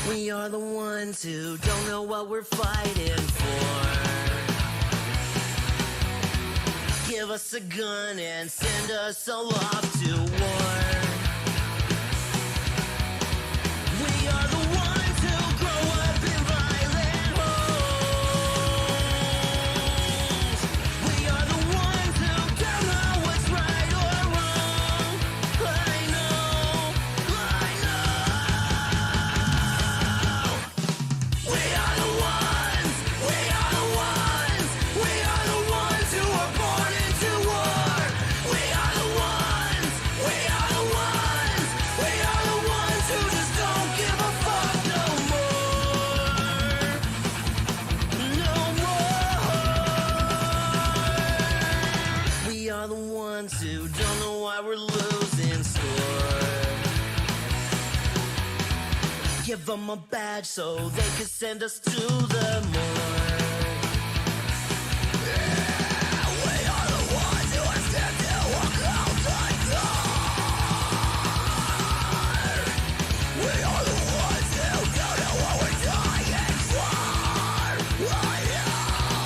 We are the ones who don't know what we're fighting for. Give us a gun and send us all off to war. We are the ones who grow up in violent homes. We are the ones who don't know what's right or wrong. I know. We are the ones who are born into war. We are the ones who just don't give a fuck no more. No more. We are the ones who don't know why we're losing score. Give them a badge so they can send us to the morgue. Yeah, we are the ones who are scared to walk outside God. We are the ones who don't know what we're dying for. I know.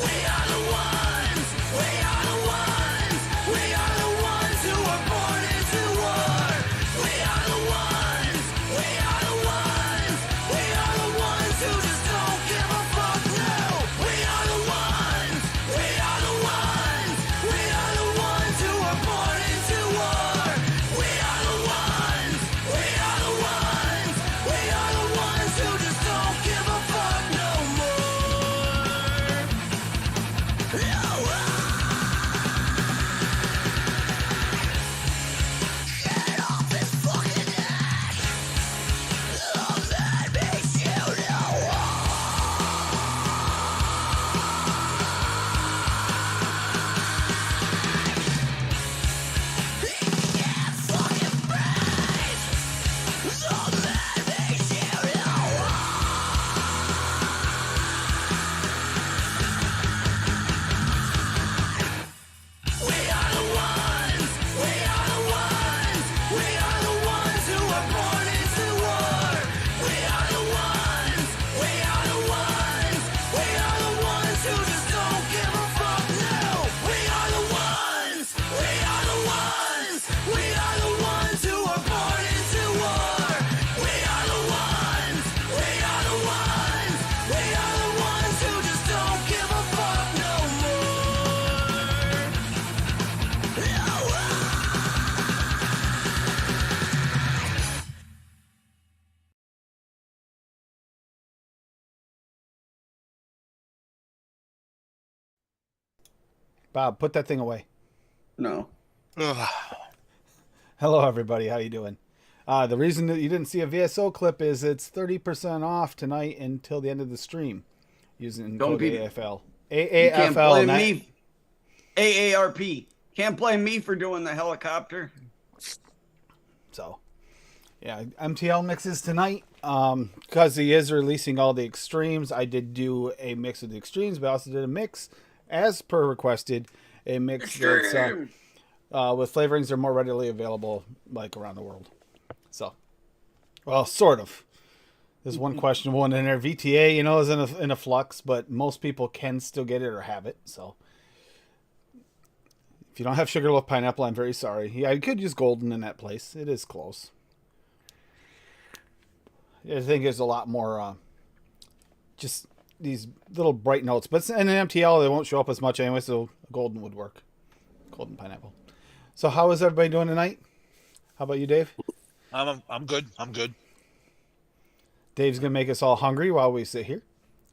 We are the ones who are born into war. We are the ones who just don't give a fuck now. We are the ones who are born into war. We are the ones who just don't give a fuck no more. Get off his fucking neck. The man makes you know. He can't fucking breathe. The man makes you know. We are the ones who are born into war. We are the ones who just don't give a fuck now. We are the ones who are born into war. We are the ones who just don't give a fuck no more. Bob, put that thing away. No. Hello, everybody. How you doing? The reason that you didn't see a VSO clip is it's 30% off tonight until the end of the stream using Don't code be- AAFL. You can't AAFL. blame me. AARP. Can't blame me for doing the helicopter. So, yeah, MTL mixes tonight. Because he is releasing all the extremes, I did do a mix of the extremes, but I also did a mix, as per requested, a mix that's Extreme. with flavorings that are more readily available, like around the world. So, well, sort of. There's one questionable one in there. VTA, is in a flux, but most people can still get it or have it. So, if you don't have sugarloaf pineapple, I'm very sorry. Yeah, you could use golden in that place. It is close. I think there's a lot more just these little bright notes. But in an MTL, they won't show up as much anyway, so golden would work. Golden pineapple. So how is everybody doing tonight? How about you, Dave? I'm good. Dave's going to make us all hungry while we sit here.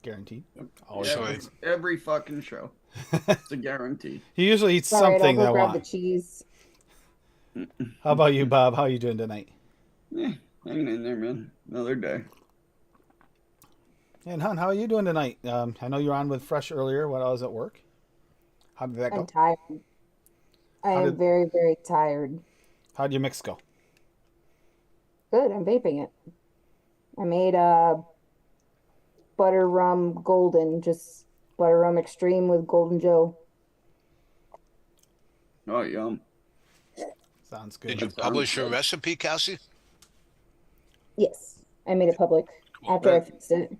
Guaranteed. Always. Every fucking show. It's a guarantee. He usually eats All right, something I'll that go I grab the want. cheese. How about you, Bob? How are you doing tonight? Yeah, hanging in there, man. Another day. And Hun, how are you doing tonight? I know you were on with Fresh earlier when I was at work. How did that go? I'm tired. I am very, very tired. How did your mix go? Good, I'm vaping it. I made a butter rum golden, just butter rum extreme with Golden Joe. Oh, yum. Sounds good. Did you That sounds publish your good. recipe, Kelsey? Yes, I made it public after I That fixed it.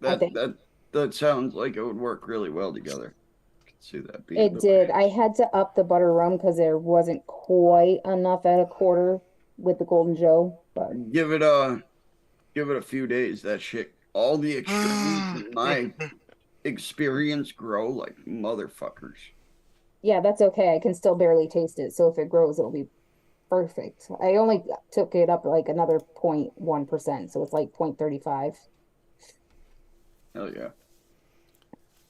I that think that that sounds like it would work really well together. I can see that being it did. I had to up the butter rum because there wasn't quite enough at a quarter with the Golden Joe, but give it a few days. That shit, all the extremes in my experience grow like motherfuckers. yeah, that's okay. I can still barely taste it, so if it grows, it'll be perfect. I only took it up like another 0.1%, so it's like 0.35. Hell yeah.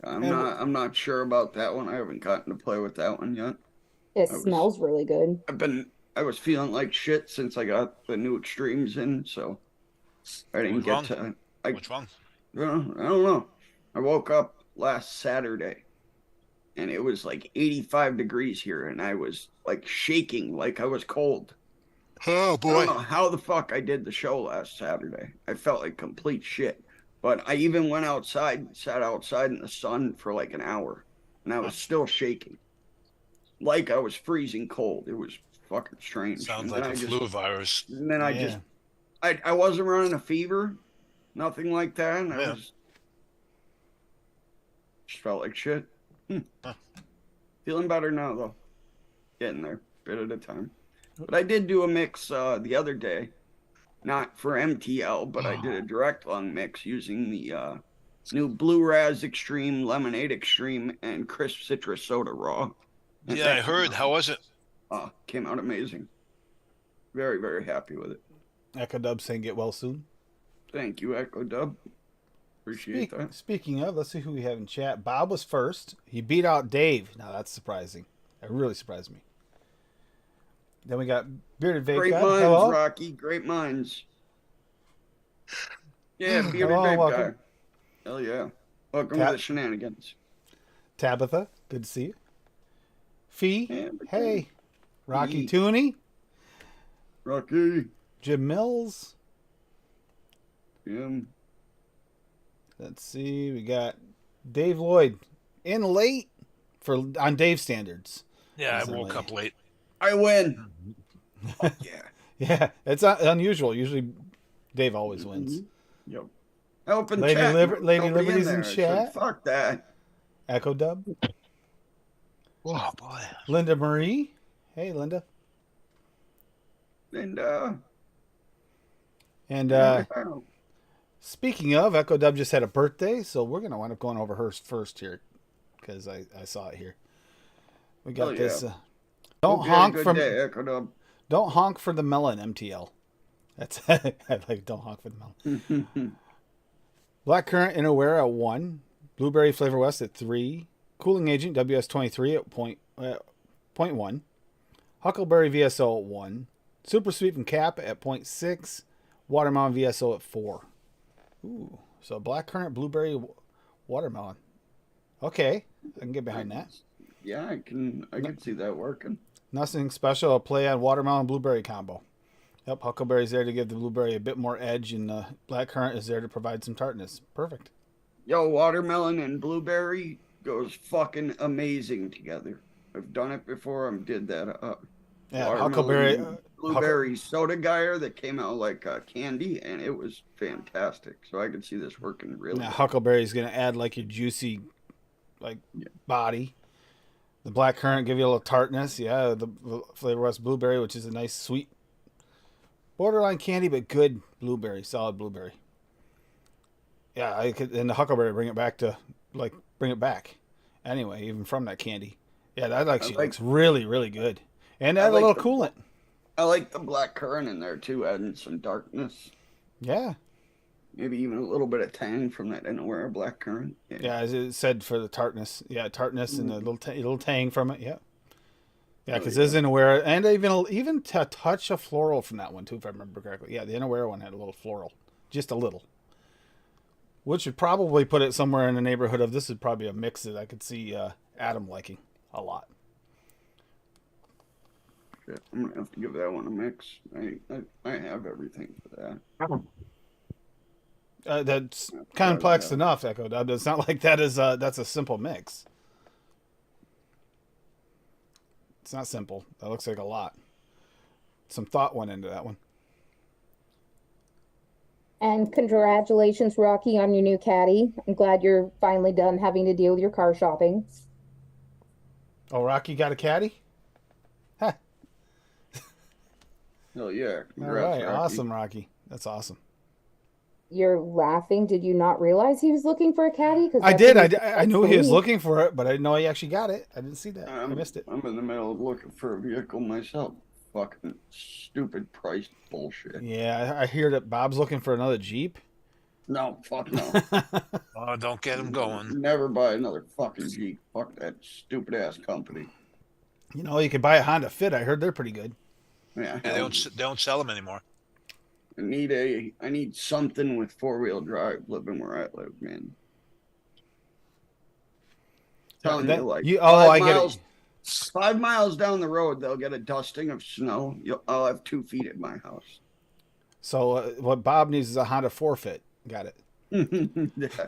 And I'm not sure about that one. I haven't gotten to play with that one yet. It I was smells really good. I was feeling like shit since I got the new extremes in, so I didn't What's get wrong? to What's wrong? I don't know. I woke up last Saturday and it was like 85 degrees here and I was like shaking like I was cold. Oh I boy. don't know how the fuck I did the show last Saturday. I felt like complete shit. But I even went outside, sat outside in the sun for like an hour, and I was still shaking. Like I was freezing cold. It was fucking strange. Sounds And like then a I just flu virus. and then I just yeah. I wasn't running a fever, nothing like that. And I Yeah. was just felt like shit. Huh. Feeling better now though. Getting there, bit at a time. But I did do a mix the other day, not for MTL, but I did a direct lung mix using the new Blue Raz Extreme, Lemonade Extreme, and Crisp Citrus Soda Raw. And Yeah, that I heard. How was it? came out amazing. Very, very happy with it. Echo Dub saying get well soon. Thank you, Echo Dub. Appreciate that. Speaking of, let's see who we have in chat. Bob was first. He beat out Dave. Now that's surprising. That really surprised me. Then we got Bearded Vape Great Guy. minds, Hello. Rocky. Great minds. Yeah, Bearded Hello, Vape welcome. Guy. Hell yeah. Welcome Tap- to the shenanigans. Tabitha, good to see you. Fee, Yeah, but hey. Rocky Fee. Tooney, Rocky. Jim Mills. Jim. Let's see, we got Dave Lloyd in late for on Dave standards. Yeah, I Recently. woke up late. I win. Fuck yeah. Yeah, it's not unusual. Usually, Dave always wins. Yep. Help in Lady chat. Lady Nobody Liberty's in there. I said, chat. fuck that. Echo Dub, Oh boy. Linda Marie. Hey, Linda. And And speaking of, Echo Dub just had a birthday, so we're gonna wind up going over hers first here because I saw it here. We got Oh, yeah. this. hope Don't you had a honk good from. day, Echo Dub. Don't honk for the melon, MTL. That's I like. Don't honk for the melon. Black Currant Inaware at 1. Blueberry Flavor West at 3. Cooling Agent WS23 at 0.1. Huckleberry VSO at 1. Super Sweet and Cap at 0.6. Watermelon VSO at 4. Ooh, so Black Currant Blueberry Watermelon. Okay, I can get behind that. Yeah, I can see that working. Nothing special. A play on watermelon blueberry combo. Yep, Huckleberry's there to give the blueberry a bit more edge, and Black Currant is there to provide some tartness. Perfect. Yo, watermelon and blueberry goes fucking amazing together. I've done it before. I did that. Yeah, Watermelon Huckleberry. and blueberry soda geyer that came out like candy, and it was fantastic. So I could see this working really Now, well. Huckleberry's going to add like your juicy, like body. The Black Currant give you a little tartness. Yeah, the Flavor West Blueberry, which is a nice sweet, borderline candy, but good blueberry, solid blueberry. Yeah, I could, and the Huckleberry bring it back. Anyway, even from that candy. Yeah, that actually looks really, really good. And add a little coolant. I like the black currant in there too, adding some darkness. Yeah. Maybe even a little bit of tang from that Inaware black currant. Yeah, as it said for the tartness. Yeah, tartness and a little tang from it. Yeah. Yeah, because this Inaware, and even a touch of floral from that one too, if I remember correctly. Yeah, the Inaware one had a little floral, just a little. Which would probably put it somewhere in the neighborhood of, this is probably a mix that I could see Adam liking a lot. Shit, I'm gonna have to give that one a mix. I have everything for that. That's complex enough, Echo Dub. It's not like that's a simple mix. It's not simple. That looks like a lot. some thought went into that one. And congratulations, Rocky, on your new caddy. I'm glad you're finally done having to deal with your car shopping. Oh, Rocky got a caddy? Huh. Oh yeah, All congrats, right, Rocky. awesome, Rocky. That's awesome. You're laughing. Did you not realize he was looking for a caddy? Because I did. I knew he was looking for it, but I didn't know he actually got it. I didn't see that. I missed it. I'm in the middle of looking for a vehicle myself. Fucking stupid price bullshit. Yeah, I hear that Bob's looking for another Jeep. No, fuck no. Oh, don't get him going. Never buy another fucking Jeep. Fuck that stupid ass company. You know, you could buy a Honda Fit. I heard they're pretty good. Yeah, Yeah, they don't sell them anymore. I need something with 4-wheel drive living where I live, man. Telling you, like, I get it. 5 miles down the road, they'll get a dusting of snow. I'll have 2 feet at my house. So what Bob needs is a Honda Forfeit. Got it. Yeah.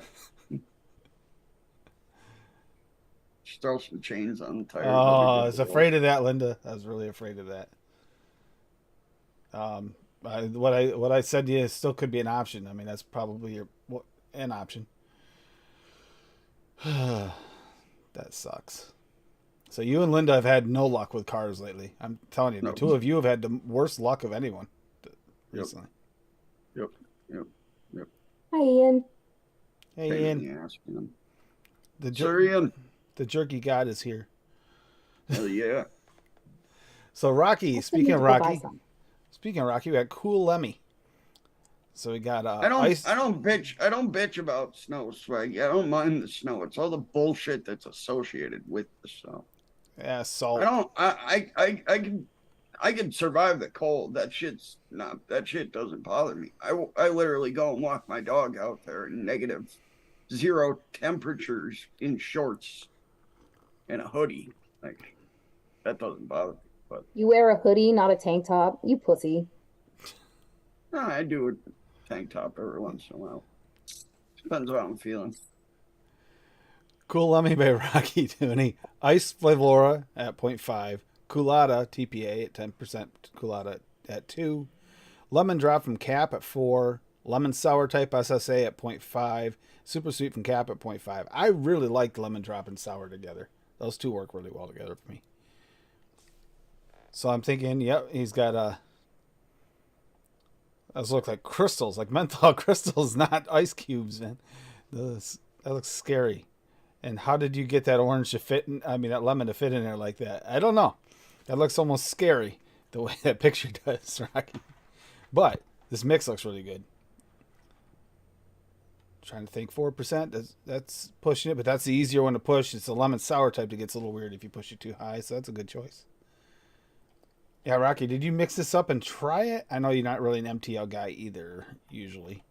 Just throw some chains on the tires. Oh, I was afraid of that, Linda. I was really afraid of that. What I said to you still could be an option. I mean, that's probably an option. That sucks. So you and Linda have had no luck with cars lately. I'm telling you, the two of you have had the worst luck of anyone recently. Yep. Hi, Ian. Hey, Ian. Ian. Ian. The jerky god is here. Hell yeah. So Rocky, speaking of Rocky, we got Cool Lemmy. So we got ice. I don't bitch about snow, Swag. I don't mind the snow. It's all the bullshit that's associated with the snow. Yeah, salt. I can survive the cold. That shit doesn't bother me. I literally go and walk my dog out there in -0 temperatures in shorts and a hoodie. Like, that doesn't bother me. But You wear a hoodie, not a tank top. You pussy. no, I do a tank top every once in a while. Depends on how I'm feeling. Cool Lemmy by Rocky Tooney. Ice Flavora at 0.5. Coolada TPA at 10%. Coolada at 2. Lemon Drop from Cap at 4. Lemon Sour Type SSA at 0.5. Super Sweet from Cap at 0.5. I really like Lemon Drop and Sour together. Those two work really well together for me. So I'm thinking, yep, he's got those look like crystals, like menthol crystals, not ice cubes, man. That looks scary. And how did you get that orange to fit that lemon to fit in there like that? I don't know. That looks almost scary, the way that picture does, Rocky. But this mix looks really good. Trying to think 4%. That's pushing it, but that's the easier one to push. It's the lemon sour type that gets a little weird if you push it too high, so that's a good choice. Yeah, Rocky, did you mix this up and try it? I know you're not really an MTL guy either, usually.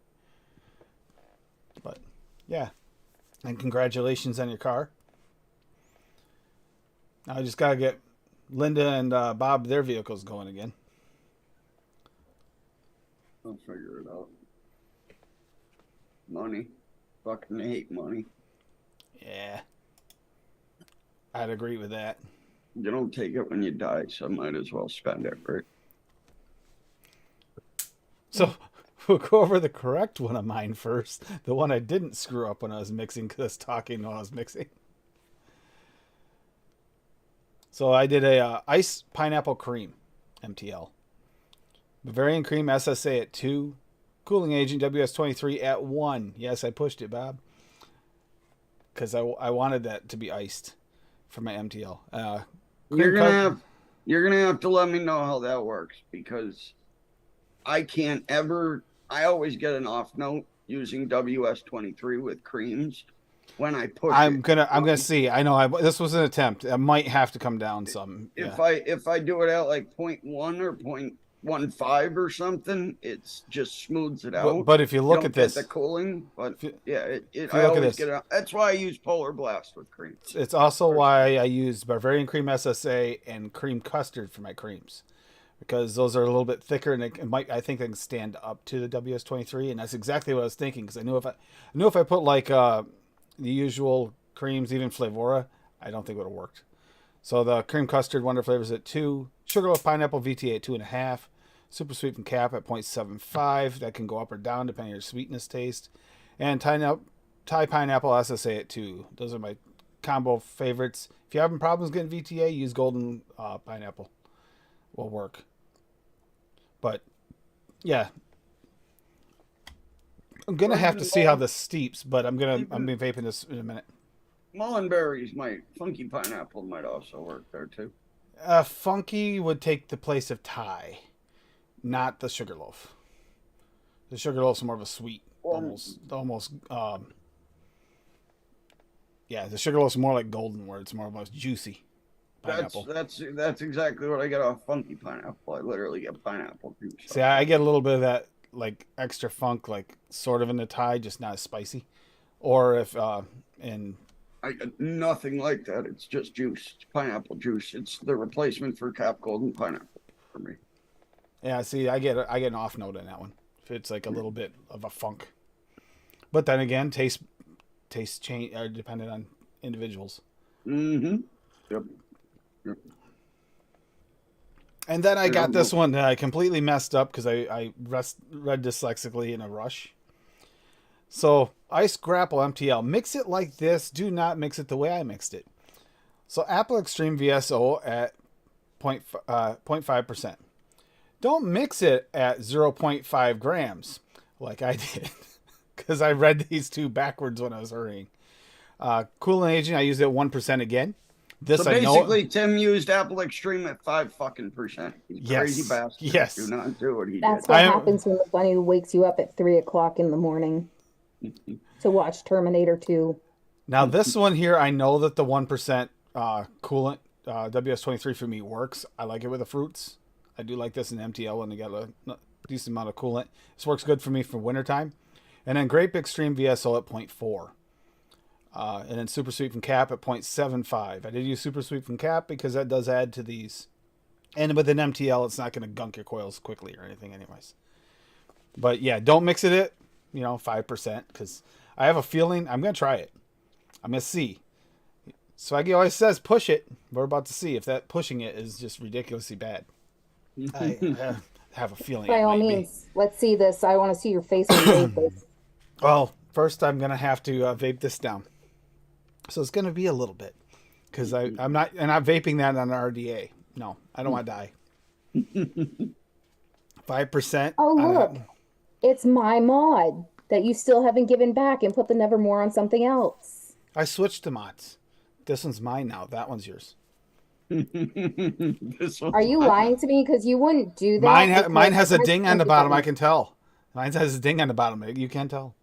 But, yeah. And congratulations on your car. Now I just got to get Linda and Bob, their vehicles going again. I'll figure it out. Money. Fucking hate money. Yeah. I'd agree with that. You don't take it when you die, so I might as well spend it, right? So we'll go over the correct one of mine first. The one I didn't screw up when I was mixing because I was talking while I was mixing. So I did a ice pineapple cream MTL. Bavarian cream SSA at 2. Cooling agent WS23 at 1. Yes, I pushed it, Bob. Because I wanted that to be iced for my MTL. You're gonna have to let me know how that works, because I always get an off note using WS23 with creams when I push I'm gonna see. I know this was an attempt. I might have to come down some. If I do it at like 0.1 or 0.15 or something, it's just smooths it out. But if you look at this, the cooling, but I look always at get it. That's why I use Polar Blast with cream. It's also why I use Bavarian cream SSA and cream custard for my creams, because those are a little bit thicker and I think they can stand up to the WS23, and that's exactly what I was thinking, because I knew if I put like the usual creams, even Flavora, I don't think it would have worked. So the cream custard Wonder Flavors at 2, Sugarloaf Pineapple VTA at 2.5. Super Sweet from Cap at 0.75. That can go up or down depending on your sweetness taste. And Thai Pineapple SSA at 2. Those are my combo favorites. If you're having problems getting VTA, use Golden Pineapple. Will work. But, yeah. I'm going to have to see how this steeps, but I'm going to be vaping this in a minute. Mullenberries funky pineapple might also work there too. Funky would take the place of Thai, not the Sugarloaf. The Sugarloaf's more of a sweet, almost. Yeah, the Sugarloaf's more like Golden, where it's more of a juicy pineapple. That's exactly what I get off funky pineapple. I literally get pineapple juice. See, I get a little bit of that, like extra funk, like sort of in the Thai, just not as spicy. Or if I nothing like that. It's just juice. It's pineapple juice. It's the replacement for Cap Golden pineapple for me. Yeah, see, I get an off note in that one. If it's like a little bit of a funk. But then again, taste change are dependent on individuals. Mm-hmm. Yep. And then I got this one that I completely messed up because I read dyslexically in a rush. So, Ice Grapple MTL. Mix it like this. Do not mix it the way I mixed it. So, Apple Extreme VSO at 0.5%. Don't mix it at 0.5 grams like I did. Because I read these two backwards when I was hurrying. Cooling agent, I used it at 1% again. So basically, Tim used Apple Extreme at 5%. He's a crazy bastard. Yes. Do not do what he That's did. what happens when the bunny wakes you up at 3 o'clock in the morning to watch Terminator 2. Now, this one here, I know that the 1% coolant, WS23 for me works. I like it with the fruits. I do like this in MTL when they got a decent amount of coolant. This works good for me for wintertime. And then Grape Extreme VSO at 0.4. And then Super Sweet from Cap at 0.75. I did use Super Sweet from Cap because that does add to these. And with an MTL, it's not going to gunk your coils quickly or anything anyways. But yeah, don't mix it at, 5% because I have a feeling I'm going to try it. I'm going to see. Swaggy always says push it. We're about to see if that pushing it is just ridiculously bad. I have a feeling. By all means, let's see this. I want to see your face when you vape this. Well, first I'm going to have to vape this down. So it's going to be a little bit because I'm not vaping that on RDA. No, I don't want to die. 5%. Oh, look. It's my mod that you still haven't given back and put the Nevermore on something else. I switched to mods. This one's mine now. That one's yours. Are you lying to me? Because you wouldn't do that. Mine has a ding on the bottom. I can tell. Mine has a ding on the bottom. You can't tell.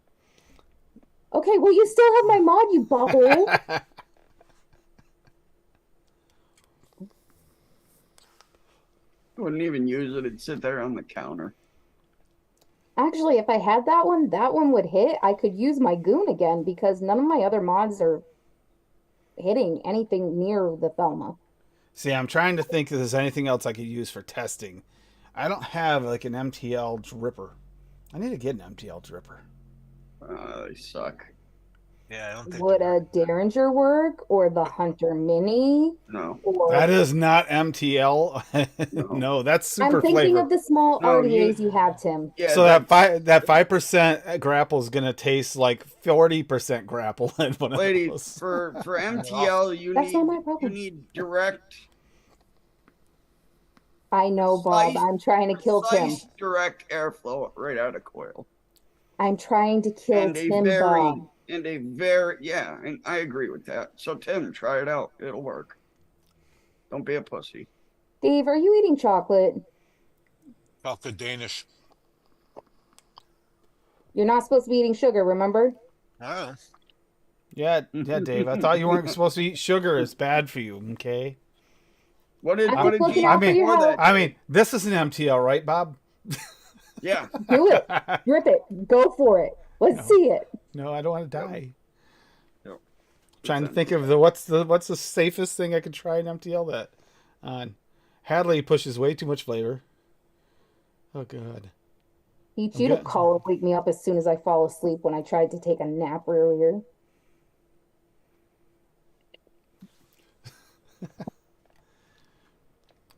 Okay, well, you still have my mod, you butthole. Wouldn't even use it. It'd sit there on the counter. Actually, if I had that one would hit. I could use my goon again because none of my other mods are hitting anything near the Thelma. See, I'm trying to think if there's anything else I could use for testing. I don't have like an MTL dripper. I need to get an MTL dripper. They suck. Yeah, I don't think Would a Derringer work or the Hunter Mini? No. That is not MTL. No, that's super I'm thinking flavor. of the small RDAs you have, Tim. Yeah, So that 5% grapple is gonna taste like 40% grapple. Ladies, for MTL, you need direct. I know, Bob. I'm trying to kill Tim. Direct airflow right out of coil. I'm trying to kill Tim, Bob. And and I agree with that. So Tim, try it out. It'll work. Don't be a pussy. Dave, are you eating chocolate? chocolate Danish. You're not supposed to be eating sugar, remember? Oh. Yeah, Dave. I thought you weren't supposed to eat sugar. It's bad for you. Okay. What did I'm you looking eat out for your before health. that? I mean, this is an MTL, right, Bob? Yeah. Do it. Rip it. Go for it. Let's see it. No, I don't want to die. No. Trying to think of what's the safest thing I could try an MTL that on. Hadley pushes way too much flavor. Oh god. Need you to call and wake me up as soon as I fall asleep when I tried to take a nap earlier.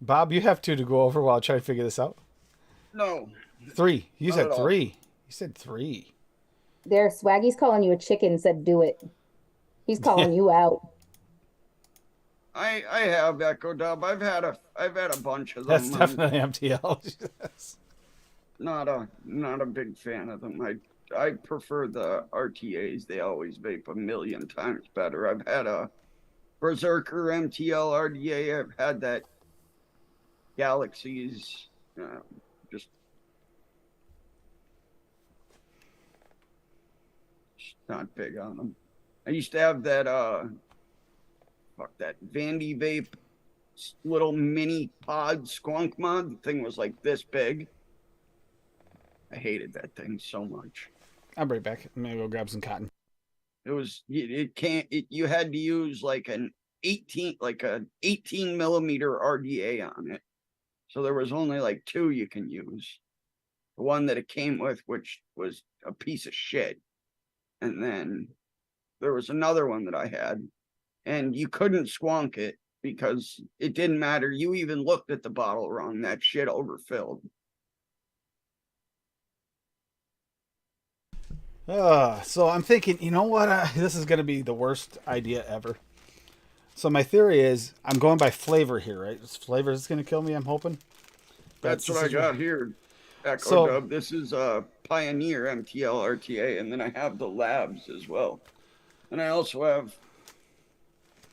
Bob, you have two to go over while I try to figure this out. No, Three. You not said at all. three. You said three. There, Swaggy's calling you a chicken, said do it. He's calling you out. I have Echo Dub. I've had a bunch of That's them. I'm definitely MTL. not a big fan of them. I prefer the RTAs. They always vape a million times better. I've had a Berserker MTL RDA. I've had that Galaxies. Just not big on them. I used to have that that Vandy Vape little mini pod squonk mod. The thing was like this big. I hated that thing so much. I'm right back. I'm gonna go grab some cotton. You had to use like a 18 millimeter RDA on it. So there was only like two you can use. The one that it came with, which was a piece of shit. And then there was another one that I had, and you couldn't squonk it because it didn't matter. You even looked at the bottle wrong. That shit overfilled. So I'm thinking, you know what? This is going to be the worst idea ever. So my theory is I'm going by flavor here, right? Flavor is going to kill me, I'm hoping. That's what I got here. Echo So- Dub. This is a Pioneer MTL RTA, and then I have the Labs as well. And I also have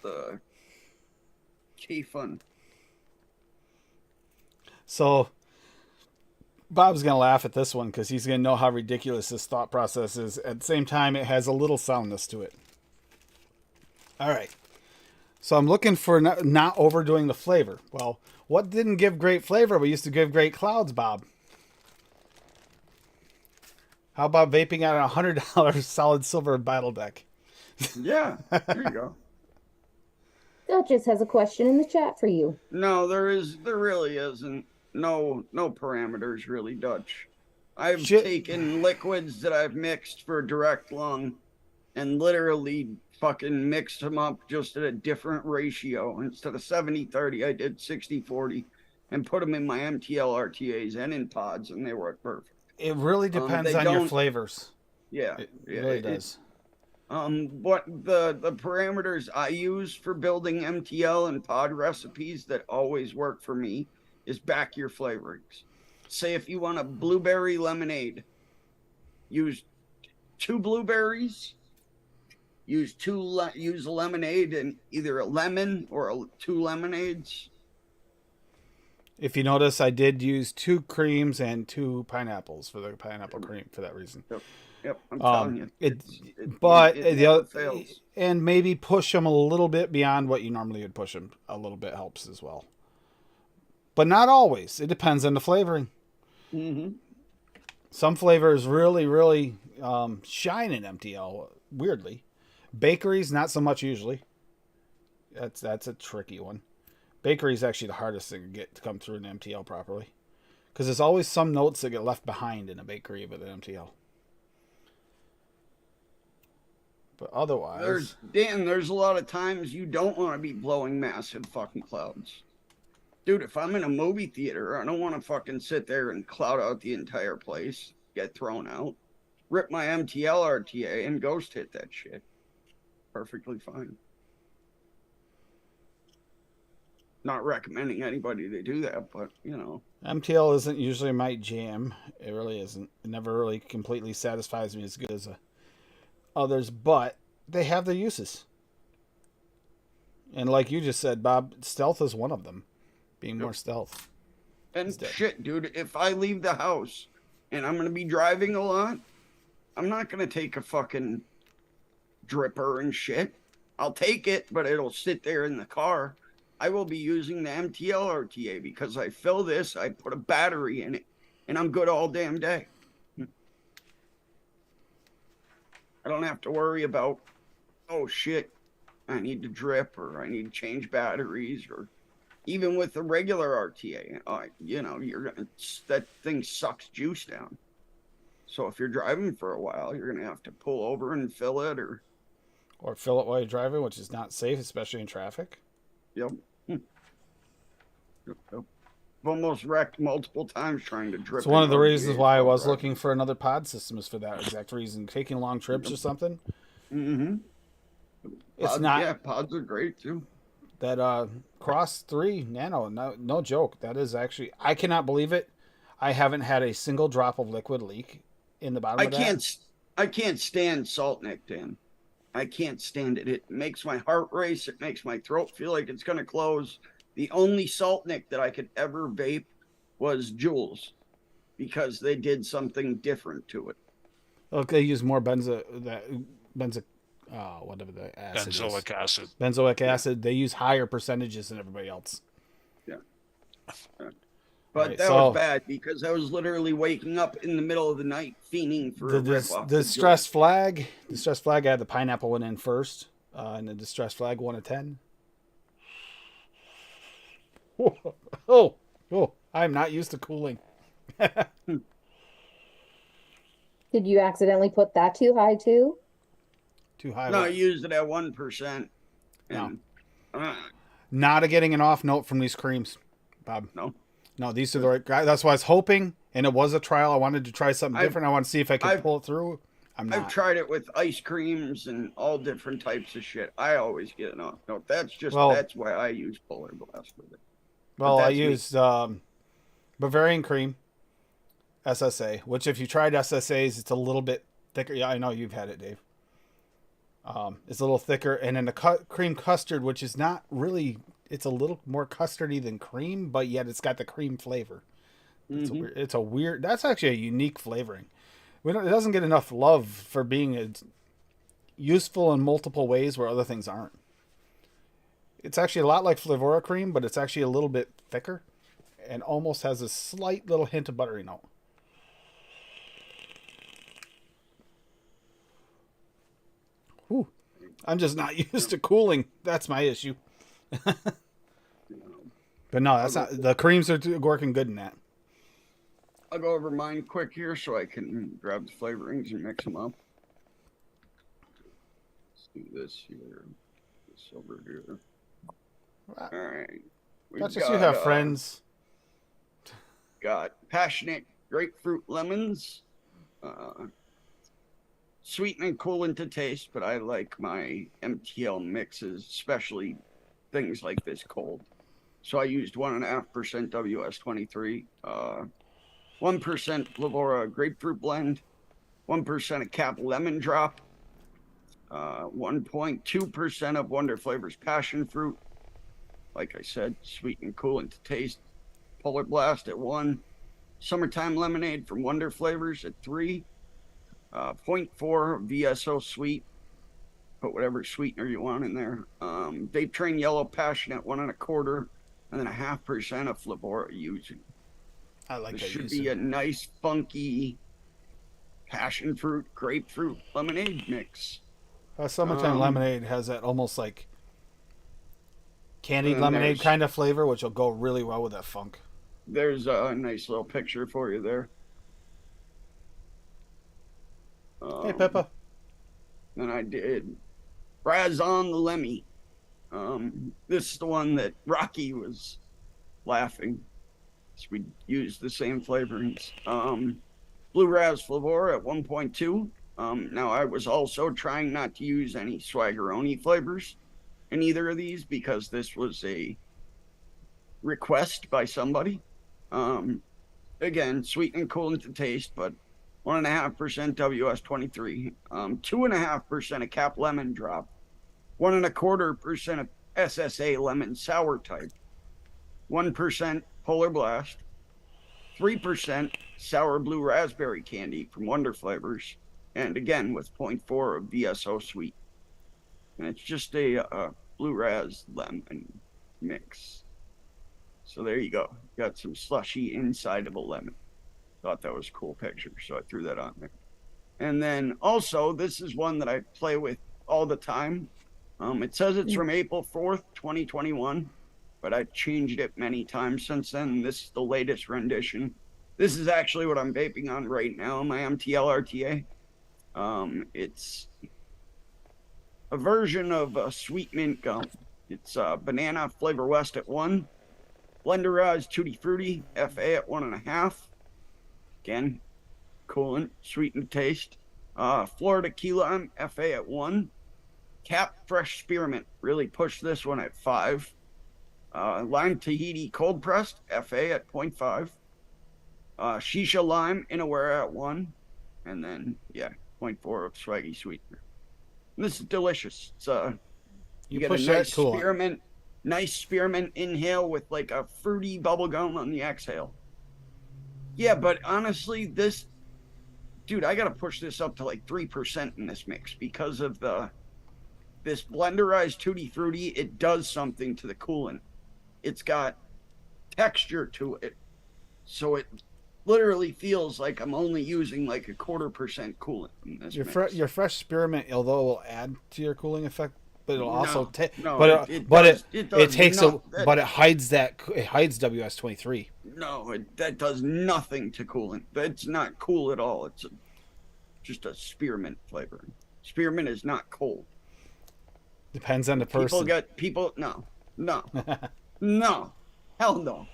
the K-Fun. So Bob's going to laugh at this one because he's going to know how ridiculous this thought process is. At the same time, it has a little soundness to it. All right. So I'm looking for not overdoing the flavor. Well, what didn't give great flavor but used to give great clouds, Bob? How about vaping out a $100 solid silver battle deck? Yeah, there you go. Duchess has a question in the chat for you. No, there really isn't. No parameters really, Dutch. I've Shit. taken liquids that I've mixed for direct lung and literally fucking mixed them up just at a different ratio. Instead of 70-30, I did 60-40 and put them in my MTL RTAs and in pods, and they work perfect. It really depends on your flavors. Yeah, It really does. What the parameters I use for building MTL and pod recipes that always work for me is back your flavorings. Say if you want a blueberry lemonade, use 2 blueberries, use a lemonade and either a lemon or 2 lemonades. If you notice, I did use 2 creams and 2 pineapples for the pineapple cream for that reason. Yep, I'm telling you. It never the other fails. and maybe push them a little bit beyond what you normally would push them. A little bit helps as well, but not always. It depends on the flavoring. Mm-hmm. Some flavors really shine in MTL. Weirdly, bakeries not so much usually. That's a tricky one. Bakery is actually the hardest thing to get to come through an MTL properly, because there's always some notes that get left behind in a bakery with an MTL. But otherwise, there's a lot of times you don't want to be blowing massive fucking clouds. Dude, if I'm in a movie theater, I don't want to fucking sit there and cloud out the entire place, get thrown out, rip my MTL RTA and ghost hit that shit. Perfectly fine. Not recommending anybody to do that, but you know. MTL isn't usually my jam. It really isn't. It never really completely satisfies me as good as others, but they have their uses. And like you just said, Bob, stealth is one of them. Being more stealth. And shit, dude, if I leave the house and I'm going to be driving a lot, I'm not going to take a fucking dripper and shit. I'll take it, but it'll sit there in the car. I will be using the MTL RTA because I fill this, I put a battery in it, and I'm good all damn day. I don't have to worry about, oh shit, I need to drip or I need to change batteries, or even with the regular RTA, you know, that thing sucks juice down. So if you're driving for a while, you're gonna have to pull over and fill it, or fill it while you're driving, which is not safe, especially in traffic. Yep. I've almost wrecked multiple times trying to drip. It's one of the in reasons RVAs why I while was driving. looking for another pod system is for that exact reason. Taking long trips or something. Mm-hmm. It's Pods, not yeah, pods are great too. that Cross 3 Nano. No joke. That is actually, I cannot believe it. I haven't had a single drop of liquid leak in the bottom I of that. can't stand salt nick, Dan. I can't stand it. It makes my heart race. It makes my throat feel like it's gonna close. The only salt nick that I could ever vape was Jules because they did something different to it. Look, they use more benzo, whatever the acid is. Benzoic acid. Benzoic acid. They use higher percentages than everybody else. Yeah. But Right, that so- was bad because I was literally waking up in the middle of the night fiending for a rip off The the distress flag. Distress flag. I had the pineapple one in first, and the distress flag 1 of 10. Oh! I'm not used to cooling. Did you accidentally put that too high too? Too high. No, I What? used it at 1%. No. And, uh, Not a getting an off note from these creams, Bob. no. No, these are the right guys. That's why I was hoping, and it was a trial. I wanted to try something I've- different. I want to see if I could I've- pull it through. I'm I've not. tried it with ice creams and all different types of shit. I always get an off note. That's why I use Polar Blast with it. Well, I that's me. used Bavarian cream, SSA. Which, if you tried SSAs, it's a little bit thicker. Yeah, I know you've had it, Dave. It's a little thicker, and then the cream custard, which is not really. It's a little more custardy than cream, but yet it's got the cream flavor. It's a weird. That's actually a unique flavoring. It doesn't get enough love for being useful in multiple ways where other things aren't. It's actually a lot like Flavora cream, but it's actually a little bit thicker, and almost has a slight little hint of buttery note. Whew. I'm just not used to cooling. That's my issue. But no, that's not. The creams are working good in that. I'll go over mine quick here so I can grab the flavorings and mix them up. Let's do this here. This over here. All right. That's just you have friends. Got passionate grapefruit lemons. Sweet and cooling to taste, but I like my MTL mixes, especially things like this cold. So I used 1.5% WS23, 1% Flavora grapefruit blend, 1% of Cap lemon drop, 1.2% of Wonder Flavors passion fruit. Like I said, sweet and cooling to taste. Polar Blast at 1, Summertime Lemonade from Wonder Flavors at 3, 0.4 VSO sweet. Put whatever sweetener you want in there. Vape Train Yellow Passion at 1.25, and then 0.5% of Flavora using. I like This that. should be a nice, funky passion fruit, grapefruit lemonade mix. Summertime lemonade has that almost like candied And lemonade there's- kind of flavor, which will go really well with that funk. There's a nice little picture for you there. Hey, Peppa. Then I did Razon the Lemmy. This is the one that Rocky was laughing. So we used the same flavorings. Blue Raz Flavor at 1.2. Now I was also trying not to use any Swaggeroni flavors in either of these because this was a request by somebody. Again, sweet and cooling to taste, but 1.5% WS23, 2.5% of Cap lemon drop, 1.25% of SSA lemon sour type, 1% Polar Blast, 3% sour blue raspberry candy from Wonder Flavors, and again with 0.4 of VSO sweet. And it's just a blue ras lemon mix. So there you go. Got some slushy inside of a lemon. Thought that was a cool picture, so I threw that on there. And then also, this is one that I play with all the time. It says it's from April 4th, 2021, but I've changed it many times since then. This is the latest rendition. This is actually what I'm vaping on right now, my MTL RTA. It's a version of a sweet mint gum. It's banana flavor west at 1, Blenderized Tutti Frutti FA at 1.5. Again, coolant, sweetened taste. Florida Key Lime FA at 1. Cap Fresh Spearmint really pushed this one at 5. Lime Tahiti Cold Pressed FA at 0.5. Shisha Lime Inaware at 1. And then, yeah, 0.4 of Swaggy Sweetener. And this is delicious. It's you get a nice spearmint inhale with like a fruity bubble gum on the exhale. Yeah, but honestly, this, dude, I gotta push this up to like 3% in this mix because of this blenderized Tutti Frutti. It does something to the coolant. It's got texture to it, so it literally feels like I'm only using like 0.25% coolant in this mix. Your fresh spearmint, although it will add to your cooling effect, but it'll also take. No, but it hides that. It hides WS-23. No, that does nothing to coolant. It's not cool at all. It's just a spearmint flavor. Spearmint is not cold. Depends on the person. No, no, hell no.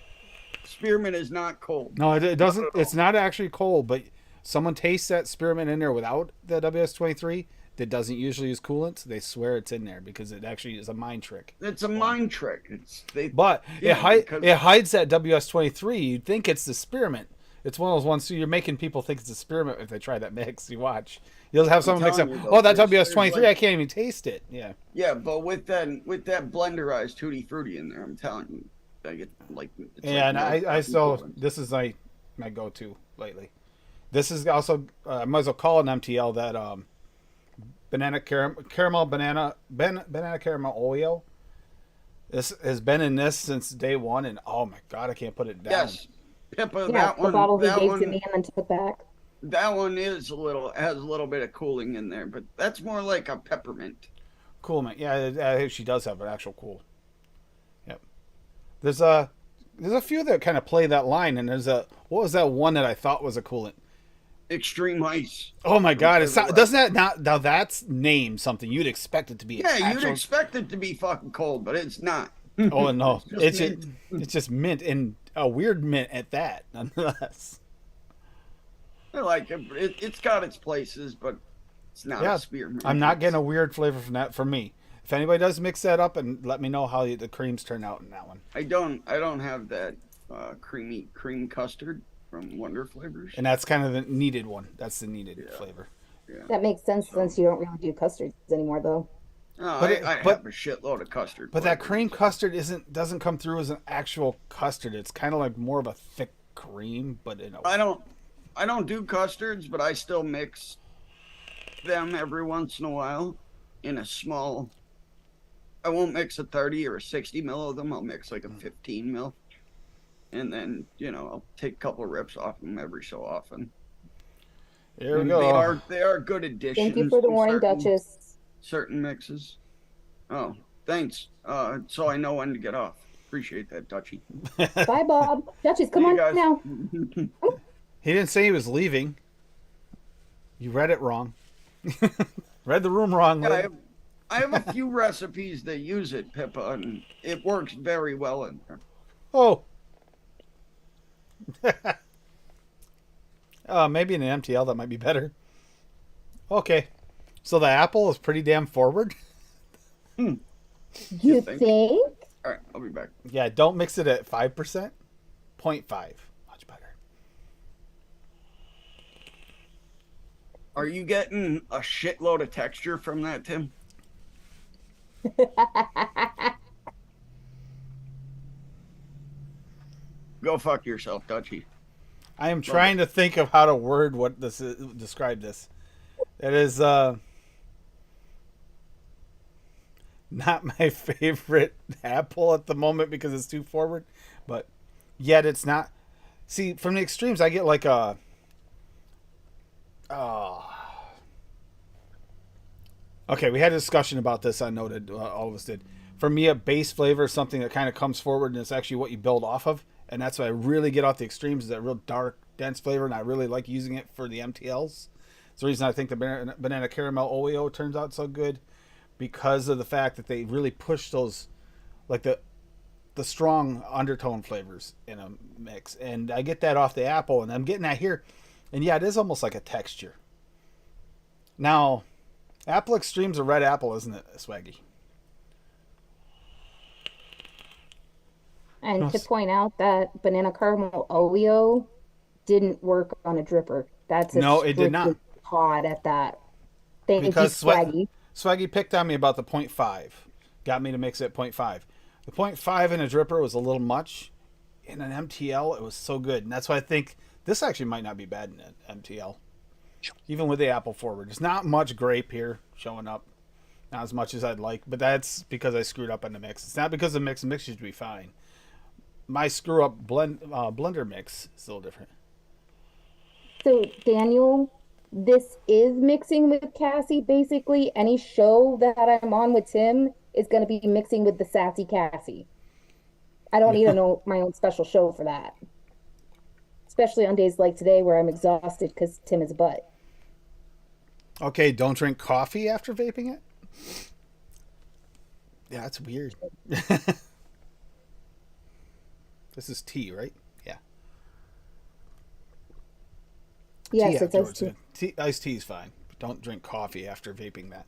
Spearmint is not cold. No, it doesn't. It's not actually cold, but someone tastes that spearmint in there without the WS-23 that doesn't usually use coolant. They swear it's in there because it actually is a mind trick. It's a mind trick. It hides that WS-23. You'd think it's the spearmint. It's one of those ones. So you're making people think it's a spearmint if they try that mix. You watch. You'll have someone mix up. Oh, that WS-23. I can't even taste it. Yeah. Yeah, but with that blenderized Tutti Frutti in there, I'm telling you, I get like. Yeah, and I still. This is my go-to lately. This is also. I might as well call it an MTL that banana caramel banana caramel Oreo. This has been in this since day one, and oh my god, I can't put it down. Yes, Pippa, Yeah, that the one. bottle he That gave one, to me and then took back. that one has a little bit of cooling in there, but that's more like a peppermint. Cool, man. Yeah, she does have an actual cool. Yep. There's a few that kind of play that line, and what was that one that I thought was a coolant? Extreme ice. Oh my god! Doesn't that now that's named something you'd expect it to be? Yeah, you'd expect it to be fucking cold, but it's not. Oh no, It's it's just mint, and a weird mint at that, nonetheless. I like it. It's got its places, but it's not a spearmint. I'm not getting a weird flavor from that for me. If anybody does mix that up, and let me know how the creams turn out in that one. I don't have that cream custard from Wonder Flavors. And that's kind of the needed one. That's the needed flavor. Yeah. That makes sense since you don't really do custards anymore, though. No, But I have a shitload of custard. But that flavors. cream custard doesn't come through as an actual custard. It's kind of like more of a thick cream, but in a I don't do custards, but I still mix them every once in a while in a small. I won't mix a 30 or a 60 mil of them. I'll mix like a 15 mil. And then, I'll take a couple rips off them every so often. There we And go. They are good additions. Thank you for the to warning, Duchess. certain mixes. Oh, thanks. So I know when to get off. Appreciate that, Dutchie. Bye, Bob. Duchess, come See on you guys. now. He didn't say he was leaving. You read it wrong. Read the room wrong. Yeah, I have a few recipes that use it, Pippa, and it works very well in there. Oh. Maybe in an MTL that might be better. Okay. So the apple is pretty damn forward. You think? think? All right, I'll be back. Yeah, don't mix it at 5%. 0.5. Much better. Are you getting a shitload of texture from that, Tim? Go fuck yourself, Dutchie. I am trying to think of how to word what this is, describe this. It is not my favorite apple at the moment because it's too forward, but yet it's not. See, from the extremes, I get like a. Okay, we had a discussion about this. I noted all of us did. For me, a base flavor is something that kind of comes forward, and it's actually what you build off of. And that's what I really get off the extremes is that real dark, dense flavor, and I really like using it for the MTLs. It's the reason I think the banana caramel Oreo turns out so good, because of the fact that they really push those, like the strong undertone flavors in a mix, and I get that off the apple, and I'm getting that here, and yeah, it is almost like a texture. Now, Apple Extreme's a red apple, isn't it, Swaggy? And to point out that banana caramel Oleo didn't work on a dripper. That's a No, it did not. strictly pod at that. Thank you, Because Swaggy. Swaggy picked on me about the 0.5. Got me to mix it at 0.5. The 0.5 in a dripper was a little much. In an MTL, it was so good. And that's why I think this actually might not be bad in an MTL. Even with the apple forward. There's not much grape here showing up. Not as much as I'd like. But that's because I screwed up on the mix. It's not because the mix should be fine. My screw up blender mix is a little different. So, Daniel, this is mixing with Cassie. Basically, any show that I'm on with Tim is going to be mixing with the sassy Cassie. I don't need to know my own special show for that. Especially on days like today where I'm exhausted because Tim is a butt. Okay, don't drink coffee after vaping it? Yeah, that's weird. This is tea, right? Yeah. Yes, Tea it's afterwards. iced Iced tea is fine. But don't drink coffee after vaping that.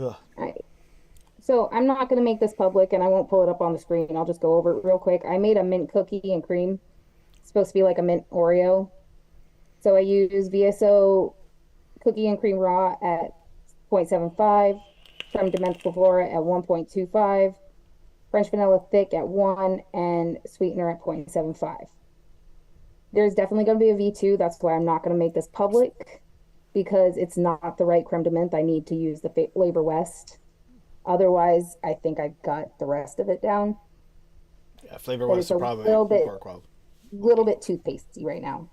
Ugh. tea. So I'm not going to make this public and I won't pull it up on the screen. I'll just go over it real quick. I made a mint cookie and cream. It's supposed to be like a mint Oreo. So I use VSO cookie and cream raw at 0.75, creme de menthe flora at 1.25, French vanilla thick at 1, and sweetener at 0.75. There's definitely going to be a V2. That's why I'm not going to make this public because it's not the right creme de menthe. I need to use the Flavor West. Otherwise, I think I got the rest of it down. Yeah, Flavor But West it's will a probably work well. little bit toothpastey right now.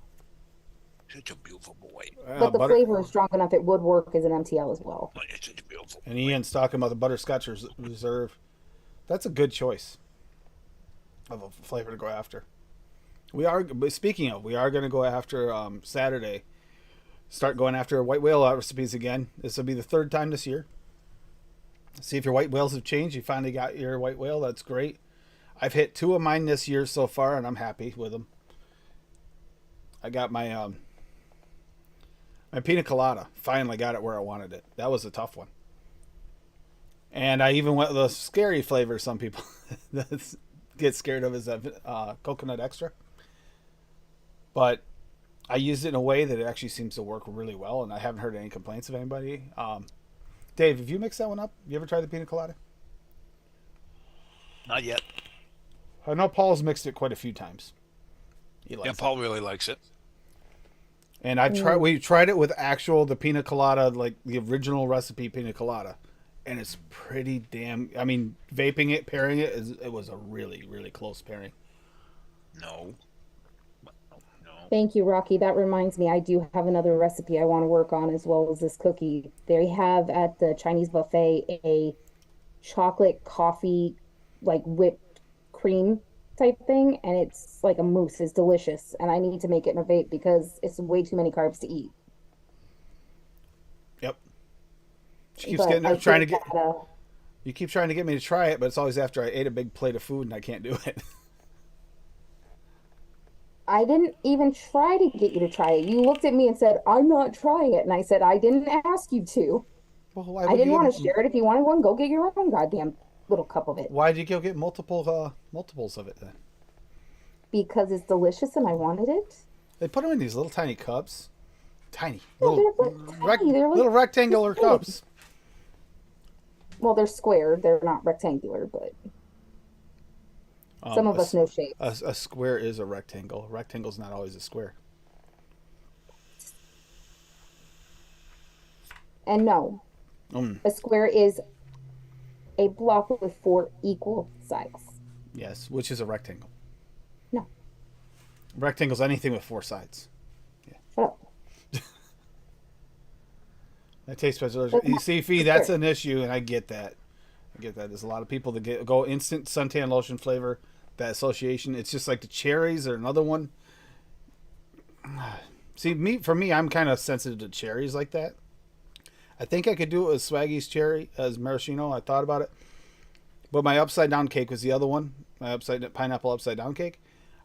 Such a beautiful boy. But the flavor is strong enough; it would work as an MTL as well. It's such a beautiful. And Ian's talking about the butterscotch reserve. That's a good choice of a flavor to go after. But speaking of, we are going to go after Saturday. Start going after white whale recipes again. This will be the third time this year. See if your white whales have changed. You finally got your white whale. That's great. I've hit 2 of mine this year so far, and I'm happy with them. I got my my pina colada. Finally got it where I wanted it. That was a tough one. And I even went with a scary flavor some people get scared of is that coconut extra. But I used it in a way that it actually seems to work really well, and I haven't heard any complaints of anybody. Dave, have you mixed that one up? You ever tried the pina colada? Not yet. I know Paul's mixed it quite a few times. Yeah, Paul really likes it. And we tried it with the pina colada, like the original recipe pina colada. And it's pretty damn, I mean, vaping it, pairing it, it was a really, really close pairing. No. Thank you, Rocky. That reminds me, I do have another recipe I want to work on as well as this cookie. They have at the Chinese buffet a chocolate coffee, like whipped cream type thing, and it's like a mousse. It's delicious, and I need to make it in a vape because it's way too many carbs to eat. Yep. She keeps trying to get. You keep trying to get me to try it, but it's always after I ate a big plate of food and I can't do it. I didn't even try to get you to try it. You looked at me and said, "I'm not trying it," and I said, "I didn't ask you to." Well, I didn't want to share it. If you wanted one, go get your own goddamn little cup of it. Why did you go get multiples of it then? Because it's delicious and I wanted it. They put them in these little tiny cups. Tiny. Yeah, Little, they're like tiny. They're like little rectangular big. cups. Well, they're square. They're not rectangular, but some of us know shapes. A square is a rectangle. A rectangle's not always a square. And no, a square is a block with 4 equal sides. Yes, which is a rectangle. No. Rectangle's anything with 4 sides. Yeah. Shut up. That tastes better. You see, Fee, that's an issue, and I get that. There's a lot of people that go instant suntan lotion flavor. That association, it's just like the cherries or another one. See, for me, I'm kind of sensitive to cherries like that. I think I could do it with Swaggy's cherry as maraschino. I thought about it. But my upside down cake was the other one. My pineapple upside down cake.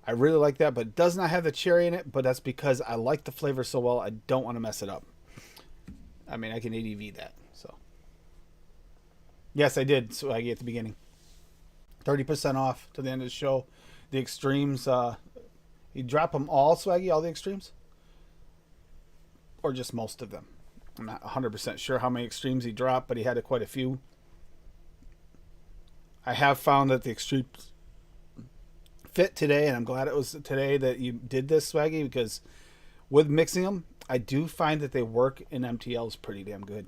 I really like that, but it does not have the cherry in it. But that's because I like the flavor so well. I don't want to mess it up. I mean, I can ADV that. So yes, I did. So I get at the beginning 30% off to the end of the show. The extremes. You drop them all, Swaggy, all the extremes, or just most of them. I'm not 100% sure how many extremes he dropped, but he had quite a few. I have found that the extremes fit today, and I'm glad it was today that you did this, Swaggy, because with mixing them, I do find that they work in MTLs pretty damn good.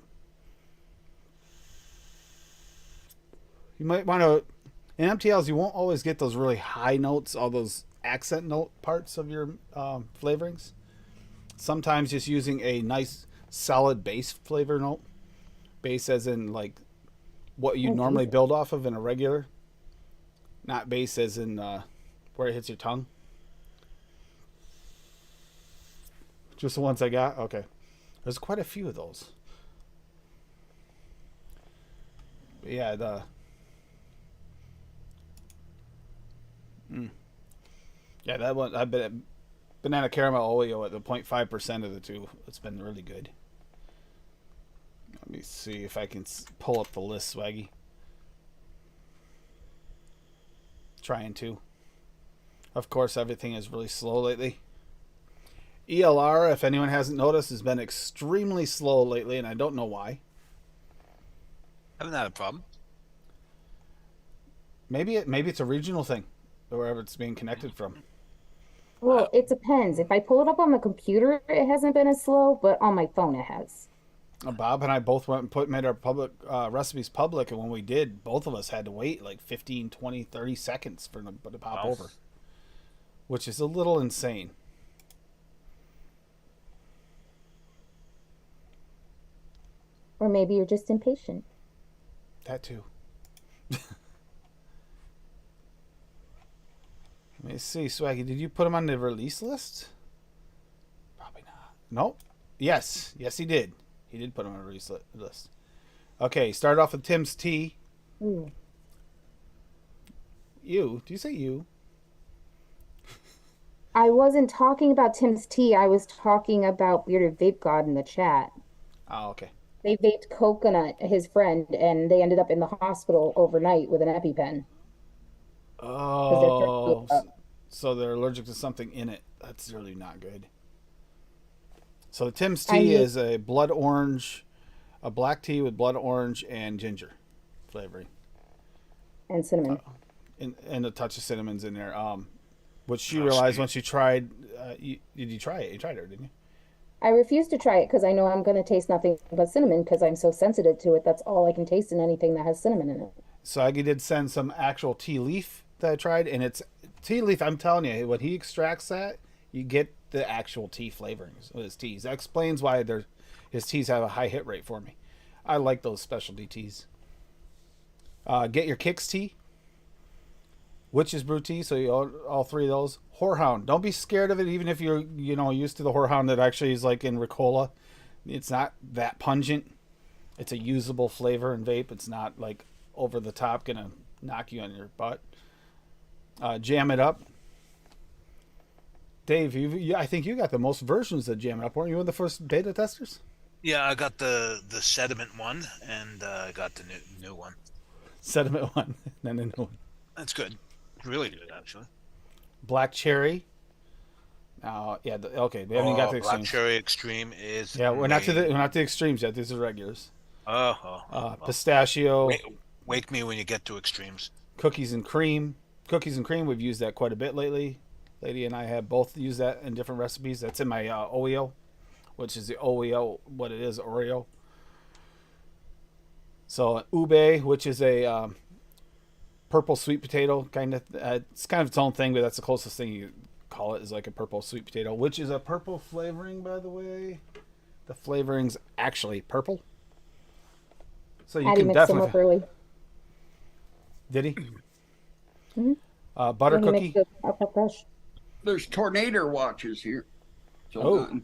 You might want to, in MTLs, you won't always get those really high notes, all those accent note parts of your flavorings. Sometimes just using a nice solid base flavor note, base as in like what you normally build off of in a regular, not base as in where it hits your tongue. Just the ones I got? Okay. There's quite a few of those. But yeah, yeah, that one, I bet banana caramel Oreo at the 0.5% of the two. It's been really good. Let me see if I can pull up the list, Swaggy. Trying to. Of course, everything is really slow lately. ELR, if anyone hasn't noticed, has been extremely slow lately, and I don't know why. Haven't had a problem. Maybe it's a regional thing, wherever it's being connected from. Well, it depends. If I pull it up on the computer, it hasn't been as slow, but on my phone, it has. Bob and I both went and made our public recipes public, and when we did, both of us had to wait like 15, 20, 30 seconds for them to pop over, which is a little insane. Or maybe you're just impatient. That too. Let me see, Swaggy. Did you put him on the release list? Probably not. Nope. Yes, he did. He did put him on the release list. Okay, start off with Tim's Tea. Ooh. You? Do you say you? I wasn't talking about Tim's Tea. I was talking about Bearded Vape God in the chat. Oh, okay. They vaped Coconut, his friend, and they ended up in the hospital overnight with an EpiPen. Oh, so they're allergic to something in it. That's really not good. So the Tim's Tea is a blood orange, a black tea with blood orange and ginger flavoring. And cinnamon. And a touch of cinnamon's in there. Which she realized once you tried, did you try it? You tried it, didn't you? I refuse to try it because I know I'm going to taste nothing but cinnamon because I'm so sensitive to it. That's all I can taste in anything that has cinnamon in it. So Aggie did send some actual tea leaf that I tried, and it's tea leaf. I'm telling you, when he extracts that, you get the actual tea flavorings with his teas. That explains why his teas have a high hit rate for me. I like those specialty teas. Get your Kicks tea, Witch's Brew tea. So you all three of those. Whorehound. Don't be scared of it, even if you're used to the Whorehound that actually is like in Ricola. It's not that pungent. It's a usable flavor in vape. It's not like over the top gonna knock you on your butt. Jam It Up. Dave, I think you got the most versions of Jam It Up. Weren't you one of the first beta testers? Yeah, I got the sediment one, and I got the new one. Sediment one, then the new one. That's good. Really good, actually. Black Cherry. Yeah. Okay, we haven't got the extremes. Black Cherry Extreme is. Yeah, we're not to the extremes yet. These are regulars. Pistachio. Wake me when you get to extremes. Cookies and cream. Cookies and cream. We've used that quite a bit lately. Lady and I have both used that in different recipes. That's in my Oreo, which is the Oreo. What it is, Oreo. So ube, which is a purple sweet potato kind of. It's kind of its own thing, but that's the closest thing you call it, is like a purple sweet potato, which is a purple flavoring, by the way. The flavoring's actually purple. So you can definitely. Them up early. Did he? Mm-hmm. Butter cookie. There's tornado watches here. So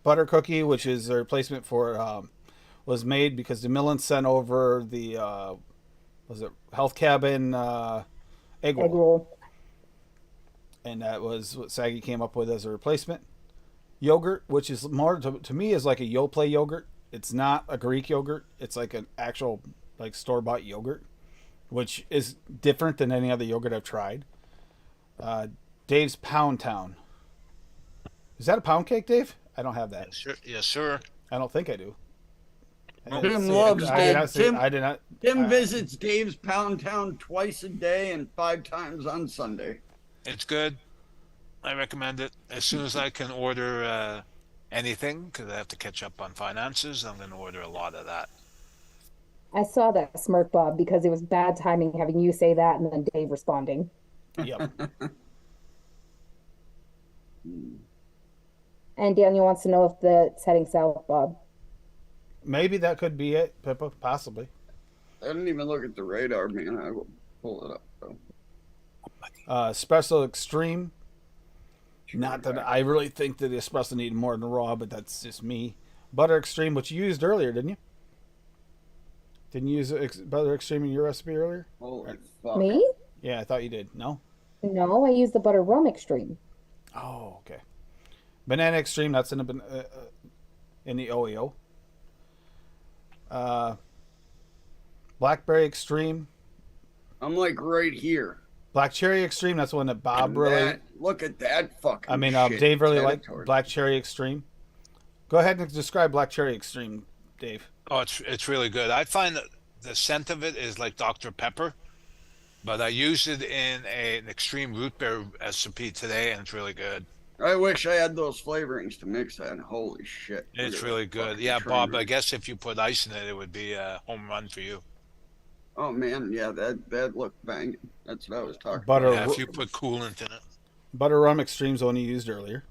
butter cookie, which is a replacement for was made because the Millen sent over the was it Health Cabin egg Egg roll. roll. And that was what Saggy came up with as a replacement. Yogurt, which is more to me is like a Yoplait yogurt. It's not a Greek yogurt. It's like an actual like store bought yogurt, which is different than any other yogurt I've tried. Dave's Pound Town. Is that a pound cake, Dave? I don't have that. Sure. Yes, sir. I don't think I do. I Tim didn't see it. loves I did Dave. not see it. Tim, I did not. Tim visits Dave's Pound Town twice a day and 5 times on Sunday. It's good. I recommend it. As soon as I can order anything, because I have to catch up on finances, I'm going to order a lot of that. I saw that smirk, Bob, because it was bad timing having you say that and then Dave responding. Yep. And Daniel wants to know if it's heading south, Bob. Maybe that could be it, Pippa. Possibly. I didn't even look at the radar, man. I will pull it up, though. Espresso Extreme. Not that I really think that the espresso needed more than raw, but that's just me. Butter Extreme, which you used earlier, didn't you? Didn't you use Butter Extreme in your recipe earlier? Holy fuck. Me? Yeah, I thought you did. No? No, I used the butter rum extreme. Oh, okay. Banana Extreme, that's in the OEO. Blackberry Extreme. I'm like right here. Black Cherry Extreme, that's one that Bob And really... look at that fucking I mean, shit. Dave really liked Territory. Black Cherry Extreme. Go ahead and describe Black Cherry Extreme, Dave. Oh, it's really good. I find that the scent of it is like Dr. Pepper, but I used it in an extreme root beer recipe today, and it's really good. I wish I had those flavorings to mix that. Holy shit. Look It's at really that good. fucking Yeah, train Bob, I wreck. guess if you put ice in it, it would be a home run for you. Oh, man. Yeah, that looked banging. That's what I was talking Butter, Yeah, if you put coolant in it. Butter Rum Extreme's the one you used earlier.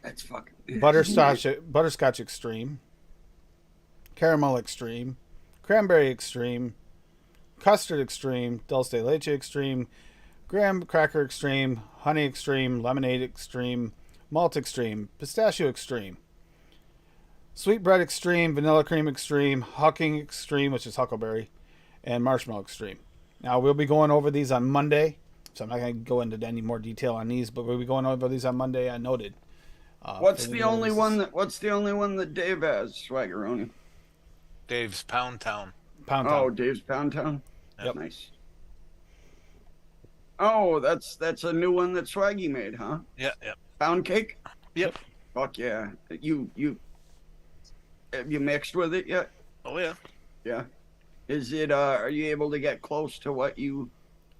That's fucking... Butterscotch Extreme. Caramel Extreme. Cranberry Extreme. Custard Extreme. Dulce de Leche Extreme. Graham Cracker Extreme. Honey Extreme. Lemonade Extreme. Malt Extreme. Pistachio Extreme. Sweetbread Extreme. Vanilla Cream Extreme. Hucking Extreme, which is Huckleberry. And Marshmallow Extreme. Now, we'll be going over these on Monday. So I'm not going to go into any more detail on these, but we'll be going over these on Monday. I noted. What's the only one that Dave has, Swaggeroni? Dave's Pound Town. Pound Oh, Town. Dave's Pound Town? Yep. Nice. Oh, that's a new one that Swaggy made, huh? Yeah, yeah. Pound cake? Yep. Fuck yeah. You have you mixed with it yet? Oh, yeah. Yeah. Is it are you able to get close to what you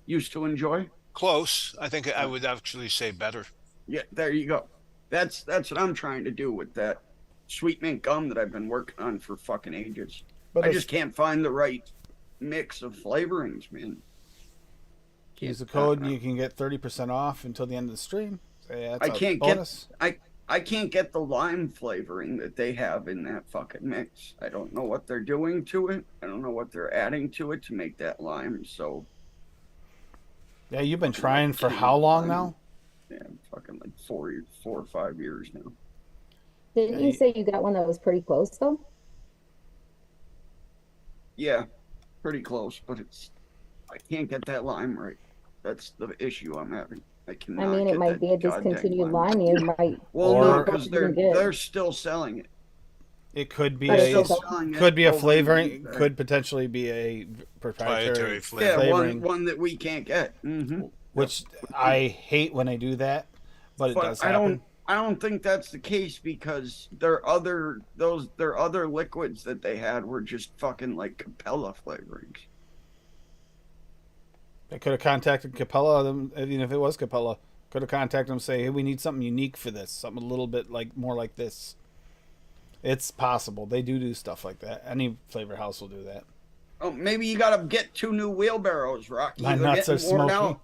used to enjoy? Close. I think I would actually say better. Yeah, there you go. That's what I'm trying to do with that sweet mint gum that I've been working on for fucking ages. But I it's- just can't find the right mix of flavorings, man. Use the code and you can get 30% off until the end of the stream. So, yeah, that's I a can't bonus. I can't get the lime flavoring that they have in that fucking mix. I don't know what they're doing to it. I don't know what they're adding to it to make that lime. So Yeah, you've been trying for how long now? yeah, fucking like 4 or 5 years now. Didn't you say you got one that was pretty close though? Yeah, pretty close, but I can't get that lime right. That's the issue I'm having. I cannot. I mean, it get might that be a goddamn discontinued line. You might. Well, Or- no, because You can get it. they're still selling it. It could be But a it's still selling it could be a over flavoring. in the- Could potentially be a proprietary Proprietary flavor. Yeah, flavoring, one that we can't get. Mm-hmm. which I hate when they do that, but it does But happen. I don't think that's the case because their other liquids that they had were just fucking like Capella flavorings. They could have contacted Capella, even if it was Capella. Could have contacted them, say, "Hey, we need something unique for this, something a little bit like more like this." It's possible they do stuff like that. Any flavor house will do that. Oh, maybe you gotta get 2 new wheelbarrows, Rocky. My They're nuts are getting worn smoky.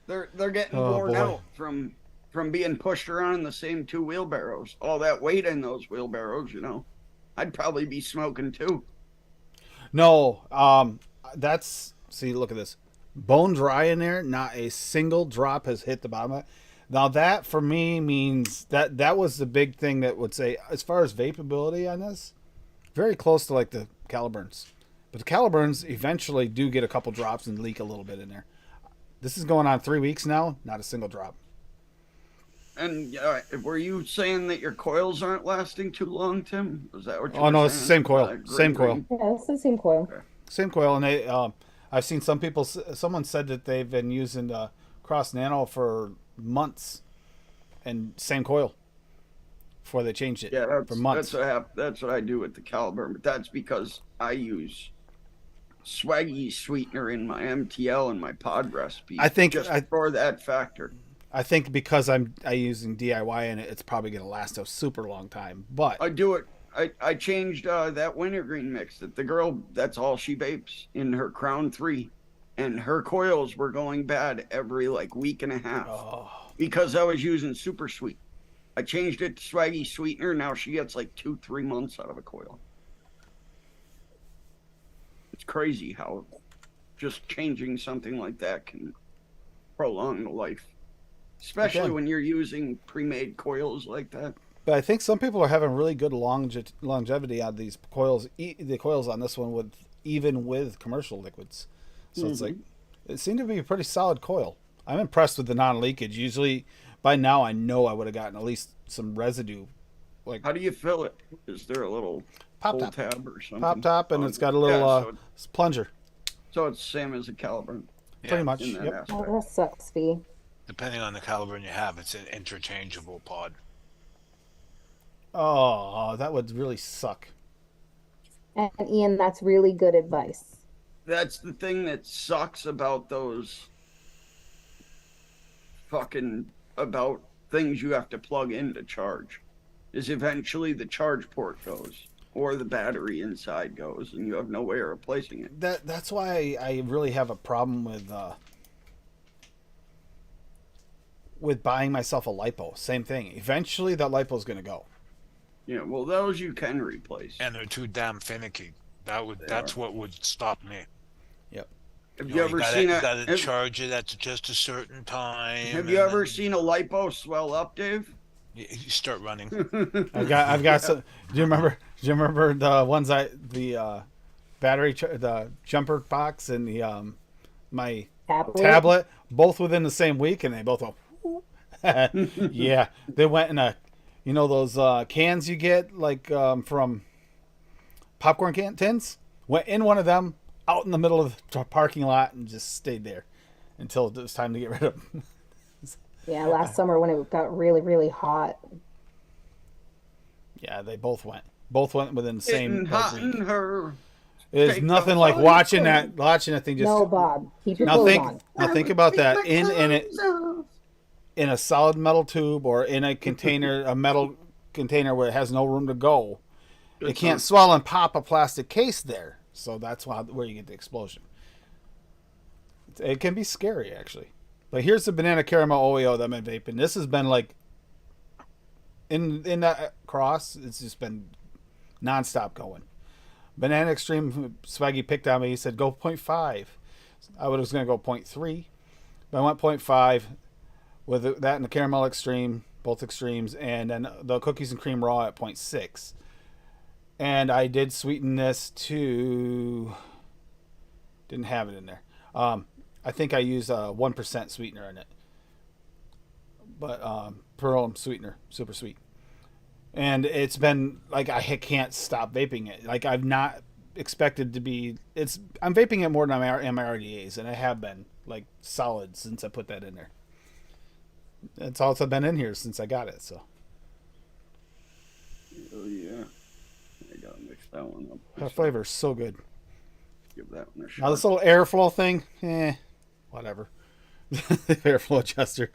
out. They're getting Oh, worn boy. out from being pushed around in the same 2 wheelbarrows. All that weight in those wheelbarrows, you know. I'd probably be smoking too. No, that's see. Look at this, bone dry in there. Not a single drop has hit the bottom of it. Now that for me means that was the big thing that would say as far as vapability on this, very close to like the Caliburns, But the Caliburns eventually do get a couple drops and leak a little bit in there. This is going on 3 weeks now, not a single drop. And were you saying that your coils aren't lasting too long, Tim? Is that what you Oh were no, saying? it's the same coil. Same coil. Yeah, it's the same coil. Okay. Same coil. And they, I've seen some people. Someone said that they've been using Cross Nano for months, and same coil. Before they changed it. Yeah, for months. That's what I do with the Caliburn, but that's because I use Swaggy sweetener in my MTL and my pod recipe. I think just for that factor. I think because I'm using DIY in it, it's probably going to last a super long time. But I do it. I changed that wintergreen mix that the girl, that's all she vapes in her Crown 3, and her coils were going bad every like week and a half because I was using super sweet. I changed it to Swaggy sweetener. Now she gets like 2-3 months out of a coil. It's crazy how just changing something like that can prolong the life, especially when you're using pre-made coils like that. But I think some people are having really good longevity out of these coils. The coils on this one, even with commercial liquids, so it's like it seemed to be a pretty solid coil. I'm impressed with the non-leakage. Usually, by now, I know I would have gotten at least some residue. Like, how do you fill it? Is there a little pop pull top tab or something? Pop top, and it's got a little plunger. So it's the same as a Caliburn. Pretty much. In that Yep. aspect. Oh, that sucks, Fee. Depending on the caliber you have, it's an interchangeable pod. Oh, that would really suck. And Ian, that's really good advice. That's the thing that sucks about those fucking about things you have to plug in to charge, is eventually the charge port goes or the battery inside goes and you have no way of replacing it. That's why I really have a problem with buying myself a lipo. Same thing. Eventually that lipo is going to go. Yeah, well, those you can replace. And they're too damn finicky. That's what would stop me. Yep. Have you ever seen You gotta charge it at just a certain time. Have you ever seen a lipo swell up, Dave? You start running. I've got some. Do you remember the ones the battery the jumper box and the my tablet both within the same week, and they both went, yeah, they went in those cans you get like from popcorn tins, went in one of them out in the middle of the parking lot and just stayed there until it was time to get rid of them. Yeah, last summer when it got really, really hot. Yeah, they both went within the same week. It's nothing like watching that thing just. No, Bob. Keep your clothes on. Now think about that in a solid metal tube or in a metal container where it has no room to go. It can't swell and pop a plastic case there, so that's where you get the explosion. It can be scary actually. But here's the banana caramel Oreo that I've been vaping. This has been like in that cross. It's just been nonstop going. Banana Extreme Swaggy picked on me. He said go 0.5. I was going to go 0.3, but I went 0.5 with that and the caramel extreme, both extremes, and then the cookies and cream raw at 0.6. And I did sweeten this to. Didn't have it in there. I think I used a 1% sweetener in it. But pearl sweetener, super sweet. And it's been like I can't stop vaping it. Like I've not expected to be. I'm vaping it more than I am my RDAs, and I have been like solid since I put that in there. That's all it's been in here since I got it. So. Oh yeah, I gotta mix that one up. That flavor is so good. Give that one a shot. Now this little airflow thing, whatever. The airflow adjuster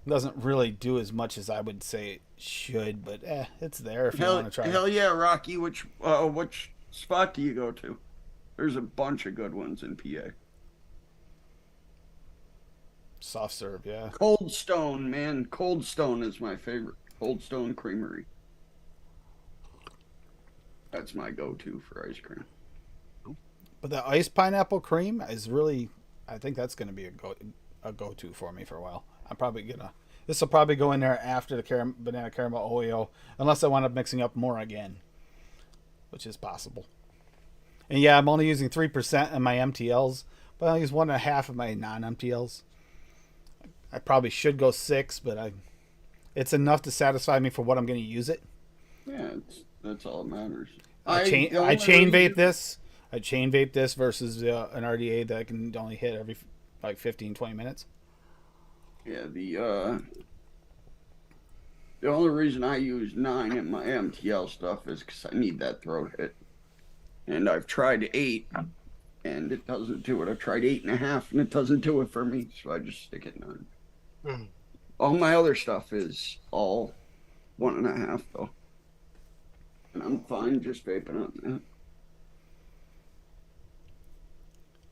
doesn't really do as much as I would say it should, but it's there if you want to try it. Hell yeah, Rocky. Which spot do you go to? There's a bunch of good ones in PA. Soft serve, yeah. Cold Stone, man. Cold Stone is my favorite. Cold Stone Creamery. That's my go-to for ice cream. But the iced pineapple cream is really, I think that's going to be a go-to for me for a while. I'm probably gonna. This will probably go in there after the banana caramel Oreo, unless I wind up mixing up more again, which is possible. And yeah, I'm only using 3% in my MTLs, but I use 1.5 of my non-MTLs. I probably should go 6, but it's enough to satisfy me for what I'm going to use it. Yeah, that's all that matters. I chain vape this. I chain vape this versus an RDA that I can only hit every like 15, 20 minutes. Yeah, the only reason I use 9 in my MTL stuff is because I need that throat hit. And I've tried 8, and it doesn't do it. I've tried 8.5, and it doesn't do it for me, so I just stick at 9. Mm. All my other stuff is all 1.5, though. And I'm fine just vaping on that.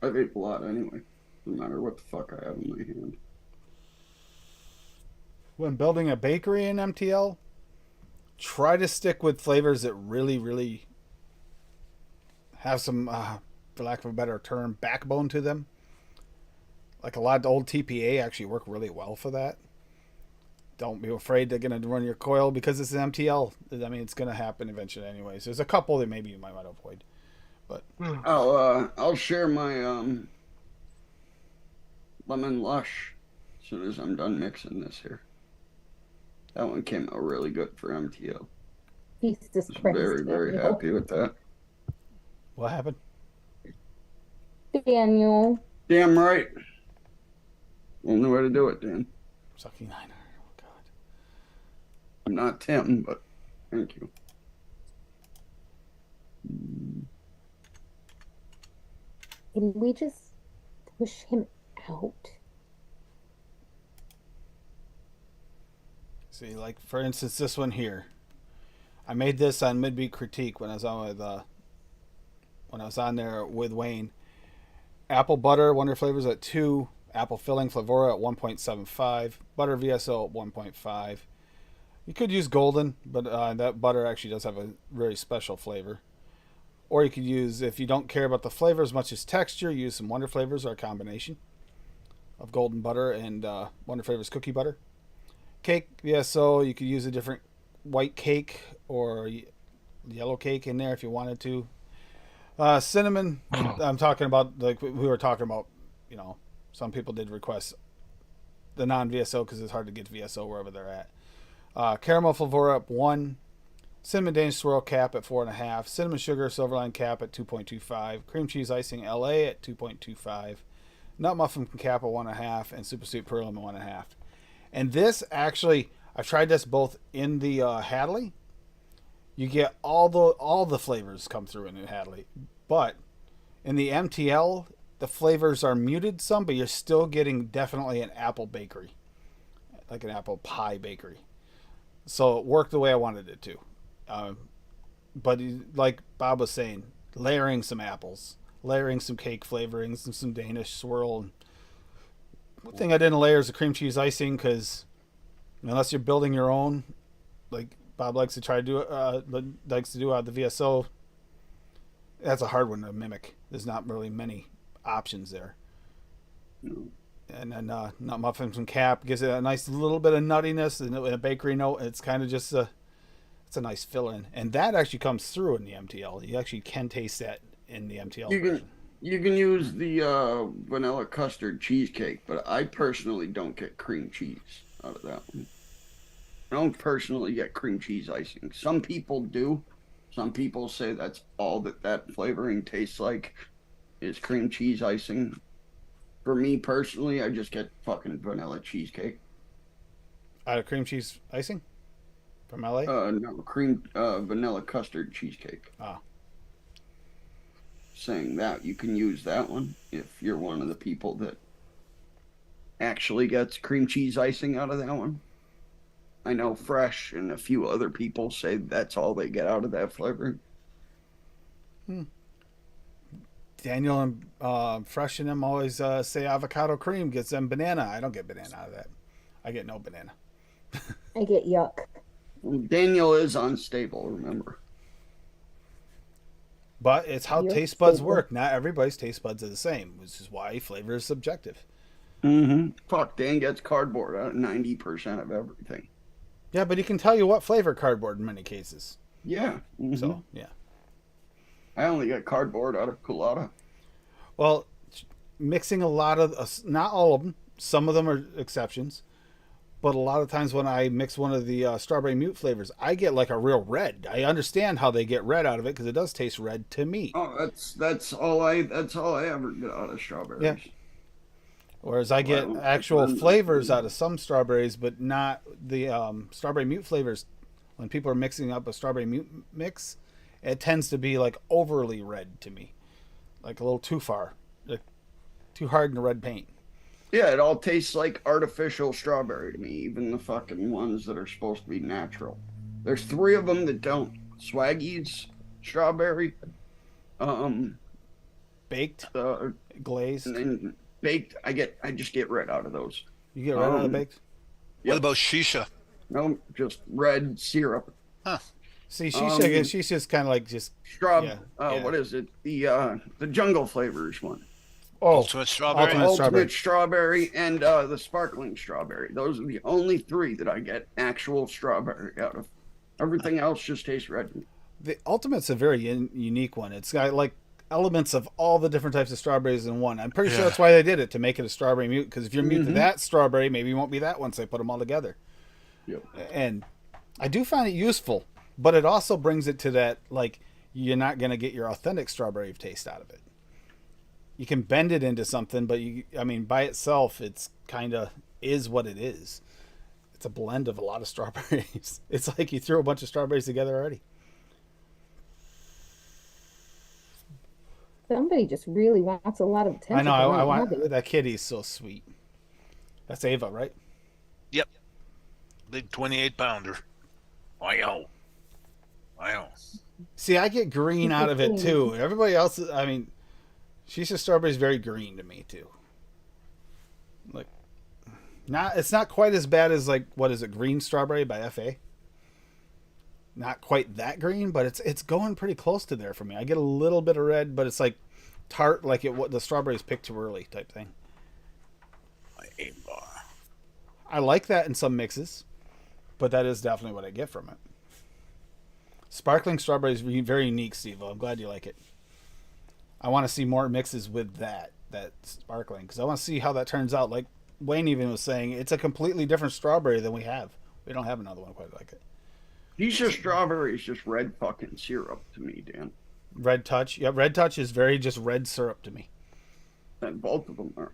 I vape a lot anyway, no matter what the fuck I have in my hand. When building a bakery in MTL, try to stick with flavors that really, really have some, for lack of a better term, backbone to them. Like a lot of the old TPA actually work really well for that. Don't be afraid they're going to run your coil because it's an MTL. I mean, it's going to happen eventually anyways. There's a couple that maybe you might want to avoid. But I'll share my lemon lush as soon as I'm done mixing this here. That one came out really good for MTL. Jesus I was Christ. very, very Daniel. happy with that. what happened? Daniel. Damn right. Only way to do it, Dan. Sucking niner. Oh, God. I'm not Tim, but thank you. Can we just push him out? See, like, for instance, this one here. I made this on Midweek Critique when I was on there with Wayne. Apple butter, Wonder Flavors at 2. Apple filling Flavora at 1.75. Butter VSO at 1.5. You could use golden, but that butter actually does have a very special flavor. Or you could use, if you don't care about the flavor as much as texture, use some Wonder Flavors or a combination of golden butter and Wonder Flavors cookie butter. Cake VSO, you could use a different white cake or yellow cake in there if you wanted to. Cinnamon, I'm talking about, like we were talking about, you know, some people did request the non-VSO because it's hard to get VSO wherever they're at. Caramel Flavora up 1. Cinnamon Danish Swirl cap at 4.5. Cinnamon Sugar Silverline cap at 2.25. Cream Cheese Icing LA at 2.25. Nut Muffin cap at 1.5. And Super Sweet Pearl at 1.5. And this actually, I've tried this both in the Hadley. You get all the flavors come through in the Hadley. But in the MTL, the flavors are muted some, but you're still getting definitely an apple bakery. Like an apple pie bakery. So it worked the way I wanted it to. But like Bob was saying, layering some apples, layering some cake flavorings, and some Danish swirl. One thing I didn't layer is the cream cheese icing because unless you're building your own, like Bob likes to try to do, likes to do out of the VSO, that's a hard one to mimic. There's not really many options there. And then nut muffins and cap gives it a nice little bit of nuttiness and a bakery note. It's kind of just it's a nice fill-in, and that actually comes through in the MTL. You actually can taste that in the MTL version. You can use the vanilla custard cheesecake, but I personally don't get cream cheese out of that one. I don't personally get cream cheese icing. Some people do. Some people say that's all that flavoring tastes like is cream cheese icing. For me personally, I just get fucking vanilla cheesecake. Out of cream cheese icing? From LA? No, vanilla custard cheesecake. Ah. Saying that, you can use that one if you're one of the people that actually gets cream cheese icing out of that one. I know Fresh and a few other people say that's all they get out of that flavor. Daniel and Fresh and them always say avocado cream gets them banana. I don't get banana out of that. I get no banana. I get yuck. Daniel is unstable, remember. But it's how You're taste buds stable. work. Not everybody's taste buds are the same, which is why flavor is subjective. Mm-hmm. Fuck, Dan gets cardboard out of 90% of everything. Yeah, but he can tell you what flavor cardboard in many cases. Yeah. Mm-hmm. So, yeah. I only get cardboard out of colada. Well, mixing a lot of, not all of them, some of them are exceptions, but a lot of times when I mix one of the strawberry mute flavors, I get like a real red. I understand how they get red out of it because it does taste red to me. Oh, that's all I ever get out of strawberries. Yeah. Whereas I get Well, actual I'm- flavors out of some strawberries, but not the strawberry mute flavors. When people are mixing up a strawberry mute mix, it tends to be like overly red to me, like a little too far, like too hard in the red paint. Yeah, it all tastes like artificial strawberry to me, even the fucking ones that are supposed to be natural. There's 3 of them that don't. Swaggy's strawberry, Baked, uh, glazed. and then baked. I just get red out of those. You get red out of Um, baked. Yep. What about shisha? No, just red syrup. See, she's just kind of like just Straw. Yeah, What is it? The jungle flavors one. Ultimate strawberry. Ultimate strawberry. Ultimate strawberry and the sparkling strawberry. Those are the only 3 that I get actual strawberry out of. Everything else just tastes red. the ultimate's a very unique one. It's got like elements of all the different types of strawberries in one. I'm pretty sure Yeah. that's why they did it, to make it a strawberry mute. Because if you're mute to that strawberry, maybe you won't be that once they put them all together. Yep. And I do find it useful, but it also brings it to that, like, you're not going to get your authentic strawberry taste out of it. You can bend it into something, but by itself, it's kind of is what it is. It's a blend of a lot of strawberries. It's like you threw a bunch of strawberries together already. Somebody just really wants a lot of attention. I know. I from want hobby. that kitty's so sweet. That's Ava, right? Yep. Big 28 pounder. Wow. See, I get green out of it too. Everybody else, Shisha strawberry is very green to me too. Like, it's not quite as bad as like what is it, green strawberry by FA. Not quite that green, but it's going pretty close to there for me. I get a little bit of red, but it's like tart, like what the strawberries picked too early type thing. I like that in some mixes, but that is definitely what I get from it. Sparkling strawberry is very unique, Steve. I'm glad you like it. I want to see more mixes with that sparkling, because I want to see how that turns out. Like Wayne even was saying, it's a completely different strawberry than we have. We don't have another one quite like it. Shisha strawberry is just red fucking syrup to me, Dan. Red Touch. Yeah, Red Touch is very just red syrup to me. And both of them are.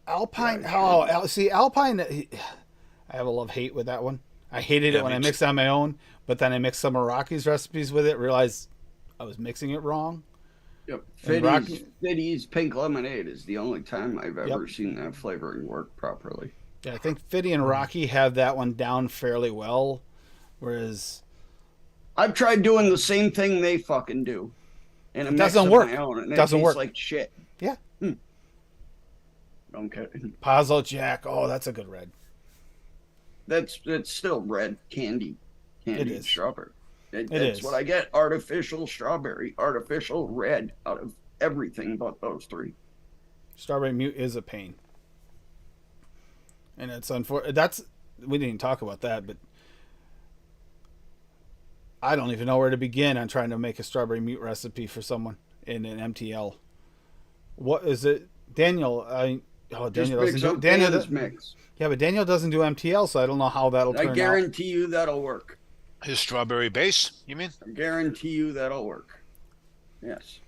Alpine. See, Alpine. I have a love-hate with that one. I hated it when me I too. mixed it on my own, but then I mixed some of Rocky's recipes with it, realized I was mixing it wrong. Yep. And Fiddy's pink lemonade is the only time I've ever seen that flavoring work properly. Yeah, I think Fiddy and Rocky have that one down fairly well, whereas I've tried doing the same thing they fucking do. And it doesn't work. My own, and it Doesn't tastes work. like shit. yeah, Okay. Pazzo Jack. Oh, that's a good red. That's still red candy is. strawberry. That's is. what I get. Artificial strawberry, artificial red out of everything but those 3. Strawberry Mute is a pain, and it's unfortunate. We didn't even talk about that, but I don't even know where to begin on trying to make a Strawberry Mute recipe for someone in an MTL. What is it, Daniel? Just Daniel mix doesn't do up Daniel. Dan's mix. Yeah, but Daniel doesn't do MTL, so I don't know how that'll turn I out. guarantee you that'll work. His strawberry base, you mean? I guarantee you that'll work. Yes.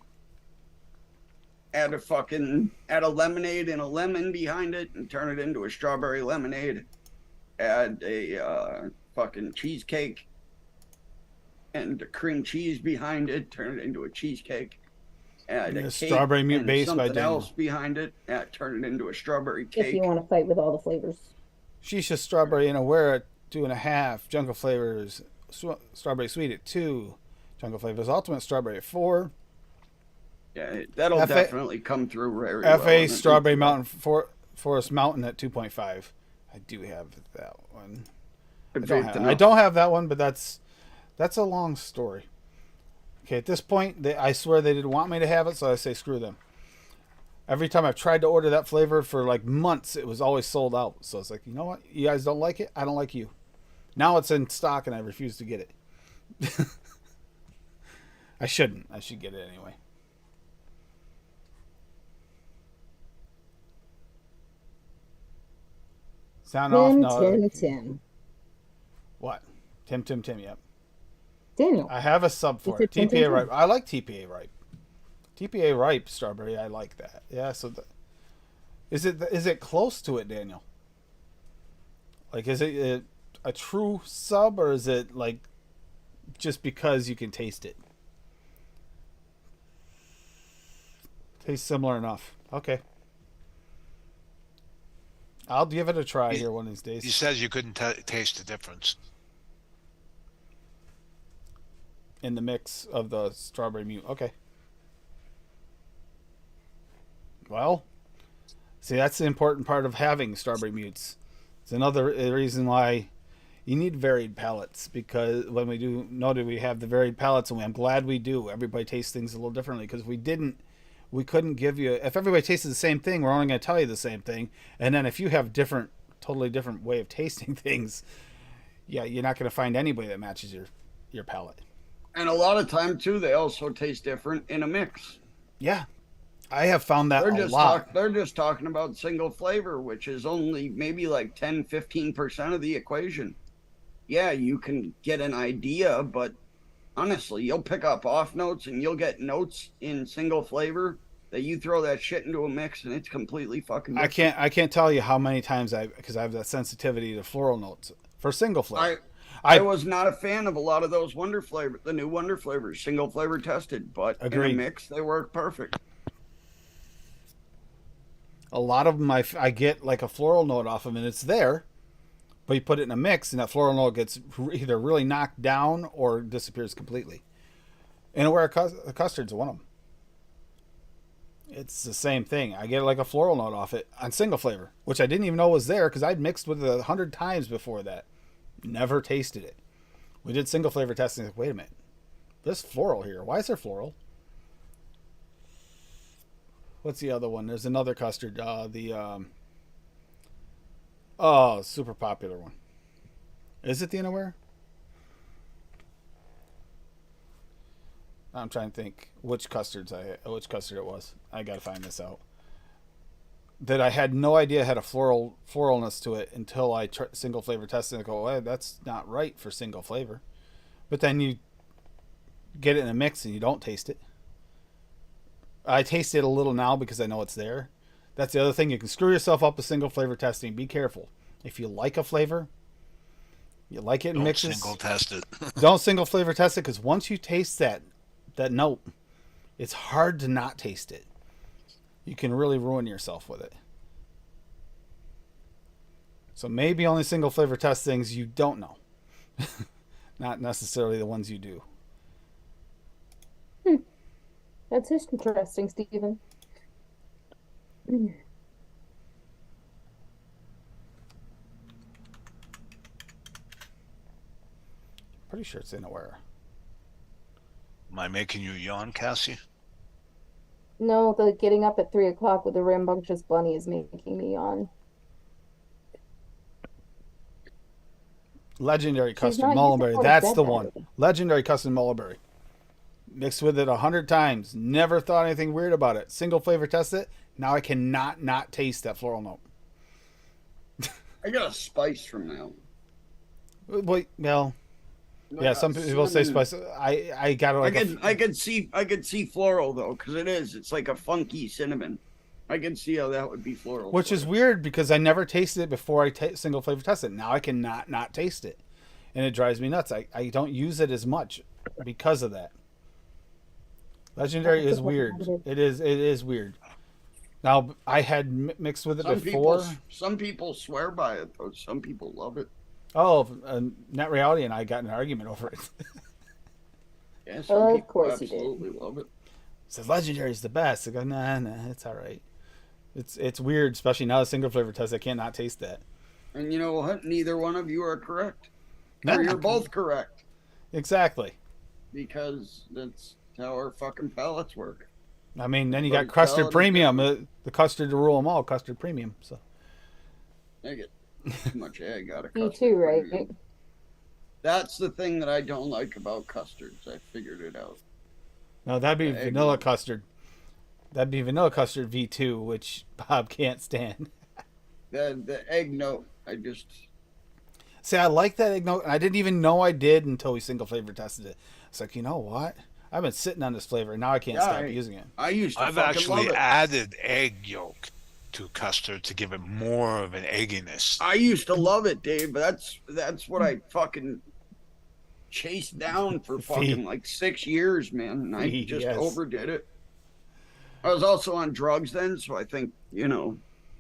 Add a lemonade and a lemon behind it and turn it into a strawberry lemonade. Add a fucking cheesecake and a cream cheese behind it, turn it into a cheesecake. Add a cake Strawberry Mute and base by something Daniel. else behind it. Turn it into a strawberry If cake. you want to fight with all the flavors. Shisha Strawberry and Aware at 2.5. Jungle Flavors Strawberry Sweet at 2. Jungle Flavors Ultimate Strawberry at 4. Yeah, that'll FA definitely come through very well. FA Strawberry Mountain Forest Mountain at 2.5. I do have that one. I don't have that one, but that's a long story. Okay, at this point, I swear they didn't want me to have it, so I say screw them. Every time I've tried to order that flavor for like months, it was always sold out. So it's like, you know what? You guys don't like it. I don't like you. Now it's in stock and I refuse to get it. I shouldn't. I should get it anyway. Sound off? No. Tim. What? Tim. Yep. Daniel. I have a sub for You it. said Tim, TPA Tim. ripe. I like TPA ripe. TPA ripe strawberry. I like that. Yeah. So, is it close to it, Daniel? Like, is it a true sub, or is it like just because you can taste it? Tastes similar enough. Okay. I'll give it a try here one of these days. He says you couldn't taste the difference. In the mix of the strawberry mute. Okay. Well, see, that's the important part of having strawberry mutes. It's another reason why you need varied palates, because when we do know that we have the varied palates, and I'm glad we do. Everybody tastes things a little differently, because if we didn't, we couldn't give you. If everybody tasted the same thing, we're only going to tell you the same thing. And then if you have totally different way of tasting things, yeah, you're not going to find anybody that matches your palate. And a lot of time too, they also taste different in a mix. Yeah, I have found that They're a just lot. they're just talking about single flavor, which is only maybe like 10-15% of the equation. Yeah, you can get an idea, but honestly, you'll pick up off notes and you'll get notes in single flavor that you throw that shit into a mix and it's completely fucking different. I can't tell you how many times because I have that sensitivity to floral notes for single flavor. I was not a fan of a lot of those the new Wonder flavors, single flavor tested, but Agreed. in a mix, they work perfect. A lot of them I get like a floral note off of, and it's there, but you put it in a mix, and that floral note gets either really knocked down or disappears completely. And Aware Custard's one of them. It's the same thing. I get like a floral note off it on single flavor, which I didn't even know was there because I'd mixed with it 100 times before that. Never tasted it. We did single flavor testing. Like, wait a minute. There's floral here. Why is there floral? What's the other one? There's another custard. Super popular one. Is it the Unaware? I'm trying to think which custard it was. I gotta find this out. That I had no idea had a floralness to it until I single flavor tested and go, that's not right for single flavor. But then you get it in a mix and you don't taste it. I taste it a little now because I know it's there. That's the other thing. You can screw yourself up with single flavor testing. Be careful. If you like a flavor, you like it in mixes. Single test it. Don't single flavor test it, because once you taste that note, it's hard to not taste it. You can really ruin yourself with it. So maybe only single flavor test things you don't know. Not necessarily the ones you do. That's interesting, Stephen. Pretty sure it's in Aware. Am I making you yawn, Cassie? No, the getting up at 3 o'clock with a rambunctious bunny is making me yawn. Legendary custard not mulberry. using That's all the the one. bed. Legendary custard mulberry. Mixed with it 100 times. Never thought anything weird about it. Single flavor test it. Now I cannot not taste that floral note. I got a spice from now. Well, yeah. Some people say spice. I got it like I could see floral though, because it's like a funky cinnamon. I can see how that would be floral. which is weird because I never tasted it before I single flavor test it. Now I cannot not taste it, and it drives me nuts. I don't use it as much because of that. Legendary is weird. It is weird. Now I had mixed with it before. Some people swear by it though. Some people love it. Oh, Net Reality and I got in an argument over it. Yeah, some Of people course you did. absolutely love it. Says Legendary is the best. I go, nah, it's all right. It's weird, especially now the single flavor test. I can't not taste that. And you know what? Neither one of you are correct. No. Or you're both correct. Exactly. Because that's how our fucking palates work. I mean, then you got Everybody custard tell it premium, again. the custard to rule them all, custard premium. So I get too much egg out of Me custard too, right? premium. That's the thing that I don't like about custards. I figured it out. no, that'd be The egg vanilla note. custard. That'd be vanilla custard V2, which Bob can't stand. The egg note, I just See, I like that egg note, and I didn't even know I did until we single flavor tested it. It's like, you know what? I've been sitting on this flavor, and now I can't Yeah, stop using it. I used to I've fucking actually love it. added egg yolk to custard to give it more of an egginess. I used to love it, Dave. That's what I fucking chased down for fucking like 6 years, man. And I just Yes. overdid it. I was also on drugs then, so I think, Yeah.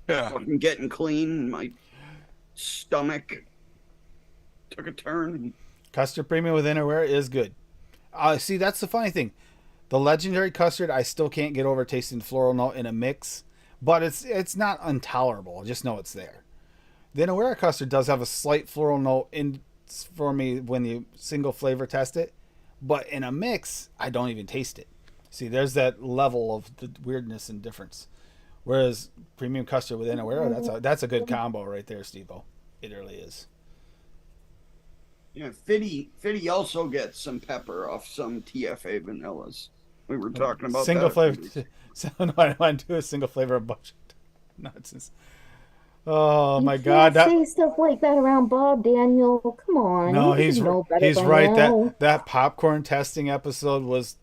fucking getting clean, my stomach took a turn. Custard premium with innerwear is good. See, that's the funny thing. The legendary custard, I still can't get over tasting the floral note in a mix, but it's not intolerable. I just know it's there. The innerwear custard does have a slight floral note in for me when you single flavor test it, but in a mix, I don't even taste it. See, there's that level of the weirdness and difference. Whereas premium custard with innerwear, that's a good combo right there, Steve-O. It really is. Yeah, Fitty also gets some pepper off some TFA vanillas. We were talking about Single that. flavor. So no, I want to do a single flavor of bunch of nonsense. Oh my You God! can't say stuff like that around Bob, Daniel. Come on. No, You he's should know better he's by right. now. That popcorn testing episode was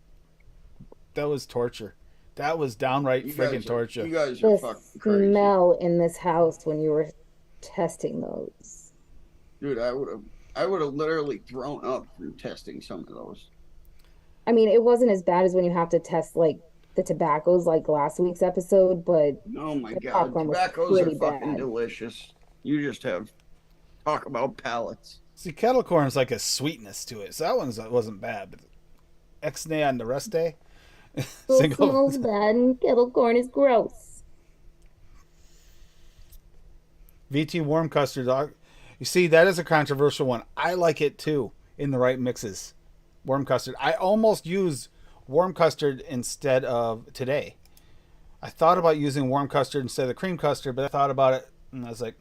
torture. That was downright friggin' torture. You guys are The fucking crazy. smell in this house when you were testing those. Dude, I would have literally thrown up from testing some of those. I mean, it wasn't as bad as when you have to test like the tobaccos like last week's episode, but Oh my the god, popcorn was tobaccos are pretty fucking bad. delicious. You just have talk about palates. See, kettle corn's like a sweetness to it, so that wasn't bad. But X-nay on the rest day, It smells bad and kettle corn is gross. VT warm custard. You see, that is a controversial one. I like it too in the right mixes. Warm custard. I almost used warm custard instead of today. I thought about using warm custard instead of the cream custard, but I thought about it and I was like,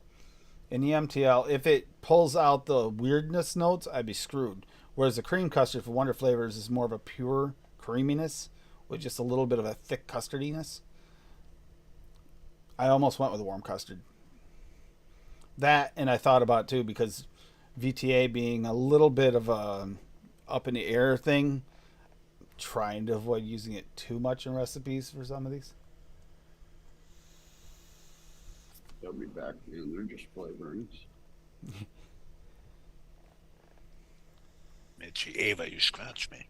in the MTL, if it pulls out the weirdness notes, I'd be screwed. Whereas the cream custard for Wonder Flavors is more of a pure creaminess with just a little bit of a thick custardiness. I almost went with a warm custard. That, and I thought about it too, because VTA being a little bit of a up in the air thing, trying to avoid using it too much in recipes for some of these. They'll be back, man. They're just flavorings. Mitchie, Ava, you scratched me.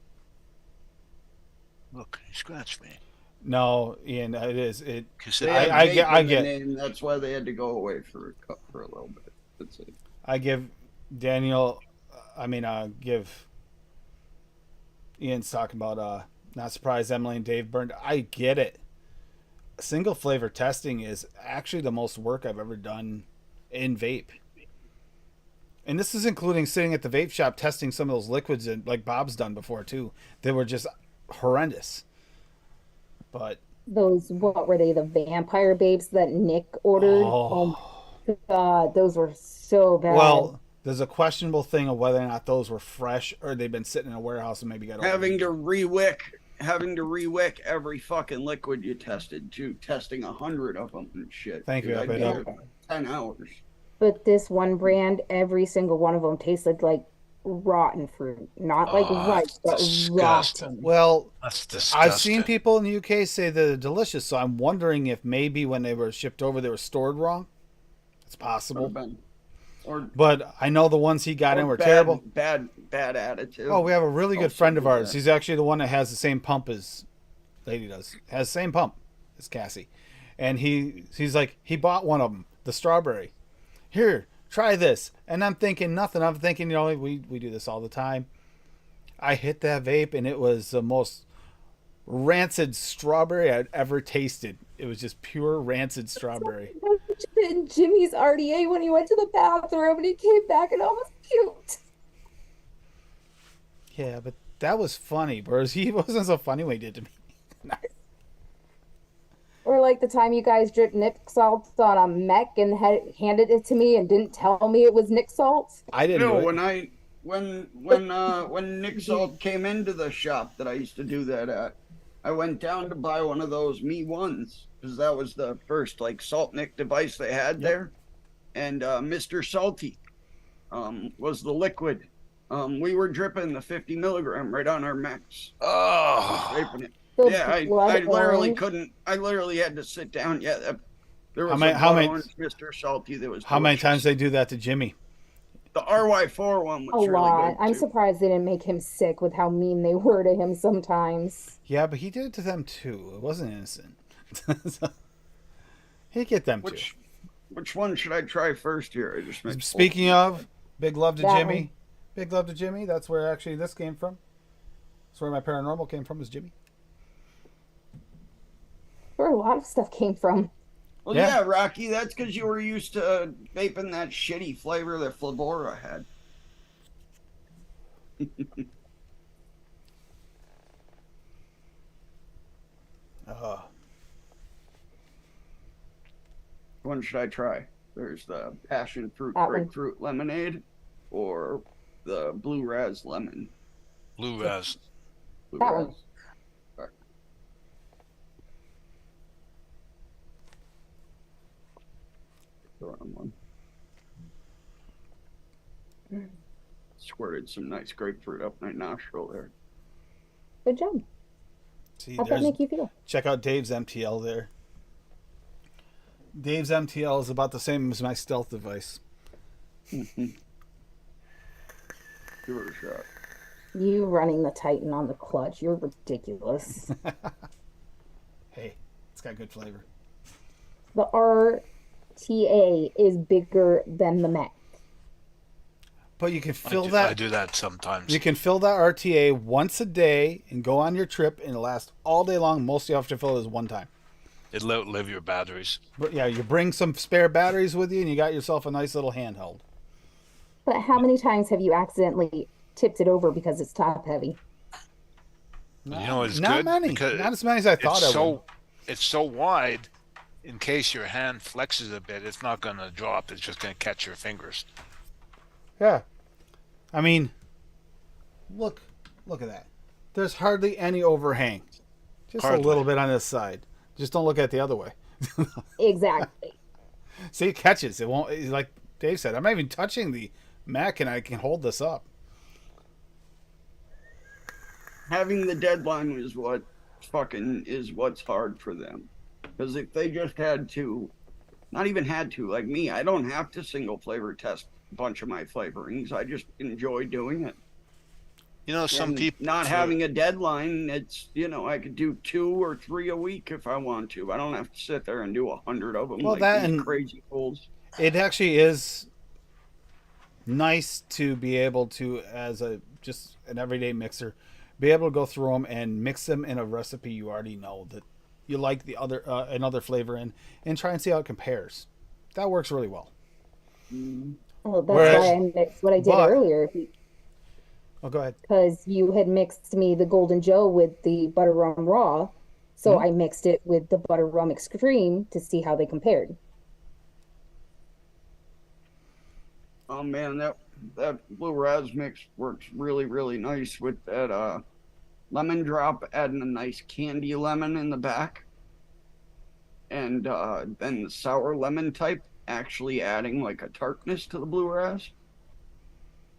Look, you scratched me. No, Ian, it is it. Kiss They it. had I vape get- I in the get- name, that's why they had to go away for a little bit. That's it. I give Daniel. Give Ian's talking about not surprised Emily and Dave burned. I get it. Single flavor testing is actually the most work I've ever done in vape. And this is including sitting at the vape shop testing some of those liquids and like Bob's done before too. They were just horrendous. But Those, what were they, the vampire babes that Nick ordered? oh, my God, those were so bad. well, there's a questionable thing of whether or not those were fresh or they've been sitting in a warehouse and maybe got Having to re-wick every fucking liquid you tested too, testing 100 of them and shit. Thank you, I Ep11. did it for 10 hours. But this one brand, every single one of them tasted like rotten fruit. Not like ripe, that's but disgusting. rotten. Well, That's disgusting. I've seen people in the UK say they're delicious, so I'm wondering if maybe when they were shipped over, they were stored wrong. It's possible. Could've been. Or But I know the ones he got in were bad, terrible. Bad attitude. Oh, we have a really good Also friend of do ours. that. He's actually the one that has the same pump as Lady does. Has the same pump as Cassie. And he's like, he bought one of them, the strawberry. Here, try this. And I'm thinking nothing. I'm thinking, we do this all the time. I hit that vape and it was the most rancid strawberry I'd ever tasted. It was just pure rancid strawberry. And Jimmy's RDA when he went to the bathroom and he came back and almost puked. Yeah, but that was funny. Whereas he wasn't so funny when he did to me. Or like the time you guys dripped Nick salt on a mech and handed it to me and didn't tell me it was Nick salt. I didn't No, do it. when Nick Salt came into the shop that I used to do that at, I went down to buy one of those Me Ones because that was the first like Salt Nick device they had there, and Mr. Salty was the liquid. We were dripping the 50 milligram right on our mechs, Oh, scraping it. The Yeah, I blood literally orange. couldn't. I literally had to sit down. Yeah, there was How a many orange Mr. Salty that was how many times delicious. they do that to Jimmy? The RY4 one A was really lot. good I'm too. surprised they didn't make him sick with how mean they were to him sometimes. Yeah, but he did it to them too. It wasn't innocent. So, he'd get them too. Which one should I try first here? I just mixed Speaking of, big love to That Jimmy. one. Big love to Jimmy. That's where actually this came from. That's where my paranormal came from, is Jimmy. Where a lot of stuff came from. Well, Yeah. yeah, Rocky, that's because you were used to vaping that shitty flavor that Flabora had. Uh, One should I try? There's the passion fruit That one. grapefruit lemonade or the blue raz lemon. blue raz. Blue That raz. one. Sorry. The wrong one. Squirted some nice grapefruit up my nostril there. Good job. see, How'd that make you feel? check out Dave's MTL there. Dave's MTL is about the same as my stealth device. Give it a shot. You running the Titan on the clutch. You're ridiculous. Hey, it's got good flavor. The RTA is bigger than the mech. But you can fill I that. do that sometimes. You can fill that RTA once a day and go on your trip, and it lasts all day long. Most you have to fill it is one time. It'll outlive your batteries. But yeah, you bring some spare batteries with you, and you got yourself a nice little handheld. But how many times have you accidentally tipped it over because it's top heavy? You know it's Not good? many. Because Not as many as I thought it's I would. it's so wide. In case your hand flexes a bit, it's not going to drop. It's just going to catch your fingers. Yeah. I mean, look at that. There's hardly any overhang. Just Hardly. a little bit on this side. Just don't look at the other way. Exactly. See, it catches. It won't. Like Dave said, I'm not even touching the Mac, and I can hold this up. Having the deadline is what's hard for them. Because if they just had to, not even had to, like me, I don't have to single flavor test a bunch of my flavorings. I just enjoy doing it. You know, some And people not having a deadline, it's I could do 2 or 3 a week if I want to. I don't have to sit there and do 100 of them Well, like that these and- crazy fools. It actually is nice to be able to, as just an everyday mixer, be able to go through them and mix them in a recipe you already know that you like the other another flavor in, and try and see how it compares. That works really well. Well, that's Whereas- why I mixed what I did but- earlier Oh, go ahead. because you had mixed me the Golden Joe with the Butter Rum Raw. So I mixed it with the Butter Rum Extreme to see how they compared. Oh man, that blue raz mix works really, really nice with that lemon drop, adding a nice candy lemon in the back. And then the sour lemon type actually adding like a tartness to the blue raz.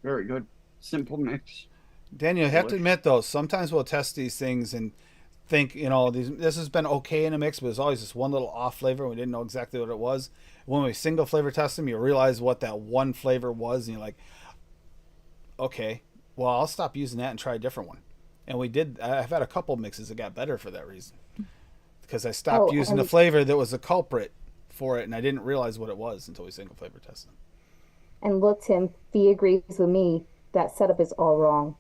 Very good. Simple mix. Daniel, you have to Delicious. admit though, sometimes we'll test these things and think, this has been okay in a mix, but there's always this one little off flavor. And we didn't know exactly what it was. When we single flavor test them, you realize what that one flavor was, and you're like, okay, well, I'll stop using that and try a different one. And we did. I've had a couple mixes that got better for that reason, because I stopped Oh, using the and- flavor that was the culprit for it, and I didn't realize what it was until we single flavor tested them. And look, Tim, Fee agrees with me. That setup is all wrong.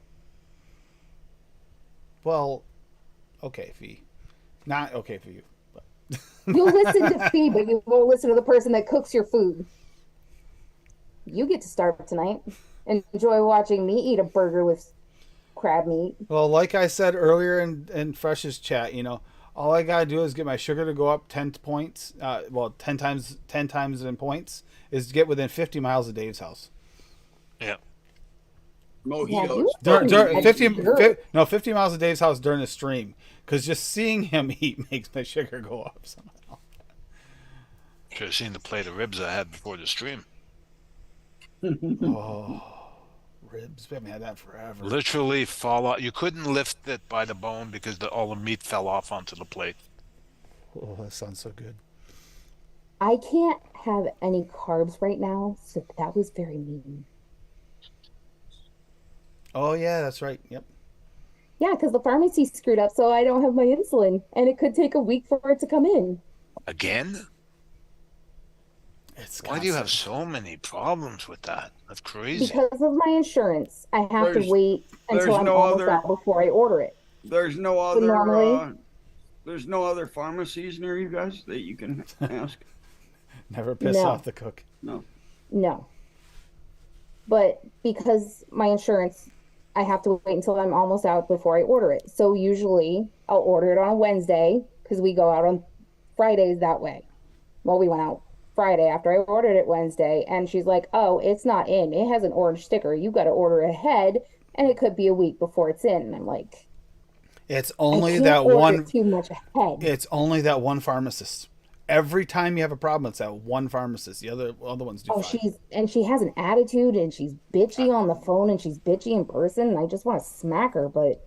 Well, okay, Fee, not okay for you. But You'll listen to Fee, but you won't listen to the person that cooks your food. You get to start tonight. Enjoy watching me eat a burger with crab meat. Well, like I said earlier in Fresh's chat, All I gotta do is get my sugar to go up 10 points. 10 times in points is to get within 50 miles of Dave's house. Yeah. Yeah, Mojitos. you During, 50, Sure. 50 miles of Dave's house during the stream. Because just seeing him eat makes my sugar go up somehow. Should have seen the plate of ribs I had before the stream. Oh, ribs. We haven't had that forever. Literally fall off. You couldn't lift it by the bone because all the meat fell off onto the plate. Oh, that sounds so good. I can't have any carbs right now, so that was very mean. Oh, yeah, that's right. Yep. Yeah, because the pharmacy screwed up, so I don't have my insulin, and it could take a week for it to come in. Again? It's Why do you have constant. so many problems with that? That's crazy. Because of my insurance, I have to There's- wait until there's I'm no almost other- out before I order it. There's no So other. normally, There's no other pharmacies near you guys that you can ask. Never piss No. off the cook. No. no. But because my insurance, I have to wait until I'm almost out before I order it. So usually I'll order it on a Wednesday because we go out on Fridays that way. Well, we went out Friday after I ordered it Wednesday, and she's like, "Oh, it's not in. It has an orange sticker. You got to order it ahead, and it could be a week before it's in." And I'm like, It's I only can't that order one. too much ahead. It's only that one pharmacist. Every time you have a problem, it's that one pharmacist. The other ones do Oh, fine. she has an attitude, and she's bitchy on the phone, and she's bitchy in person, and I just want to smack her, but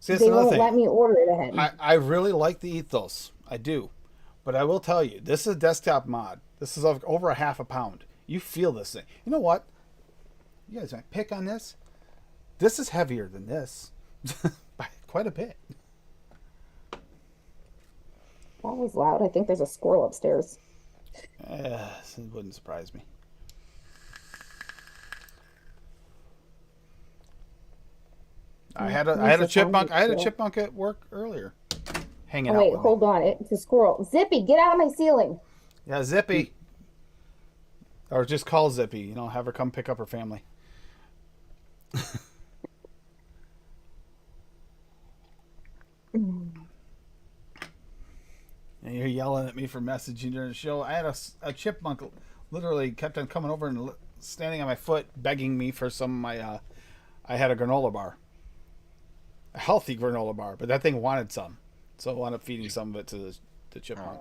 See, that's they another won't thing. let me order it ahead. I really like the ethos. I do. But I will tell you, this is a desktop mod. This is over a half a pound. You feel this thing. You know what? You guys might pick on this. This is heavier than this. By quite a bit. That was loud. I think there's a squirrel upstairs. It wouldn't surprise me. I had a chipmunk. I had a chipmunk at work earlier, hanging Oh, out wait, with me. hold on. It's a squirrel. Zippy, get out of my ceiling. Yeah, Zippy. Or just call Zippy. You know, have her come pick up her family. And you're yelling at me for messaging during the show. I had a chipmunk literally kept on coming over and standing on my foot, begging me for some of my. I had a granola bar, a healthy granola bar, but that thing wanted some, so I wound up feeding some of it to the chipmunk.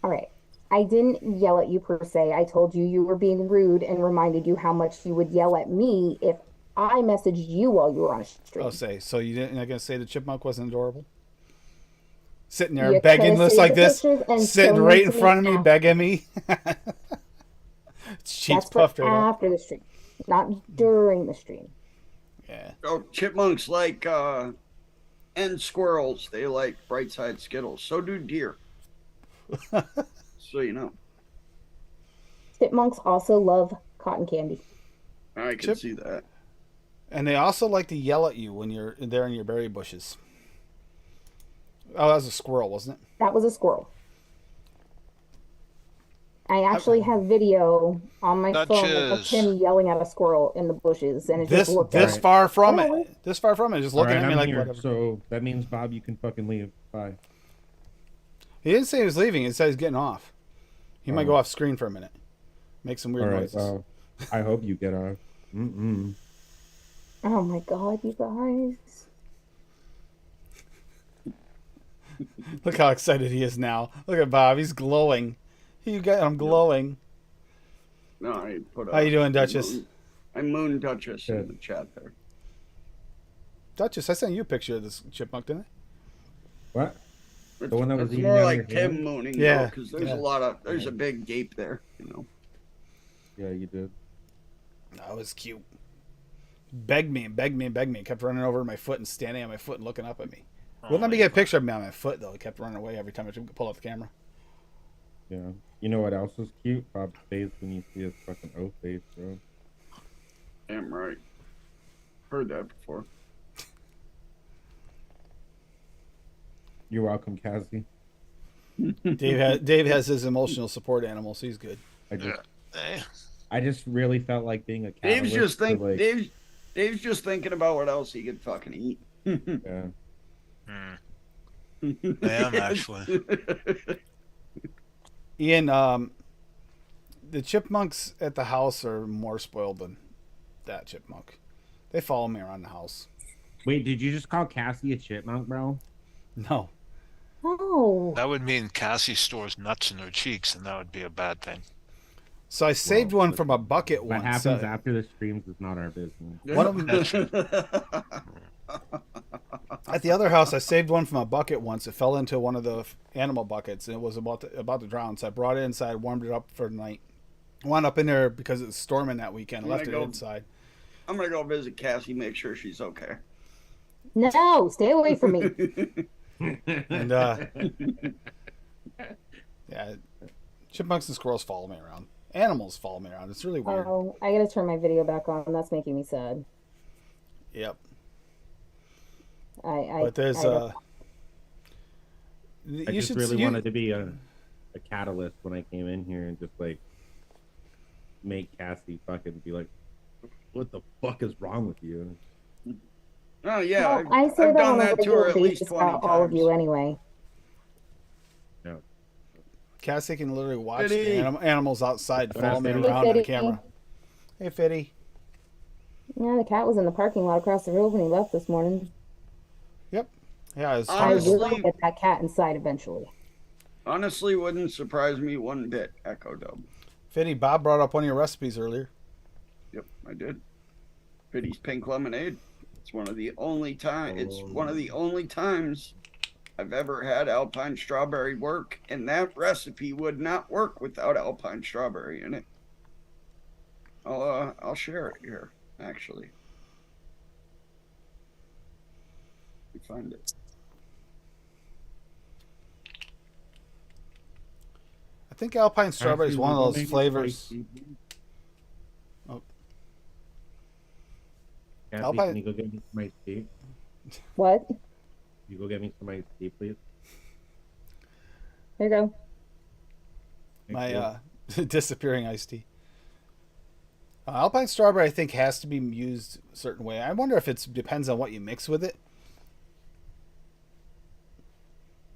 All right. I didn't yell at you per se. I told you you were being rude and reminded you how much you would yell at me if I messaged you while you were on a stream. I'll say. So you're not gonna say the chipmunk wasn't adorable? Sitting there You begging could've us saved like the this, pictures and sitting shown right them in to front of me, after. begging me. Cheeks That's for puffed right up. after the stream, not during the stream. Yeah. Oh, chipmunks like and squirrels. They like bright side Skittles. So do deer. So you know, Chipmunks also love cotton candy. I can Chip- see that. And they also like to yell at you when you're there in your berry bushes. Oh, that was a squirrel, wasn't it? That was a squirrel. I actually have video on my phone of Duchess. him yelling at a squirrel in the bushes, and it This just looked this like, far from Whatever. it. This far from it, just All looking right, at me I'm like here. whatever. So that means, Bob, you can fucking leave. Bye. He didn't say he was leaving. He said he's getting off. He might Oh. go off screen for a minute. Make some weird All right. noises. Well, I hope you get off. Mm-mm. oh my God, you guys. Look how excited he is now. Look at Bob. He's glowing. You got him glowing. No, I put. How you doing, Duchess? I moon Duchess in Good. the chat there. Duchess, I sent you a picture of this chipmunk, didn't What? It's, The one that was it's eating more down like your Tim hand? mooning, Yeah, because there's yeah. a lot of there's a big gape there, you know. Yeah, you did. I? That was cute. Begged me and begged me and begged me. Kept running over my foot and standing on my foot and looking up at me. Wouldn't let me get a picture of me on my foot, though. He kept running away every time I tried to pull out the camera. Yeah. You know what else is cute? Bob's face when you see his fucking O face, bro. Damn right. Heard that before. You're welcome, Cassie. Dave has his emotional support animal, so he's good. I just, Hey, I just really felt like being a Dave's catalyst just to, think like, Dave's just thinking about what else he could fucking eat. yeah. I am actually. Ian, the chipmunks at the house are more spoiled than that chipmunk. They follow me around the house. Wait, did you just call Cassie a chipmunk, bro? No. Oh, That would mean Cassie stores nuts in her cheeks, and that would be a bad thing. So I saved Well, one from a bucket What once. happens after the streams is not our business. One of them, at the other house, I saved one from a bucket once. It fell into one of the animal buckets, and it was about to drown. So I brought it inside, warmed it up for the night. Wound up in there because it was storming that weekend. I'm Left it gonna go- inside. I'm gonna go visit Cassie, make sure she's okay. no, stay away from me. And yeah, chipmunks and squirrels follow me around. Animals follow me around. It's really weird. Oh, I gotta turn my video back on. That's making me sad. Yep. I But there's I- I you just should really you- wanted to be a catalyst when I came in here and just like make Cassie fucking be like, what the fuck is wrong with you? Oh yeah, Well, I say I've that done on a that to her regular at least basis 20 about all of you times. anyway. No. Cassie can literally watch Fitty. the animals outside What follow else me did he- around on the Fitty. camera. Hey, Fitty. Yeah, the cat was in the parking lot across the road when he left this morning. Yep. Yeah, as I far as, will Honestly- get that cat inside eventually. Honestly, wouldn't surprise me one bit. Echo Dub. Fitty, Bob brought up one of your recipes earlier. Yep, I did. Fitty's pink lemonade. It's one of the only times I've ever had alpine strawberry work, and that recipe would not work without alpine strawberry in it. I'll share it here, actually. Let me find it. I think alpine strawberry is one of those flavors. Oh. Cassie, Alpine- can you go get me some iced tea? What? You go get me some iced tea, please. There you go. Thank My you. disappearing iced tea. Alpine strawberry, I think, has to be used a certain way. I wonder if it depends on what you mix with it.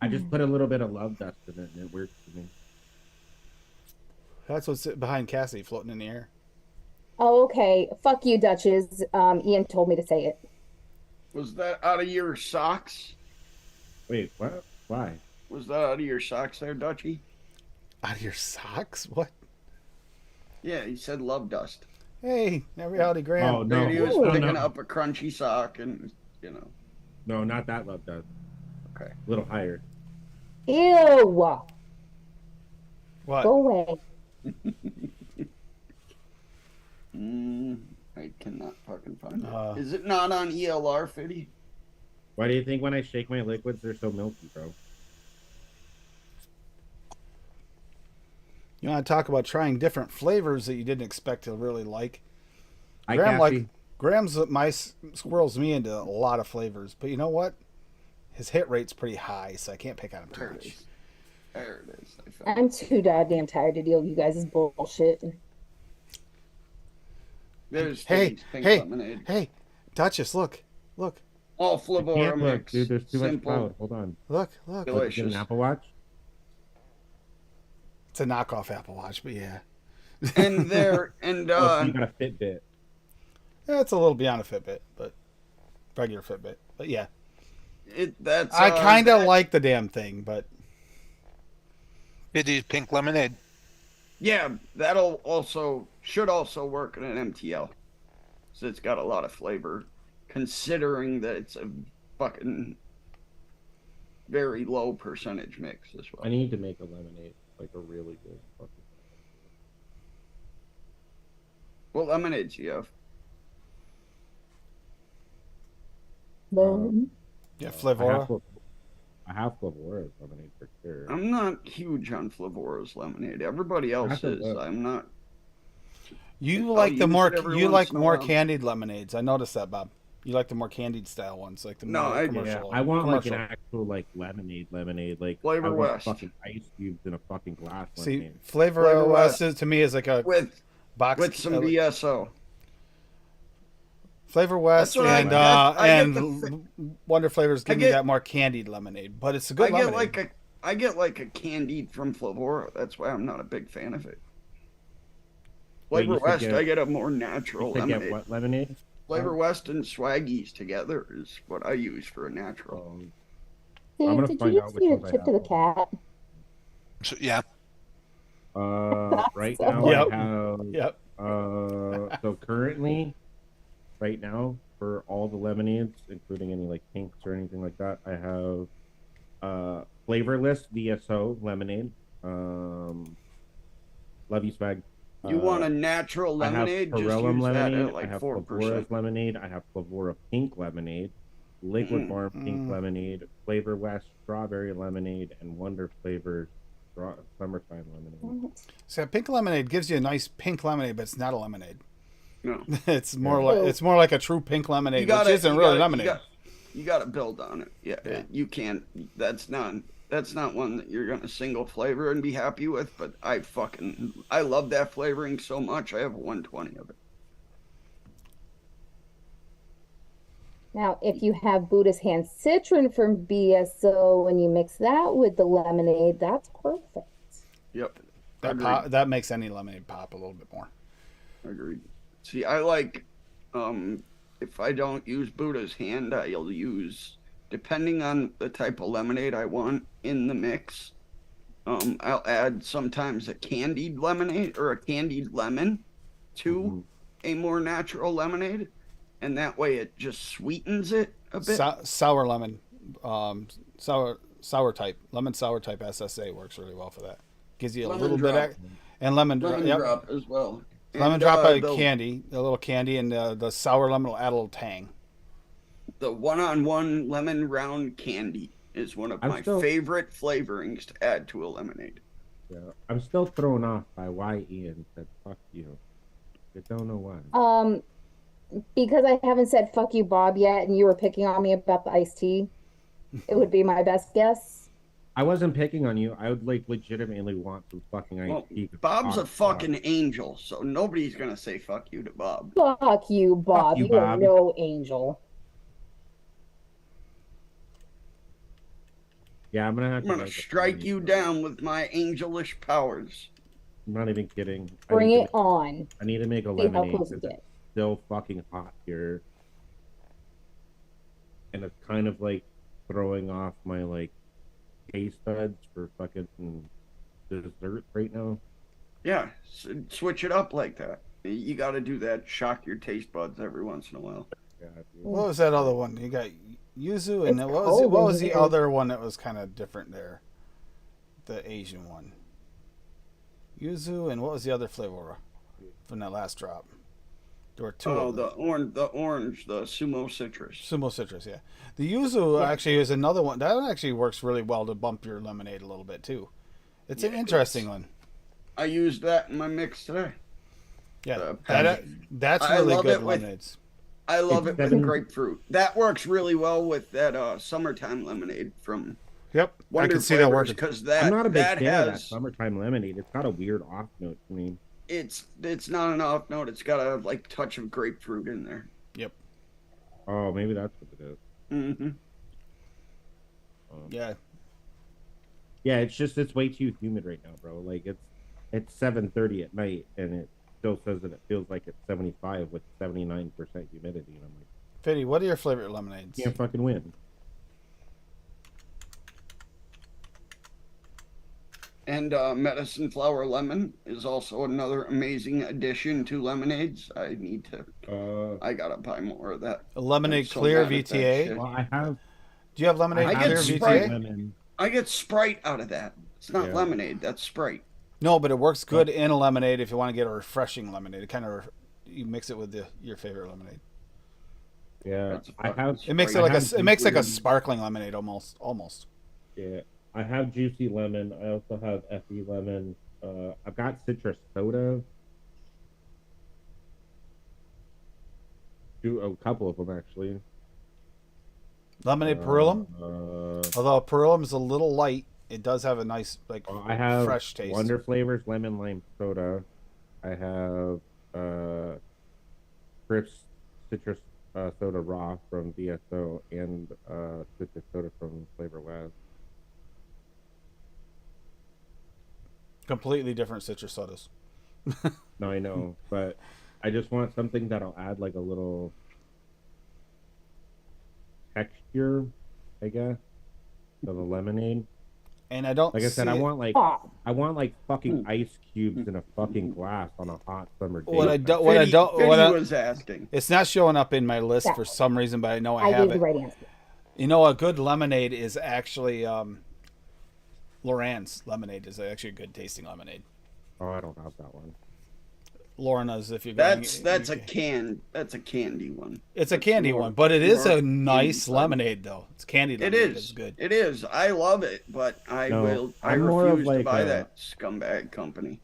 I just put a little bit of love dust in it, and it works for me. That's what's behind Cassie floating in the air. Oh, okay. Fuck you, Duchess. Ian told me to say it. Was that out of your socks? Wait, what? Why? Was that out of your socks there, Dutchie? Out of your socks? What? Yeah, he said love dust. Hey, that reality Graham. Oh, no. Maybe he was Ooh. picking No. up a crunchy sock and, No, not that love dust. Okay. A little higher. Ew. What? Go away. I cannot fucking find Uh. it. Is it not on ELR, Fitty? Why do you think when I shake my liquids, they're so milky, bro? You want to talk about trying different flavors that you didn't expect to really like? I Graham Graham's squirrels me into a lot of flavors, but you know what? His hit rate's pretty high, so I can't pick on him too There it much. is. There it is. I found I'm too goddamn tired to deal with you guys' bullshit. There's Hey, Fitty's pink hey, lemonade. hey, Duchess, look, All I Flavora can't look, mix. dude. There's too much Simple. cloud. Hold on. look. Delicious. Get an Delicious. Apple Watch? It's a knockoff Apple Watch, but yeah. And there, and Oh, so you got a Fitbit. Yeah, it's a little beyond a Fitbit, but regular Fitbit. But yeah, that's. I kind of that- like the damn thing, but Fitty's pink lemonade. Yeah, should also work in an MTL. So it's got a lot of flavor, considering that it's a fucking very low percentage mix as well. I need to make a lemonade, like a really good fucking. What lemonades do you have? yeah, I Flavora. have Flavora's lemonade for sure. I'm not huge on Flavora's lemonade. Everybody else That's a is. look. I'm not. You I'll like the use more it every you once like in a more while. candied lemonades. I noticed that, Bob. You like the more candied style ones, like the No, more I- commercial. I want like an commercial. actual like lemonade, like Flavor I want West. fucking ice cubes in a fucking glass See, lemonade. Flavor Flavor West West. is, to me is like a With box some uh, VSO. Flavor West what I and get. I get Wonder Flavors give I me get- that more candied lemonade, but it's a good lemonade. I get like a candied from Flavora. That's why I'm not a big fan of it. Wait, Flavor you said West, get- I get a more You natural said get lemonade. what lemonade? Flavor West and Swaggies together is what I use for a natural. Um, Dave, gonna did find you out just which feed a ones I chip to the have. cat? So, yeah. Right So now funny. Yep. I have. Yep. So currently, right now, for all the lemonades, including any like pinks or anything like that, I have flavorless VSO lemonade. Love you, swag. You want a natural I have lemonade? Just Perellum use that lemonade. at I like have 4%. Flavora's lemonade. I have Flavora pink lemonade, Liquid Bar pink lemonade, Flavor West strawberry lemonade, and Wonder Flavor summertime lemonade. So pink lemonade gives you a nice pink lemonade, but it's not a lemonade. No. It's more like a true pink lemonade, which isn't really lemonade. You got to build on it. Yeah, you can't. That's not one that you're gonna single flavor and be happy with. But I love that flavoring so much. I have 120 of it. Now, if you have Buddha's Hand Citron from BSO and you mix that with the lemonade, that's perfect. Yep. That makes any lemonade pop a little bit more. Agreed. See, I like, if I don't use Buddha's Hand, I'll use, depending on the type of lemonade I want in the mix, I'll add sometimes a candied lemonade or a candied lemon to a more natural lemonade, and that way it just sweetens it a bit. Sour lemon, sour type, lemon sour type SSA works really well for that. Gives you a Lemon little drop. bit, and lemon Drop as well. Lemon And, drop of the, candy, a little candy, and the sour lemon will add a little tang. The one-on-one lemon round candy is one of my favorite flavorings to add to a lemonade. Yeah, I'm still thrown off by why Ian said "fuck you." I don't know why. Because I haven't said "fuck you, Bob" yet, and you were picking on me about the iced tea. It would be my best guess. I wasn't picking on you. I would like legitimately want some fucking iced tea. Bob's a fucking angel, so nobody's gonna say "fuck you" to Bob. Fuck you, Bob. you, You are Bob. no angel. Yeah, I'm gonna strike you down with my angelish powers. I'm not even kidding. Bring it on. I need to make a See how lemonade. close we get. It's still fucking hot here, and it's kind of like throwing off my like taste buds for fucking dessert right now. Yeah, switch it up like that. You got to do that. Shock your taste buds every once in a while. Yeah, What was that other one? You got yuzu, and It's what cold was in the here. other one that was kind of different there? The Asian one. Yuzu, and what was the other flavor from that last drop? There were two. Oh, of them. the orange, the sumo citrus. Sumo citrus, yeah. The yuzu actually is another one that actually works really well to bump your lemonade a little bit too. It's an interesting one. I used that in my mix today. Yeah, The that's I really love good it with- lemonades. I love it with seven- grapefruit. That works really well with that summertime lemonade from Yep, Wonder I can see that working. because that I'm not a big that fan of that has summertime lemonade. It's got a weird off note to me. it's not an off note. It's got a like touch of grapefruit in there. Yep. Oh, maybe that's what it is. Mm-hmm. Yeah. Yeah, it's way too humid right now, bro. Like it's 7:30 at night, and it still says that it feels like it's 75 with 79% humidity, and I'm like, Fitty, what are your favorite lemonades? can't fucking win. And medicine flower lemon is also another amazing addition to lemonades. I need to. I gotta buy more of that. A lemonade I'm so clear mad at that VTA. shit. Well, I have. Do you have lemonade I clear get VTA? Sprite. Lemon. I get Sprite out of that. It's not Yeah. lemonade. That's Sprite. No, but it works good in a lemonade if you want to get a refreshing lemonade. It kind of you mix it with your favorite lemonade. Yeah, That's I fucking have. It makes I it like have it makes like a juicy- sparkling lemonade almost. Yeah, I have juicy lemon. I also have FE lemon. I've got citrus soda. A couple of them actually. Lemonade Perillum. Uh, Although Perillum is a little light, it does have a nice I have fresh taste. Wonder Flavors lemon lime soda. I have crisp citrus soda raw from VSO and citrus soda from Flavor West. Completely different citrus sodas. No, I know, but I just want something that'll add like a little texture, I guess, to the lemonade. And I don't Like I said, I see want like Bob. fucking ice cubes in a fucking glass on a hot summer day. what I don't what I Fitty, don't what Fitty I, was asking. it's not showing up in my list for Exactly. some reason, but I know I I have gave the it. right answer. You know, a good lemonade is actually Loran's lemonade is actually a good tasting lemonade. Oh, I don't have that one. Lorna's, if you're going, That's a candy one. it's a candy more- one, but it is more a nice inside. lemonade though. It's candy It lemonade. is. It's good. It is. I love it, but I No, I I'm more of refuse to like buy a- that scumbag company.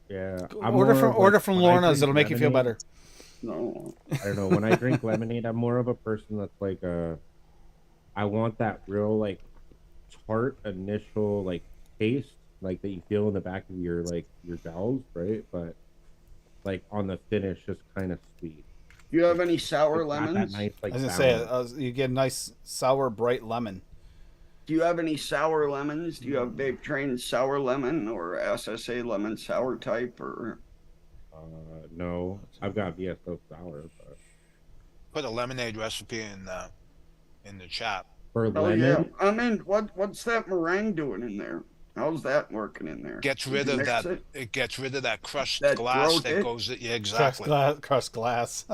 Yeah, Order from Lorna's. It'll make you feel better. No. I don't know. When I drink lemonade, I'm more of a person that's like I want that real like tart initial like taste, like that you feel in the back of your jowls, right? But like on the finish, just kind of sweet. Do you have any sour It's not that lemons? nice, like I was gonna say balance. you get a nice sour bright lemon. Do you have any sour lemons? Do you have Vape Train sour lemon or SSA lemon sour type or? No, I've got VSO sour, but Put a lemonade recipe in the chat. for Oh lemon, yeah. I mean, what's that meringue doing in there? How's that working in there? Gets Did rid you of mix that. it? It gets rid of that crushed That glass growth that it? goes. Yeah, Crushed exactly. glass. Crushed glass.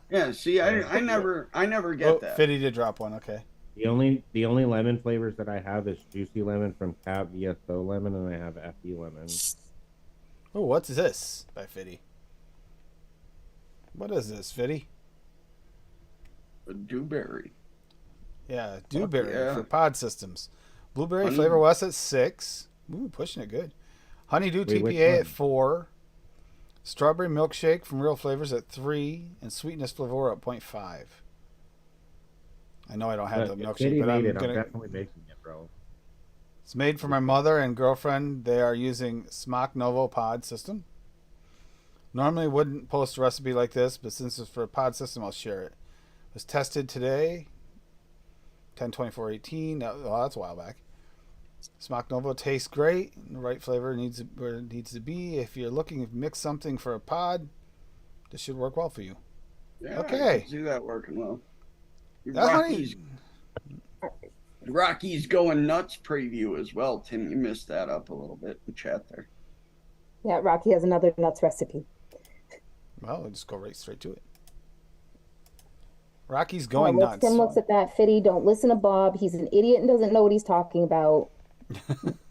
Yeah. See, I never get Oh, that. Fitty did drop one. Okay. the only lemon flavors that I have is juicy lemon from Cap VSO lemon, and I have FE lemon. Oh, what's this by Fitty? What is this, Fitty? A dewberry. Yeah, dewberry yeah. for pod systems. Blueberry Honey- Flavor West at 6. Ooh, pushing it good. Honeydew Wait, which TPA one? at 4. Strawberry Milkshake from Real Flavors at 3. And Sweetness Flavor at 0.5. I know I don't have the If milkshake, Kitty but made I'm it, gonna. definitely making it, bro. It's made for my mother and girlfriend. They are using Smock Novo pod system. Normally wouldn't post a recipe like this, but since it's for a pod system, I'll share it. It was tested today, 10/24/18. Well, that's a while back. Smock Novo tastes great. The right flavor needs where it needs to be. If you're looking to mix something for a pod, this should work well for you. Yeah, Okay. I can see that working well. That Rocky's Rocky's going nuts preview as well, Tim. You missed that up a little bit in chat there. Yeah, Rocky has another nuts recipe. Well, we'll just go right straight to it. Rocky's going Well, nuts. Tim looks at that, Fitty. Don't listen to Bob. He's an idiot and doesn't know what he's talking about.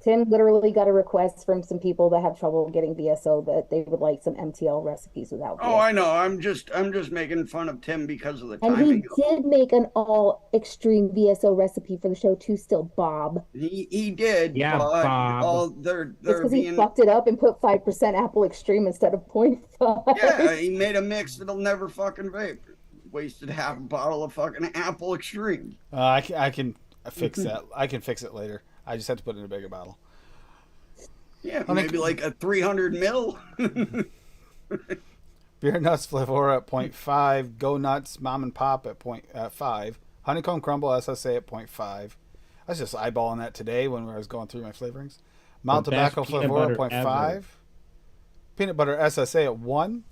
Tim literally got a request from some people that have trouble getting VSO that they would like some MTL recipes without Oh, VSO. I know. I'm just making fun of Tim because of the And he timing. did make an all extreme VSO recipe for the show too, still, Bob. He did. Yeah, but Bob. all It's they're because he being fucked it up and put 5% apple extreme instead of 0.5. yeah. He made a mix that'll never fucking vape. Wasted half a bottle of fucking apple extreme. I can fix that. I can fix it later. I just have to put it in a bigger bottle. Yeah, Honey- maybe like a 300 mil. Beer Nuts Flavor at 0.5. Go Nuts Mom and Pop at 0.5. Honeycomb Crumble SSA at 0.5. I was just eyeballing that today when I was going through my flavorings. Mild The best Tobacco peanut Flavor at butter 0.5. ever. Peanut Butter SSA at 1.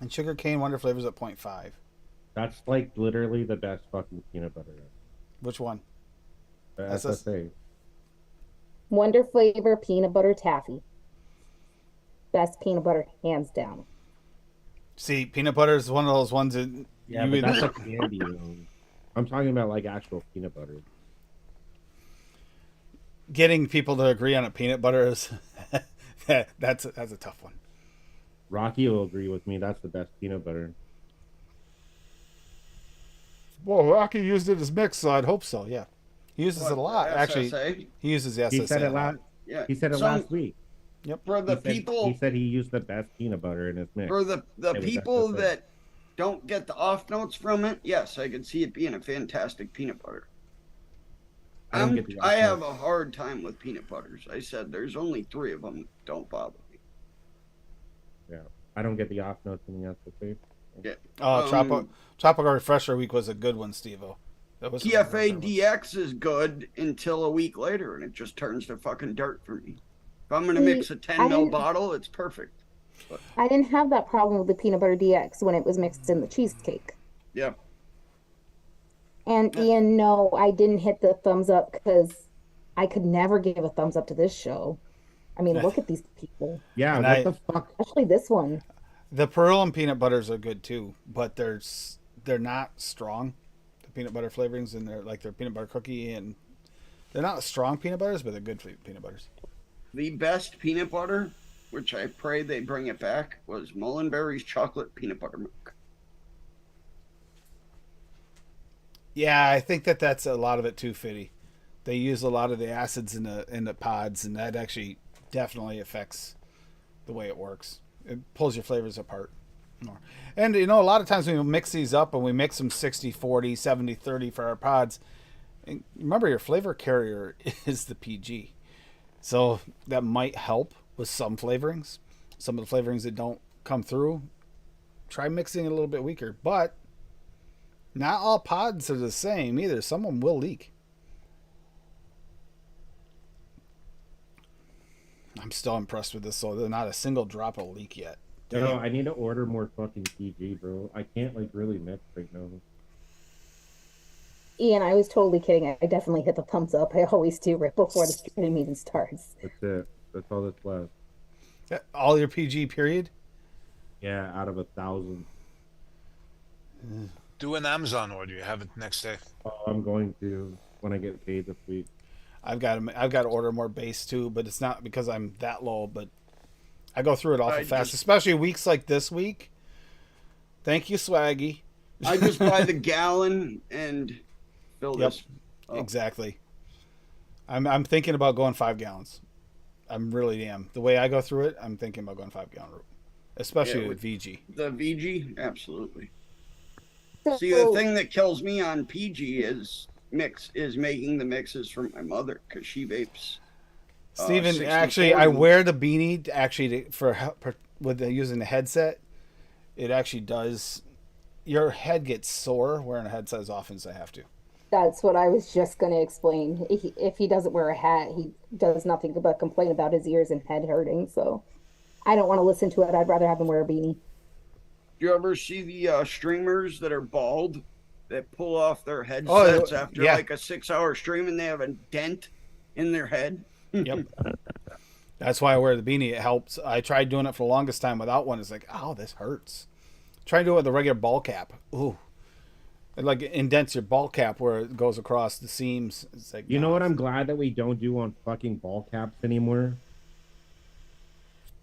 And Sugar Cane Wonder Flavors at 0.5. That's like literally the best fucking peanut butter. Which one? The SS. SSA. Wonder flavor peanut butter taffy. Best peanut butter, hands down. See, peanut butter is one of those ones that Yeah, you but that's either, a candy. I'm talking about like actual peanut butter. getting people to agree on a peanut butter is that's a tough one. Rocky will agree with me. That's the best peanut butter. Well, Rocky used it as mix, so I'd hope so. Yeah, he uses it a lot. SSA? Actually, he uses the SSA. He said a it lot. last. Yeah. He said it Some- last week. For the He said, people he said he used the best peanut butter in his mix. for the It was people SSA. that don't get the off notes from it, yes, I could see it being a fantastic peanut butter. I don't get the off I have notes. a hard time with peanut butters. I said there's only 3 of them that don't bother me. Yeah, I don't get the off notes in the SSA. Yeah. Oh, Tropical Refresher Week was a good one, Steve-O. That was one of the TFA good ones. DX is good until a week later, and it just turns to fucking dirt for me. If I'm gonna See, mix a 10 I mil didn't bottle, it's perfect. I didn't have that problem with the peanut butter DX when it was mixed in the cheesecake. Yeah. And Yeah. Ian, no, I didn't hit the thumbs up because I could never give a thumbs up to this show. I mean, look at these people, Yeah, And what I- the fuck? especially this one. The Pearl and peanut butters are good too, but they're not strong. The peanut butter flavorings and they're peanut butter cookie, and they're not strong peanut butters, but they're good peanut butters. The best peanut butter, which I pray they bring it back, was Mullenberry's chocolate peanut butter milk. Yeah, I think that's a lot of it too, Fitty. They use a lot of the acids in the pods, and that actually definitely affects the way it works. It pulls your flavors apart more. And a lot of times when we mix these up and we mix them 60-40, 70-30 for our pods, and remember your flavor carrier is the PG. So that might help with some flavorings. Some of the flavorings that don't come through, try mixing it a little bit weaker. But not all pods are the same either. Some of them will leak. I'm still impressed with this, so there's not a single drop will leak yet. No, I need to order more fucking PG, bro. I can't really mix right now. Ian, I was totally kidding. I definitely hit the thumbs up. I always do right before the stream even starts. That's it. That's all that's left. All your PG period? Yeah, out of 1,000. Do an Amazon order. You have it next day. Oh, I'm going to when I get paid this week. I've got to order more base too, but it's not because I'm that low. But I go through it awful fast, especially weeks like this week. Thank you, Swaggy. I just buy the gallon and fill Yep, this. Oh. exactly. I'm thinking about going 5 gallons. I'm really am. The way I go through it, I'm thinking about going 5-gallon route, especially Yeah, with VG. The VG, absolutely. So, See, the thing that kills me on PG is making the mixes for my mother because she vapes. Steven, 60, actually, 40. I wear the beanie with using the headset. It actually does. Your head gets sore wearing a headset as often as I have to. that's what I was just going to explain. If he doesn't wear a hat, he does nothing but complain about his ears and head hurting. So I don't want to listen to it. I'd rather have him wear a beanie. Do you ever see the streamers that are bald that pull off their headsets after yeah. like a 6-hour stream and they have a dent in their head? Yep. That's why I wear the beanie. It helps. I tried doing it for the longest time without one. It's like, oh, this hurts. Try to do it with a regular ball cap. Ooh. It like indents your ball cap where it goes across the seams. It's like, You know what I'm glad that we don't do on fucking ball caps anymore?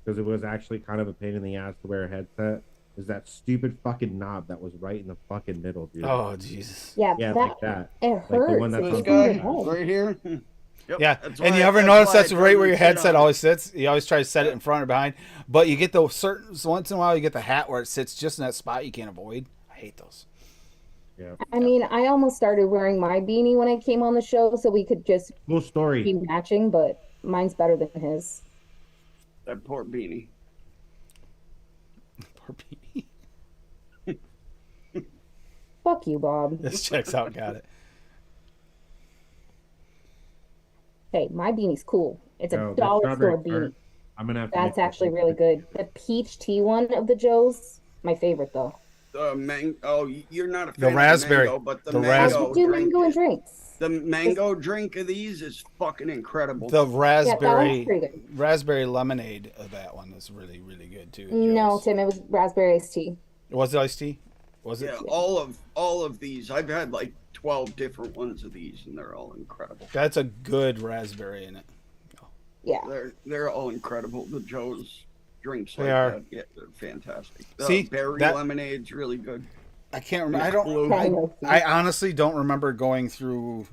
Because it was actually kind of a pain in the ass to wear a headset. Is that stupid fucking knob that was right in the fucking middle, dude? Oh, Jesus. Yeah, Yeah, that, like that. it Like the hurts. one that's It's This on in your guy head. right here. Yep, Yeah, that's and why- you ever that's notice why that's I right where totally your sit headset on it. always sits? You always try to set it in front or behind, but you get those certain once in a while you get the hat where it sits just in that spot you can't avoid. I hate those. Yeah. I mean, I almost started wearing my beanie when I came on the show so we could just Cool story. be matching, but mine's better than his. That poor beanie. Poor beanie. Fuck you, Bob. This checks out. Got it. Hey, my beanie's cool. It's Yo, a that dollar strawberry store beanie. tart, I'm gonna have to That's make actually this really good. The peach tea one of the Joes, my favorite though. The Oh, you're not a The fan raspberry. of mango, but the The mango I do drink. mango and drinks. The mango drink of these is fucking incredible. The Yeah, that raspberry one's pretty good. raspberry lemonade of that one is really, really good too. No, Joe's. Tim, it was raspberry iced tea. Was it iced tea? Was it? Yeah, all of these. I've had like 12 different ones of these, and they're all incredible. That's a good raspberry in it. Yeah. They're all incredible. The Joe's drinks They like are. that, yeah, they're fantastic. The See, berry that- lemonade's really good. I can't remember. I don't. I honestly don't remember going through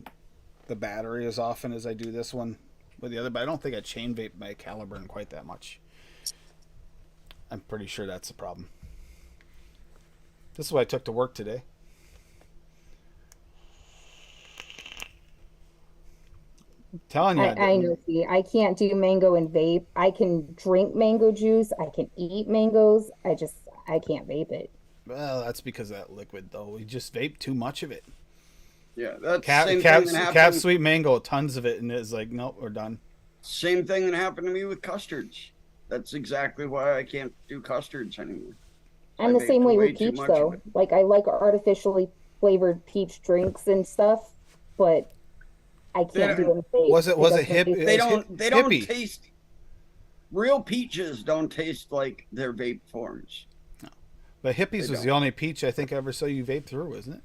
the battery as often as I do this one with the other. But I don't think I chain vape my Caliburn quite that much. I'm pretty sure that's the problem. This is what I took to work today. I'm telling you, I know. See, I can't do mango and vape. I can drink mango juice. I can eat mangoes. I can't vape it. Well, that's because of that liquid, though. We just vape too much of it. Yeah, that's the Cap, same cap, thing that cap happened. sweet mango, tons of it, and it's like, nope, we're done. Same thing that happened to me with custards. That's exactly why I can't do custards anymore. I'm I the same vaped way way with too peach, much of though. it. Like, I like artificially flavored peach drinks and stuff, but I can't do them. Was it hip? They don't hippie. taste. Real peaches don't taste like their vape forms. But hippies They was the don't. only peach I think I ever saw you vape through, isn't it?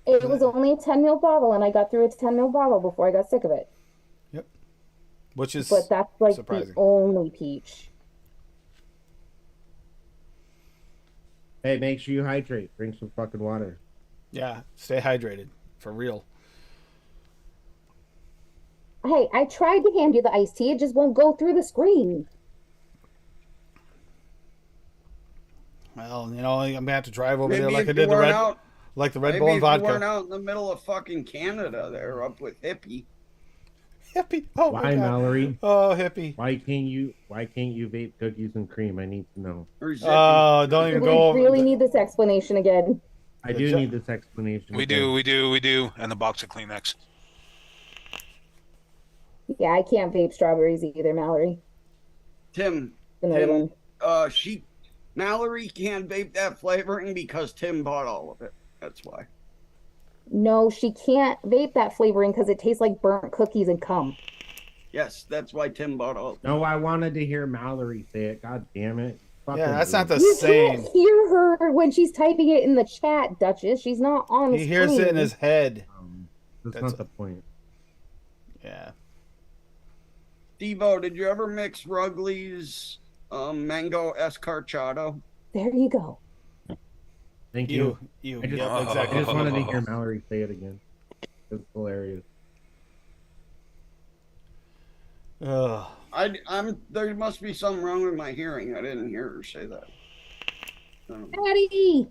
It was only a 10 ml bottle, and I got through a 10 ml bottle before I got sick of it. Yep. Which is But that's like surprising. the only peach. Hey, make sure you hydrate. Drink some fucking water. Yeah, stay hydrated for real. Hey, I tried to hand you the iced tea. It just won't go through the screen. Well, you know, I'm gonna have to drive over there Maybe like I if did you the weren't Red, out, like the Red maybe Bull if and you vodka. weren't out in the middle of fucking Canada there, up with hippie. Hippie. Oh my Why, God. Mallory? Oh, hippie. Why can't you vape cookies and cream? I need to know. Or zippy. Oh, don't even We go over. really need this explanation again. I The do ju- need this explanation. We again. do, and a box of Kleenex. Yeah, I can't vape strawberries either, Mallory. Tim, Another one. Mallory can't vape that flavoring because Tim bought all of it. That's why. No, she can't vape that flavoring because it tastes like burnt cookies and cum. Yes, that's why Tim bought all of it. No, I wanted to hear Mallory say it. God damn it. Yeah, that's not the You same. can't hear her when she's typing it in the chat, Duchess. She's not on the He screen. hears it in his head. That's That's- not the point. Yeah. Devo, did you ever mix Rugley's mango escarchado? There you go. Thank you. You. I just, Yep, I exactly. just wanted to hear Mallory say it again. It's hilarious. Ugh. There must be something wrong with my hearing. I didn't hear her say that. Daddy!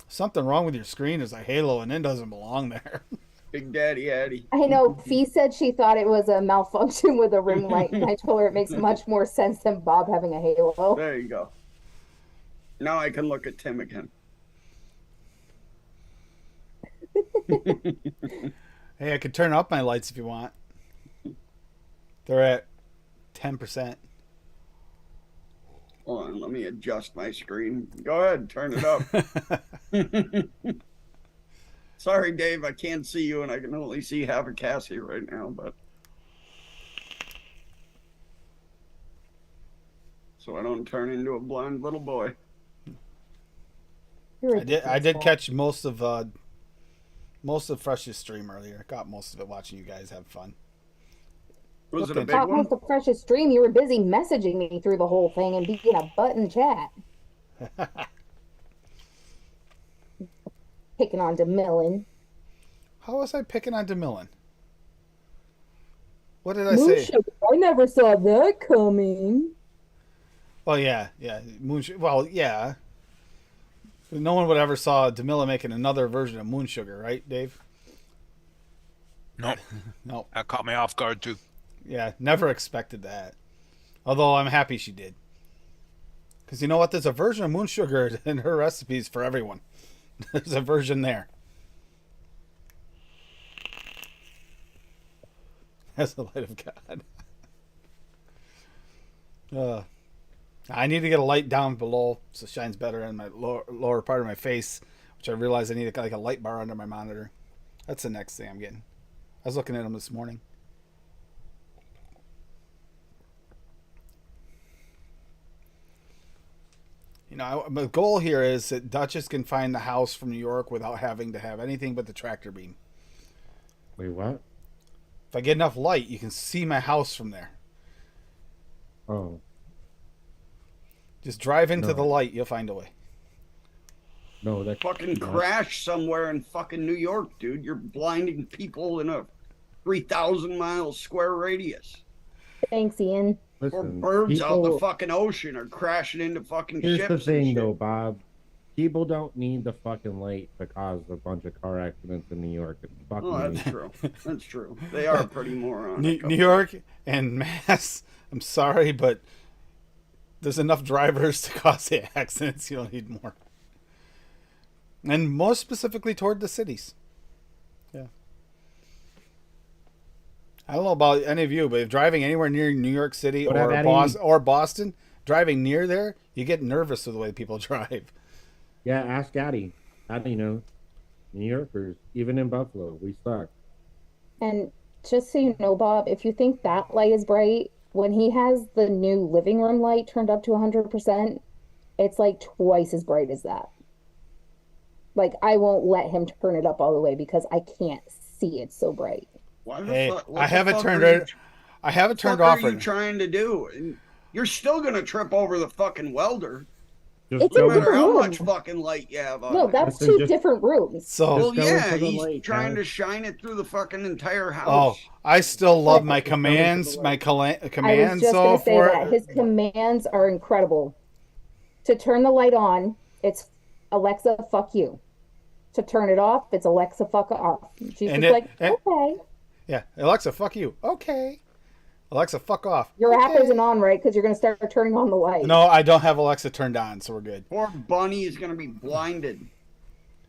Something wrong with your screen is a halo, and it doesn't belong there. Big Daddy Addy. I know. Fee said she thought it was a malfunction with a rim light, and I told her it makes much more sense than Bob having a halo. There you go. Now I can look at Tim again. Hey, I could turn up my lights if you want. They're at 10%. Hold on, let me adjust my screen. Go ahead, turn it up. Sorry, Dave, I can't see you, and I can only see half of Cassie right now, but so I don't turn into a blind little boy. I did catch most of Fresh's stream earlier. Got most of it watching you guys have fun. Was it a Okay. big Top one? was the precious stream. You were busy messaging me through the whole thing and being a butt in chat. Picking on DeMillan. How was I picking on DeMillan? What did I say? Moonshade, I never saw that coming. Oh yeah. Well, yeah. No one would ever saw DeMillan making another version of Moon Sugar, right, Dave? Nope. No. That caught me off guard too. Yeah, never expected that. Although I'm happy she did. Because you know what? There's a version of Moon Sugar in her recipes for everyone. There's a version there. As the light of God. I need to get a light down below so it shines better in my lower part of my face, which I realize I need like a light bar under my monitor. That's the next thing I'm getting. I was looking at them this morning. You know, the goal here is that Duchess can find the house from New York without having to have anything but the tractor beam. Wait, what? If I get enough light, you can see my house from there. Oh. Just drive into No. the light, you'll find a way. No, that's Fucking crash somewhere in fucking New York, dude. You're blinding people in a 3,000 mile square radius. Thanks, Ian. Or Listen, birds out in the people- fucking ocean are crashing into fucking Here's ships. the and thing, shit. though, Bob. People don't need the fucking light to cause a bunch of car accidents in New York. It's fucking Oh, that's me. true. That's true. They are pretty moronic. New York and Mass, I'm sorry, but there's enough drivers to cause the accidents. You don't need more. And most specifically toward the cities. Yeah. I don't know about any of you, but if driving anywhere near New York City What up, or Eddie? Boston, driving near there, you get nervous with the way people drive. Yeah, ask Addy. Addy knows. New Yorkers, even in Buffalo, we suck. And just so you know, Bob, if you think that light is bright, when he has the new living room light turned up to 100%, it's like twice as bright as that. Like I won't let him turn it up all the way because I can't see it so bright. Why the Hey, fuck? I have it turned Are you, I have it turned fuck off are you right now. trying to do? And you're still gonna trip over the fucking welder, Just It's no in go, a matter different how room. much fucking light you have on No, it. that's Listen, two just- different rooms. So, Well, Just go yeah, into the he's light, trying Dad. to shine it through the fucking entire oh, house. I still love my Just go into the commands, light. my I was commands just so gonna say for that his commands are incredible. To turn the light on, it's Alexa, fuck you. To turn it off, it's Alexa, fuck off. She's And just it- like, and- okay. yeah, Alexa, fuck you. Okay. Alexa, fuck off. Your app Okay. isn't on, right? Because you're gonna start turning on the light. No, I don't have Alexa turned on, so we're good. Poor Bunny is gonna be blinded.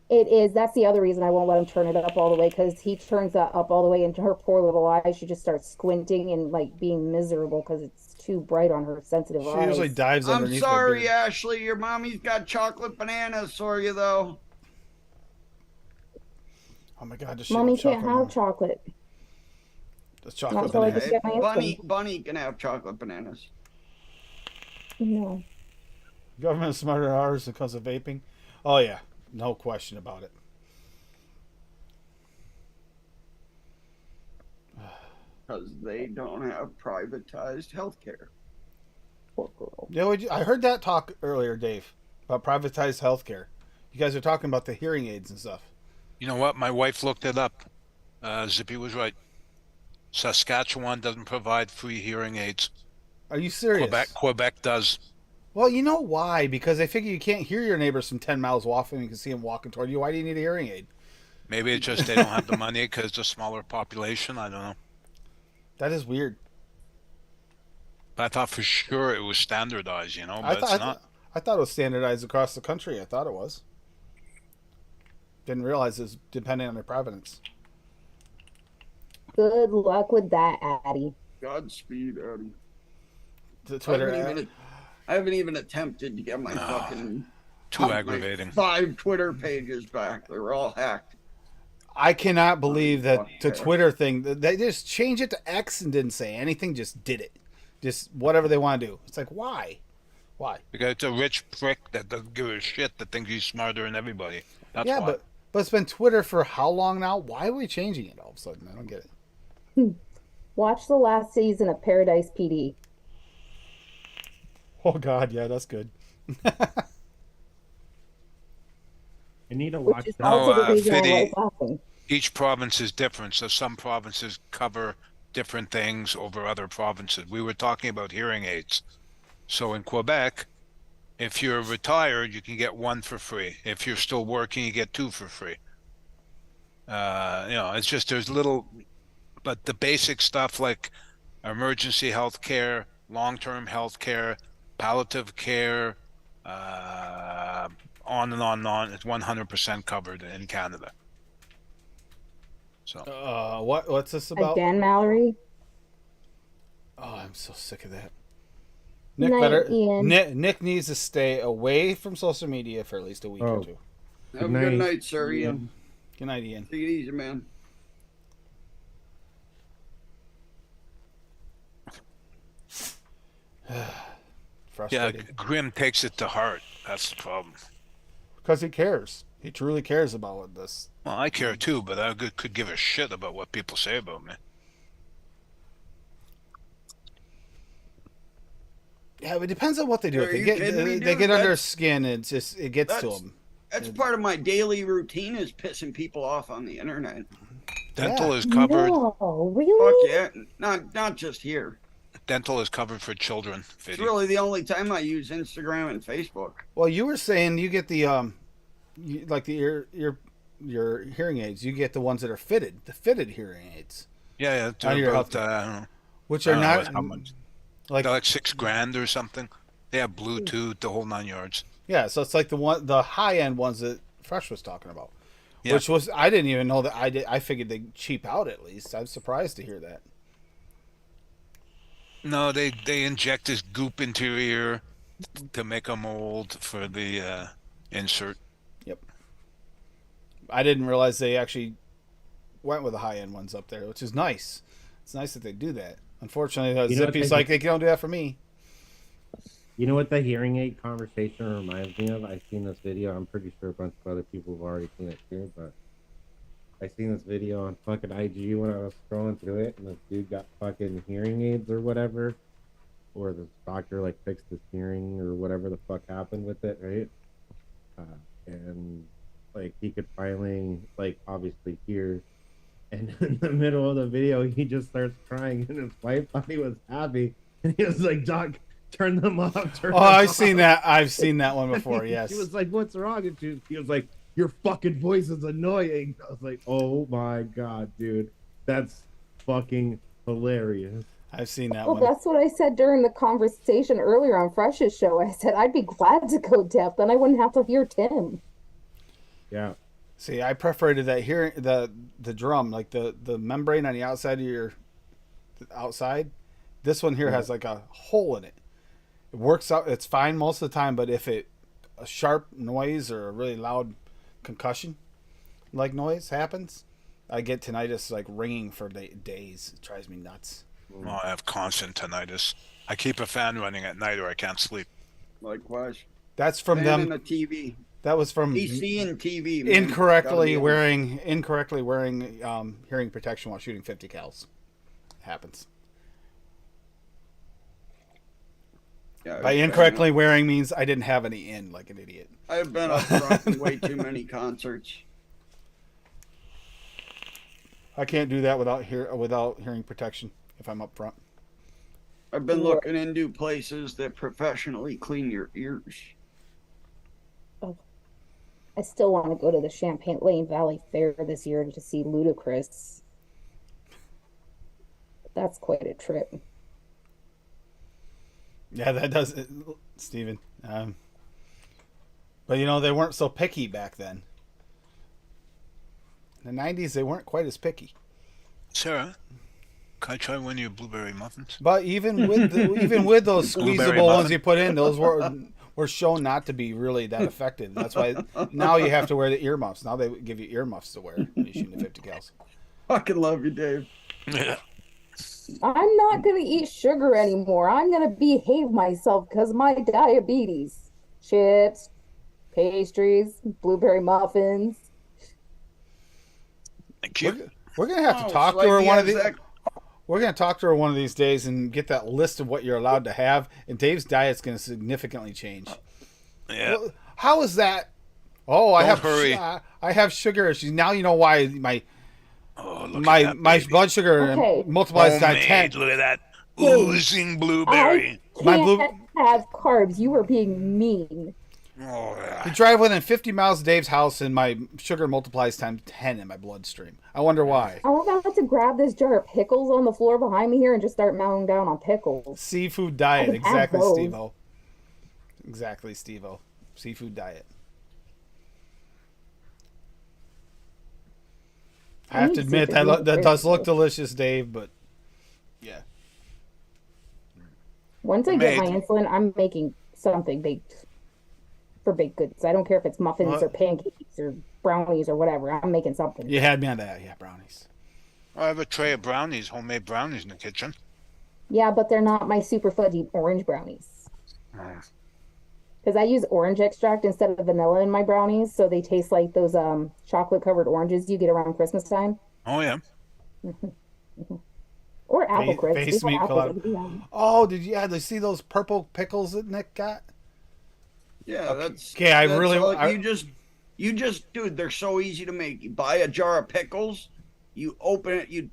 It is. That's the other reason I won't let him turn it up all the way because he turns that up all the way into her poor little eyes. She just starts squinting and like being miserable because it's too bright on her sensitive She eyes. usually dives I'm underneath my sorry, beard. Ashley. Your mommy's got chocolate bananas for you, though. Oh my god, this Mommy shit can't have chocolate. This Not chocolate until I banana. just get my Bunny, insulin. Bunny can have chocolate bananas. No. Government is smarter than ours when it comes to vaping. Oh yeah, no question about it. Because they don't have privatized health care. Poor girl. Yeah, I heard that talk earlier, Dave, about privatized healthcare. You guys are talking about the hearing aids and stuff. You know what? My wife looked it up. Zippy was right. Saskatchewan doesn't provide free hearing aids. Are you serious? Quebec does. Well, you know why? Because they figure you can't hear your neighbors from 10 miles off and you can see them walking toward you. Why do you need a hearing aid? Maybe it's just they don't have the money because it's a smaller population. I don't know. That is weird. But I thought for sure it was standardized, you know, I but thought it's not. I thought it was standardized across the country. I thought it was. Didn't realize it was depending on their province. Good luck with that, Addie. Godspeed, Eddie. The Twitter. I haven't even attempted to get my fucking Too my aggravating. 5 Twitter pages back. They were all hacked. I cannot believe that Fuck the yeah. Twitter thing, they just changed it to X and didn't say anything, just did it. Just whatever they want to do. It's like, why? Why? Because it's a rich prick that doesn't give a shit that thinks he's smarter than everybody. That's Yeah, why. but it's been Twitter for how long now? Why are we changing it all of a sudden? I don't get it. Watch the last season of Paradise PD. Oh, God, yeah, that's good. I need to Which watch is that. also the reason Fiddy. I like laughing. Each province is different, so some provinces cover different things over other provinces. We were talking about hearing aids. So in Quebec, if you're retired, you can get 1 for free. If you're still working, you get 2 for free. It's just there's little, but the basic stuff like emergency health care, long-term health care, palliative care, on and on and on, it's 100% covered in Canada. So What's this about? Again, Mallory. Oh, I'm so sick of that. Nick Night, Ian. Nick needs to stay away from social media for at least a week or Oh. two. Have a good night, sir, Ian. Good night, Ian. Take it easy, man. yeah, Frustrated. Grim takes it to heart. That's the problem. Because he cares. He truly cares about this. Well, I care too, but I could give a shit about what people say about me. Yeah, it depends on what they do. Are If they you get kidding me, they dude? get under That's- skin, it gets to that's- them. That's part of my daily routine is pissing people off on the internet. Dental Yeah. is covered. No, Fuck really? yeah. Not just here. Dental is covered for children. It's Fiddy. really the only time I use Instagram and Facebook. Well, you were saying you get the like the your hearing aids. You get the ones that are fitted, the fitted hearing aids, Yeah, On your they're about health- I don't know. which I are don't know not how much. like They're like $6,000 or something. They have Bluetooth, the whole 9 yards. yeah. So it's like the high end ones that Fresh was talking about. Yeah. Which was, I didn't even know that. I figured they'd cheap out at least. I was surprised to hear that. No, they inject this goop into your ear to make a mold for the insert. Yep. I didn't realize they actually went with the high end ones up there, which is nice. It's nice that they do that. Unfortunately, Zippy's like, they don't do that for me. You know what the hearing aid conversation reminds me of? I've seen this video. I'm pretty sure a bunch of other people have already seen it too, but I seen this video on fucking IG when I was scrolling through it, and this dude got fucking hearing aids or whatever, or the doctor like fixed his hearing or whatever the fuck happened with it, right? And like he could finally like obviously hear, and in the middle of the video he just starts crying, and his wife thought he was happy, and he was like, "Doc, turn them off." I've seen that. I've seen that one before. Yes. He was like, "What's wrong?" And he was like, "Your fucking voice is annoying." I was like, "Oh my god, dude, that's fucking hilarious." I've seen that Well, one. that's what I said during the conversation earlier on Fresh's show. I said I'd be glad to go deaf, then I wouldn't have to hear Tim. Yeah. See, I prefer to that hearing the drum, like the membrane on the outside of your outside. This one here has like a hole in it. It works out. It's fine most of the time, but if a sharp noise or a really loud concussion like noise happens, I get tinnitus like ringing for days. It drives me nuts. Oh, I have constant tinnitus. I keep a fan running at night or I can't sleep. Likewise. That's from Fan them. and a TV. That was from AC and TV. Man. incorrectly Gotta be wearing hearing protection while shooting 50 cals. Happens. Yeah, By incorrectly wearing means I didn't have any in, like an idiot. I've been up front in way too many concerts. I can't do that without hearing protection if I'm up front. I've been looking into places that professionally clean your ears. I still want to go to the Champlain Valley Fair this year to see Ludacris. That's quite a trip. Yeah, that does it, Steven. But you know, they weren't so picky back then. In the 90s, they weren't quite as picky. Sarah, can I try one of your blueberry muffins? But even with those Blueberry squeezable ones muffin. you put in, those were shown not to be really that effective. That's why now you have to wear the earmuffs. Now they give you earmuffs to wear when you shoot the 50 cals. Fucking love you, Dave. Yeah. I'm not going to eat sugar anymore. I'm going to behave myself because of my diabetes. Chips, pastries, blueberry muffins. Thank you. We're gonna have to talk to her one of these. We're gonna talk to her one of these days and get that list of what you're allowed to have. And Dave's diet's gonna significantly change. Yeah. How is that? Oh, I Don't have hurry. I have sugar issues now. You know why my Oh, look at my that my baby. blood sugar Okay. multiplies by 10. Homemade, look at that. Dude, Oozing blueberry. I My can't have carbs. You are being mean. Oh, yeah. You drive within 50 miles of Dave's house, and my sugar multiplies times 10 in my bloodstream. I wonder why. I'm about to grab this jar of pickles on the floor behind me here and just start mowing down on pickles. Seafood diet, I can have exactly, those. Steve-O. Exactly, Steve-O. Seafood diet. I have to admit that does look delicious, Dave. But yeah, Once I get my Made. insulin, I'm making something baked for baked goods. I don't care if it's muffins What? or pancakes or brownies or whatever. I'm making something. you had me on that. Yeah, brownies. I have a tray of brownies, homemade brownies in the kitchen. Yeah, but they're not my super fudgy orange brownies. Because I use orange extract instead of vanilla in my brownies, so they taste like those chocolate covered oranges you get around Christmas time. Oh, yeah. Or apple crisp. face We meat have apples. collab. Oh, did you see those purple pickles that Nick got? Yeah, that's Okay, I that's really- all- I- you just dude, they're so easy to make. You buy a jar of pickles, you open it, you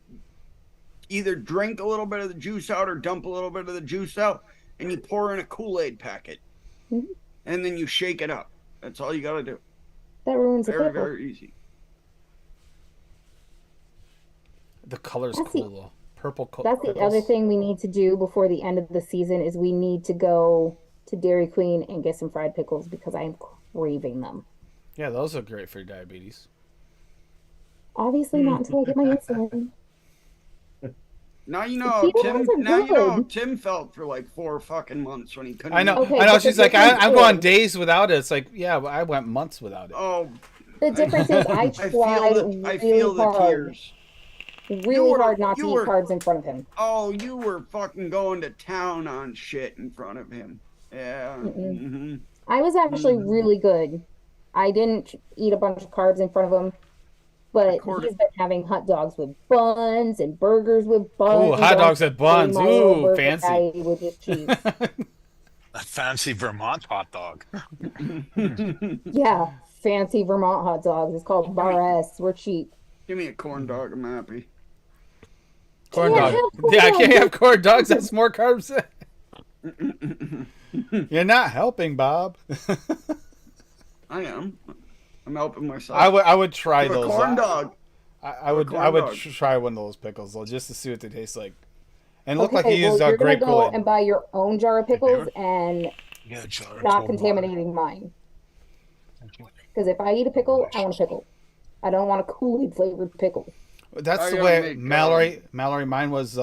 either drink a little bit of the juice out or dump a little bit of the juice out, and you pour in a Kool-Aid packet. Mhm. And then you shake it up. That's all you gotta do. That ruins the Very, pickle. very easy. The color's That's cool though. Purple. That's the pickles. other thing we need to do before the end of the season is we need to go to Dairy Queen and get some fried pickles because I am craving them. Yeah, those are great for your diabetes. Obviously not until I get my insulin. Now you know how Keto ones Tim. are Now you know how good. Tim felt for like 4 fucking months when he couldn't. I know. eat. Okay, I know. but the She's like, difference I'm going is, days without it. It's like, yeah, I went months without it. Oh, the difference is I I feel tried the. I really feel the hard, tears. really hard not to You eat were. carbs in front of him. Oh, you were fucking going to town on shit in front of him. Yeah. Mm-mm. Mm-hmm. I was actually Mhm. really good. I didn't eat a bunch of carbs in front of him, but According, he's been having hot dogs with buns and burgers with Ooh, buns. hot Or I'm dogs with filling buns. my little Ooh, burger fancy. patty with just cheese. A fancy Vermont hot dog. Yeah, fancy Vermont hot dogs. It's called Bar S. We're cheap. give me a corn dog. I'm happy. Corn Can't dog. have corn Yeah, I dogs. can't have That's corn dogs. carbs. That's more carbs. You're not helping, Bob. I am. I'm helping myself. I would try Have a those. corn dog. I would corn dog. try one of those pickles though, just to see what they taste like. And it looked like Okay, he well, used you're gonna grape go Kool-Aid. and buy your own jar of pickles and Yeah, jar of not cold water. contaminating mine. Thank you. Because if I eat a pickle, I want a pickle. I don't want a Kool-Aid flavored pickle. That's I the gotta way make, Mallory. Mine was.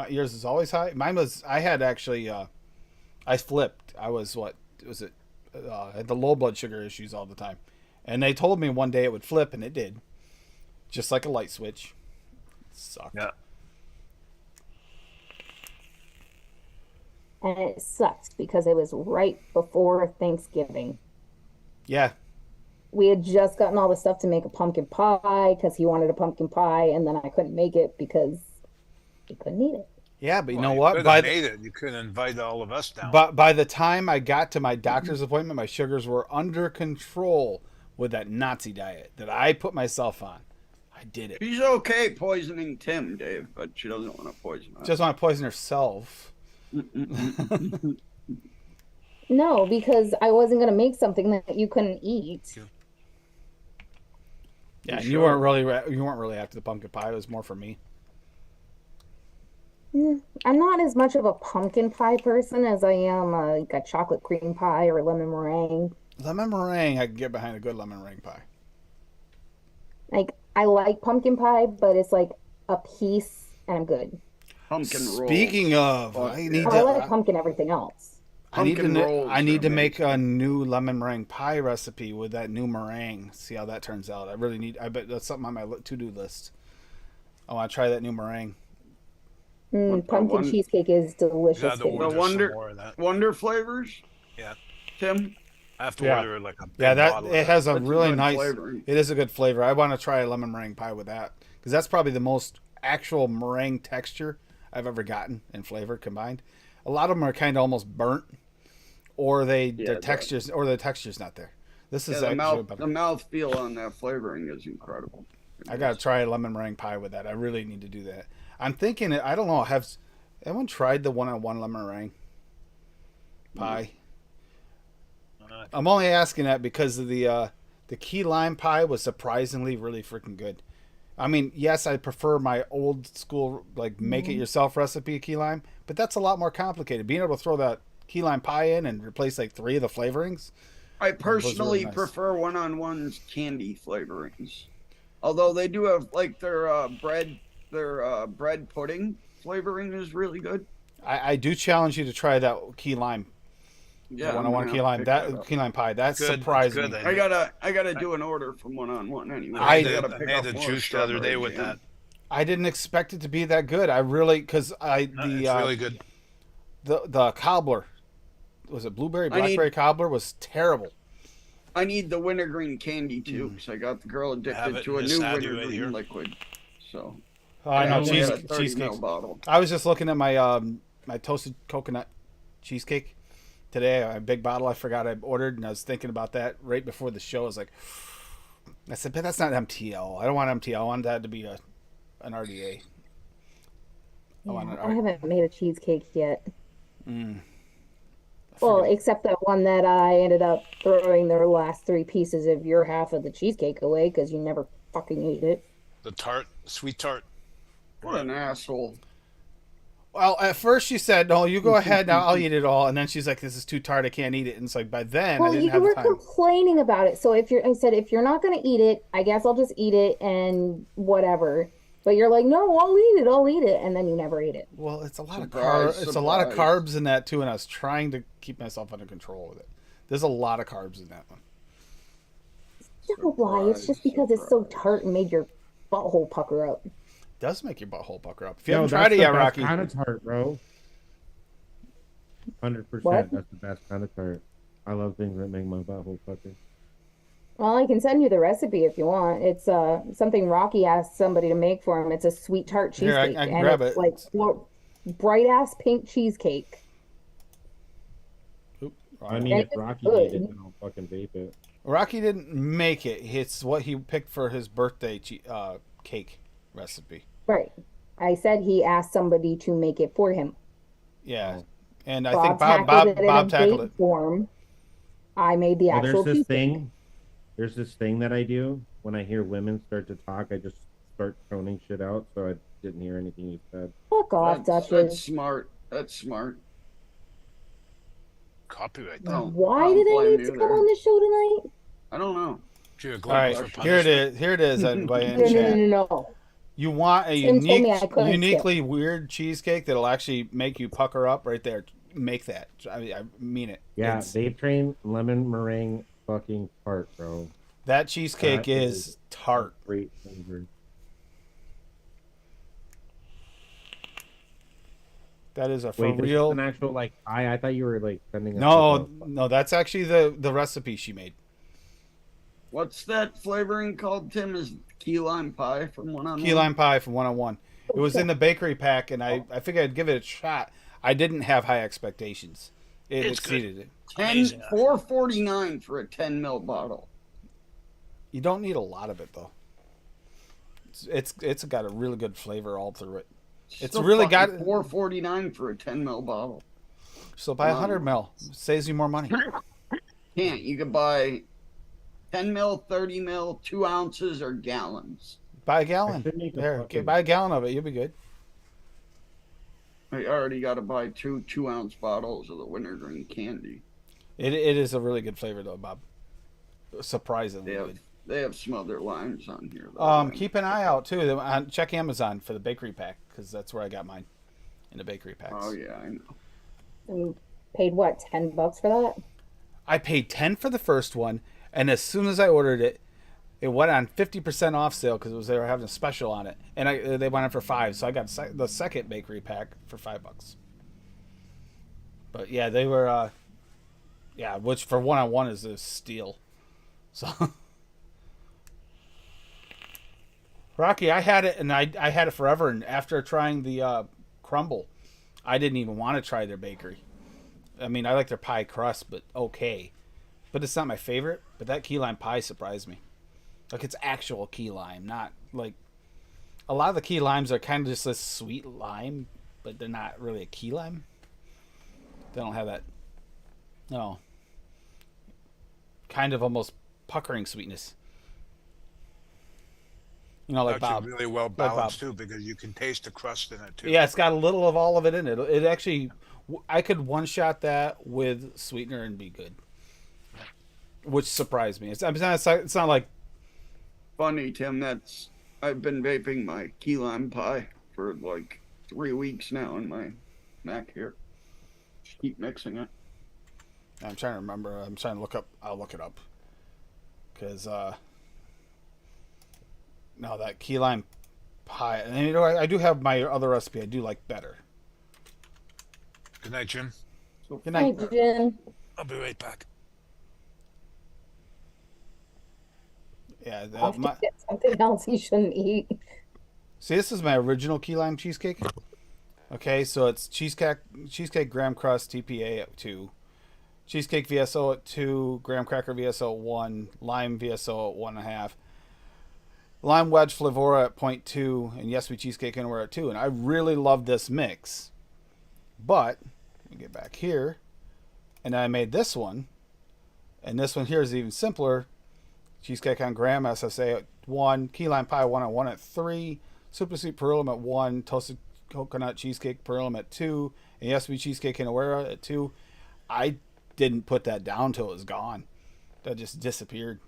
Yours is always high. Mine was. I had actually. I flipped. I was what was it? I had the low blood sugar issues all the time, and they told me one day it would flip, and it did, just like a light switch. It sucked. Yeah. And it sucks because it was right before Thanksgiving. Yeah. We had just gotten all the stuff to make a pumpkin pie because he wanted a pumpkin pie, and then I couldn't make it because he couldn't eat it. Yeah, but you Well, know you what? could By have the, made it. You could invite all of us down. but by the time I got to my doctor's appointment, my sugars were under control with that Nazi diet that I put myself on. I did it. She's okay poisoning Tim, Dave, but she doesn't want to poison us. Just want to poison herself. No, because I wasn't going to make something that you couldn't eat. Yeah, and Sure. you weren't really after the pumpkin pie. It was more for me. I'm not as much of a pumpkin pie person as I am like a chocolate cream pie or lemon meringue. Lemon meringue, I can get behind a good lemon meringue pie. Like, I like pumpkin pie, but it's like a piece and I'm good. Pumpkin rolls. Speaking of, Oh, I need Oh, I like to. pumpkin everything else. Pumpkin rolls I need are to make a amazing. new lemon meringue pie recipe with that new meringue. See how that turns out. I really need. I bet that's something on my to-do list. I want to try that new meringue. What the Pumpkin one- cheesecake is delicious. Yeah, the too. order some Wonder- more of that. Wonder flavors, Yeah. Tim. I have to Yeah. order like a big Yeah, that bottle of it has a That's a really good nice. flavoring. It is a good flavor. I want to try a lemon meringue pie with that because that's probably the most actual meringue texture I've ever gotten in flavor combined. A lot of them are kind of almost burnt, or the texture's not there. This Yeah, is the actually. mouth feel on that flavoring is incredible. I gotta try a lemon meringue pie with that. I really need to do that. I'm thinking. I don't know. Have anyone tried the one-on-one lemon meringue pie? I'm only asking that because of the key lime pie was surprisingly really freaking good. I mean, yes, I prefer my old school like make it yourself recipe key lime, but that's a lot more complicated. Being able to throw that key lime pie in and replace like 3 of the flavorings. I personally really nice. prefer one-on-one's candy flavorings, although they do have like their bread pudding flavoring is really good. I do challenge you to try that key lime. Yeah, One-on-one I'm key gonna lime. pick That up. key lime pie. That Good, surprised good. me. I gotta do an order from one-on-one anyway. I gotta I pick made up a more juice the other day strawberry with jam. that. I didn't expect it to be that good. I really because It's really good. the cobbler was it blueberry I need- blackberry cobbler was terrible. I need the wintergreen candy too, because I got the girl Have addicted it to a in this new Addy right wintergreen here. liquid. So I know only had a 30 cheesecake. ml bottle. I was just looking at my my toasted coconut cheesecake today. A big bottle I forgot I ordered, and I was thinking about that right before the show. I was like, I said, but that's not MTL. I don't want MTL. I want that to be an RDA. I haven't made a cheesecake yet. Mm. Well, except that one that I ended up throwing the last 3 pieces of your half of the cheesecake away because you never fucking ate it. The tart, sweet tart. What an asshole! Well, at first she said, "No, you go ahead. Now I'll eat it all." And then she's like, "This is too tart. I can't eat it." And it's like by then I Well, didn't you have the were time. complaining about it. So I said, if you're not going to eat it, I guess I'll just eat it and whatever. But you're like, no, I'll eat it. I'll eat it. And then you never ate it. Well, it's a lot Surprise, of it's a lot of surprise. carbs in that too, and I was trying to keep myself under control with it. There's a lot of carbs in that one. Don't lie. It's just because it's so Surprise. tart and made your butthole pucker up. It does make your butthole pucker up. If you No, haven't that's tried it the yet, best Rocky, kind of tart, bro. What? 100%. That's the best kind of tart. I love things that make my butthole pucker. Well, I can send you the recipe if you want. It's something Rocky asked somebody to make for him. It's a sweet tart here I cheesecake, can and grab it's it. like bright ass pink cheesecake. Oop, I wrong mean, one. And if it's Rocky made good. it, then I'll fucking vape it. Rocky didn't make it. It's what he picked for his birthday cake recipe. Right. I said he asked somebody to make it for him. Yeah, Oh. and I think Bob tackled it in a Bob tackled it. vape form. I made the Well, actual cheesecake. there's this thing that I do when I hear women start to talk. I just start toning shit out, so I didn't hear anything you said. Fuck off, That's Duchess. smart. That's smart. Copyright. Why I don't did I blame need you to come there. on this show tonight? I don't know. You're All glad right, for here it punishment. is. Here it is, everybody in No, no, no, chat. no, no. You want a Tim told me I couldn't uniquely weird cheesecake that'll actually make you pucker up right there. Make that. I mean it. Yeah, It's- vape train lemon meringue fucking tart, bro. that cheesecake That is tart. Great flavor. That is a for Wait, this is real. an actual like pie. I thought you were like sending us No, like, no, that's actually the recipe she made. What's that flavoring called, Tim? Is key lime pie from One on Key lime pie from 101. It was in the bakery pack, and I figured I'd give it a shot. I didn't have high expectations. It It's good. exceeded it. 449 for a 10 ml bottle. You don't need a lot of it though. It's got a really good flavor all through it. It's Still really fucking got- 449 for a 10 ml bottle. So buy 100 mil, saves you more money. Can't. You can buy 10 mil, 30 mil, 2 ounces, or gallons. Buy a I gallon. should make a There, fucking- buy a gallon of it. You'll be good. I already got to buy 2 2-ounce bottles of the wintergreen candy. It is a really good flavor though, Bob. Surprisingly good. They have some other limes on here. Though. Keep an eye out too. Check Amazon for the bakery pack because that's where I got mine, in the bakery packs. Oh yeah, I know. And paid what, $10 for that? I paid 10 for the first one, and as soon as I ordered it, it went on 50% off sale because they were having a special on it, and they went on for $5. So I got the second bakery pack for $5. But yeah, they were, which for 1-on-1 is a steal. So. Rocky, I had it, and I had it forever. And after trying the crumble, I didn't even want to try their bakery. I mean, I like their pie crust, but okay. But it's not my favorite. But that key lime pie surprised me. Like, it's actual key lime, not like... A lot of the key limes are kind of just this sweet lime, but they're not really a key lime. They don't have that... No. Kind of almost puckering sweetness. You know, like Actually Bob. really well Bob. balanced too, because you can taste the crust in it too. Yeah, it's got a little of all of it in it. It actually, I could one shot that with sweetener and be good, which surprised me. It's not like Funny, Tim. I've been vaping my key lime pie for like 3 weeks now in my Mac here. Just keep mixing it. I'm trying to remember. I'm trying to look up. I'll look it up because no, that key lime pie. And you know, I do have my other recipe. I do like better. Good night, Jim. Good night. Hey, Jen. I'll be right back. Yeah, I'll get something else he shouldn't eat. see, this is my original key lime cheesecake. Okay, so it's cheesecake graham crust TPA at 2, cheesecake VSO at 2, graham cracker VSO at 1, lime VSO at 1.5, lime wedge flavora at 0.2, and yes, we cheesecake anywhere at 2. And I really love this mix. But let me get back here, and I made this one, and this one here is even simpler. Cheesecake on graham SSA at 1, key lime pie 1-on-1 at 3, super sweet perulum at 1, toasted coconut cheesecake Pearl at 2, and Yesby cheesecake in Awara at 2. I didn't put that down till it was gone. That just disappeared.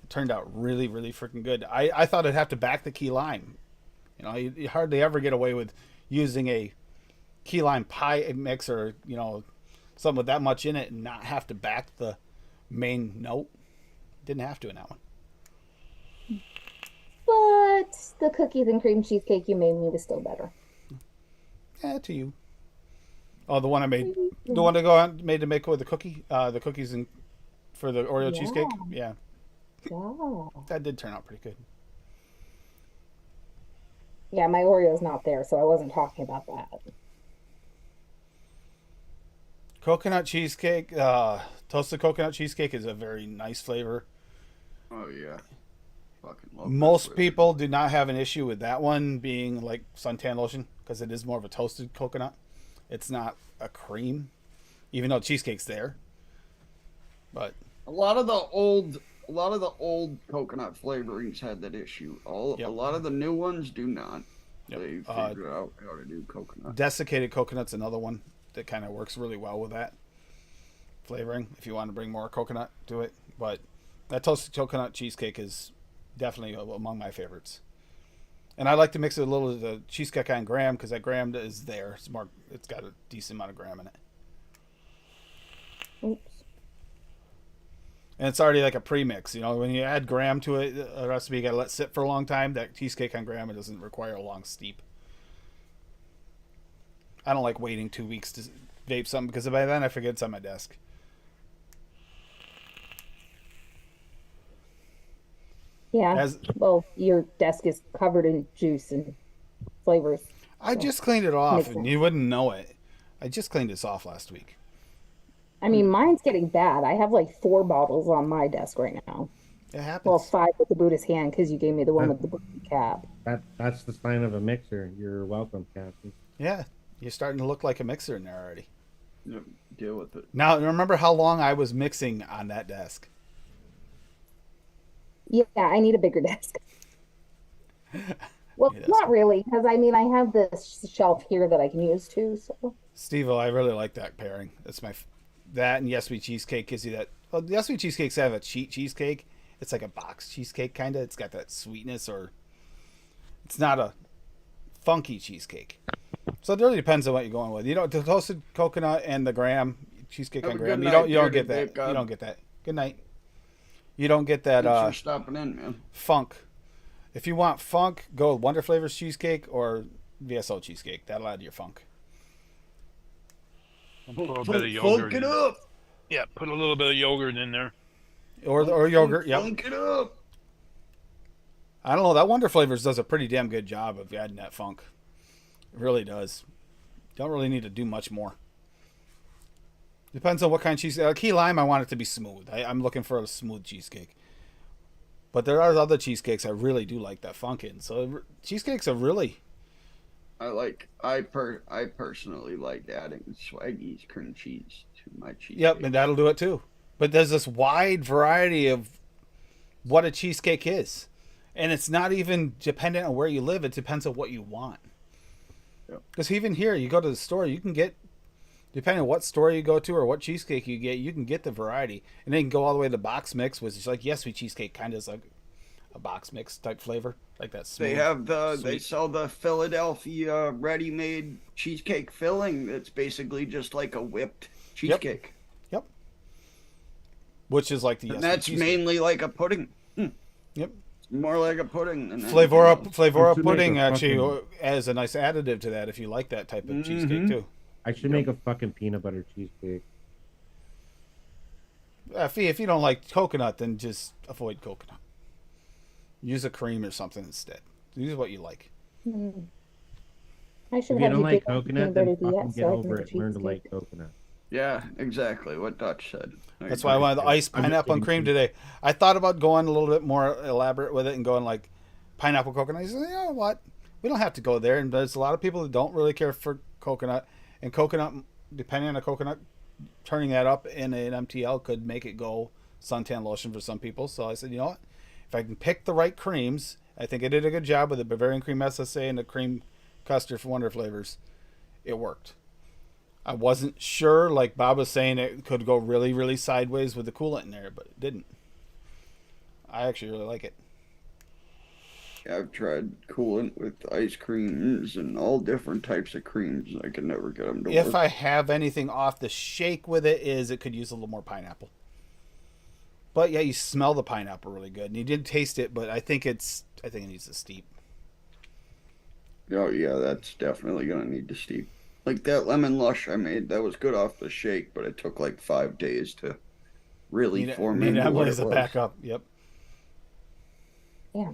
It turned out really, really freaking good. I thought I'd have to back the key lime. You know, you hardly ever get away with using a key lime pie mix or, you know, something with that much in it and not have to back the main note. Didn't have to in that one. But the cookies and cream cheesecake you made me was still better. Yeah, to you. Oh, the one I made, the one made to make with the cookies and for the Oreo cheesecake. Yeah, Yeah. that did turn out pretty good. Yeah, my Oreo's not there, so I wasn't talking about that. Coconut cheesecake, toasted coconut cheesecake is a very nice flavor. Oh yeah. Fucking love Most that people do not have an issue with that one being like suntan lotion because it is more of a toasted coconut. It's not a cream, even though cheesecake's there. But A lot of the old coconut flavorings had that issue. A lot of the new ones do not. Yep. They figured out how to do coconut. desiccated coconut's another one that kind of works really well with that flavoring if you want to bring more coconut to it. But that toasted coconut cheesecake is definitely among my favorites. And I like to mix it a little of the cheesecake on graham because that graham is there. It's got a decent amount of graham in it. Oops. And it's already like a premix. You know, when you add graham to it, a recipe you got to let sit for a long time. That cheesecake on graham, it doesn't require a long steep. I don't like waiting 2 weeks to vape something because by then I forget it's on my desk. Yeah. Well, your desk is covered in juice and flavors. I just cleaned it off, and you wouldn't know it. I just cleaned this off last week. I mean, mine's getting bad. I have like 4 bottles on my desk right now. It happens. Well, 5 with the Buddhist hand because you gave me the one with the Buddhist cap. That's the sign of a mixer. You're welcome, Captain. Yeah, you're starting to look like a mixer in there already. Yep, deal with it. Now, remember how long I was mixing on that desk? Yeah, I need a bigger desk. Well, Yes. not really, because I mean, I have this shelf here that I can use too. So Steve-O, I really like that pairing. That's that and Yes Sweet Cheesecake gives you that. Well, the Yes Sweet Cheesecake's have a cheat cheesecake. It's like a box cheesecake kind of. It's got that sweetness, or it's not a funky cheesecake. So it really depends on what you're going with. You know, the toasted coconut and the graham cheesecake Have on a graham. good You night, don't get Bearded that. Dick. You don't get that. Good night. You don't get that Thanks for stopping in, man. funk. If you want funk, go with Wonder Flavors cheesecake or VSO cheesecake. That'll add your funk. Put a little bit of yogurt. Funk it up. Yeah, put a little bit of yogurt in there. Or yogurt. Yep. Funk it up. I don't know. That Wonder Flavors does a pretty damn good job of adding that funk. It really does. Don't really need to do much more. Depends on what kind of cheesecake. Key lime, I want it to be smooth. I'm looking for a smooth cheesecake. But there are other cheesecakes I really do like that funk in. So cheesecakes are really... I personally like adding Swaggy's cream cheese to my cheesecake. Yep, and that'll do it too. But there's this wide variety of what a cheesecake is. And it's not even dependent on where you live. It depends on what you want. Because even here, you go to the store, you can get, depending on what store you go to or what cheesecake you can get the variety. And then you can go all the way to the box mix, which is like, yes, sweet cheesecake kind of is like a box mix type flavor. Like that smooth, They have they sweet. sell the Philadelphia ready-made cheesecake filling that's basically just like a whipped cheesecake. Yep. Which is like the And yes, that's sweet cheesecake. mainly like a pudding. Yep. More like a pudding than Flavora anything else. Flavora should make pudding a actually fucking- adds a nice additive to that if you like that type of cheesecake too. I should make a fucking peanut butter cheesecake. If you don't like coconut, then just avoid coconut. Use a cream or something instead. Use what you like. I should If you have don't you like do a coconut, peanut then butter fucking diet get so I can over make a it. Learn to like cheesecake. coconut. Yeah, exactly what Dutch said. That's why I wanted the iced I'm just pineapple and kidding. cream today. I thought about going a little bit more elaborate with it and going like pineapple coconut. I said, you know what? We don't have to go there. And there's a lot of people that don't really care for coconut. And coconut, depending on the coconut, turning that up in an MTL could make it go suntan lotion for some people. So I said, you know what? If I can pick the right creams, I think I did a good job with the Bavarian cream SSA and the cream custard for Wonder Flavors, it worked. I wasn't sure, like Bob was saying, it could go really, really sideways with the coolant in there, but it didn't. I actually really like it. Yeah, I've tried coolant with ice creams and all different types of creams. I can never get them to If work. I have anything off the shake with it, is it could use a little more pineapple. But yeah, you smell the pineapple really good, and you did taste it, but I think it needs to steep. Oh yeah, that's definitely gonna need to steep. Like that lemon lush I made, that was good off the shake, but it took like 5 days to really form Need into what Emily's it a was. backup. Yep. Yeah.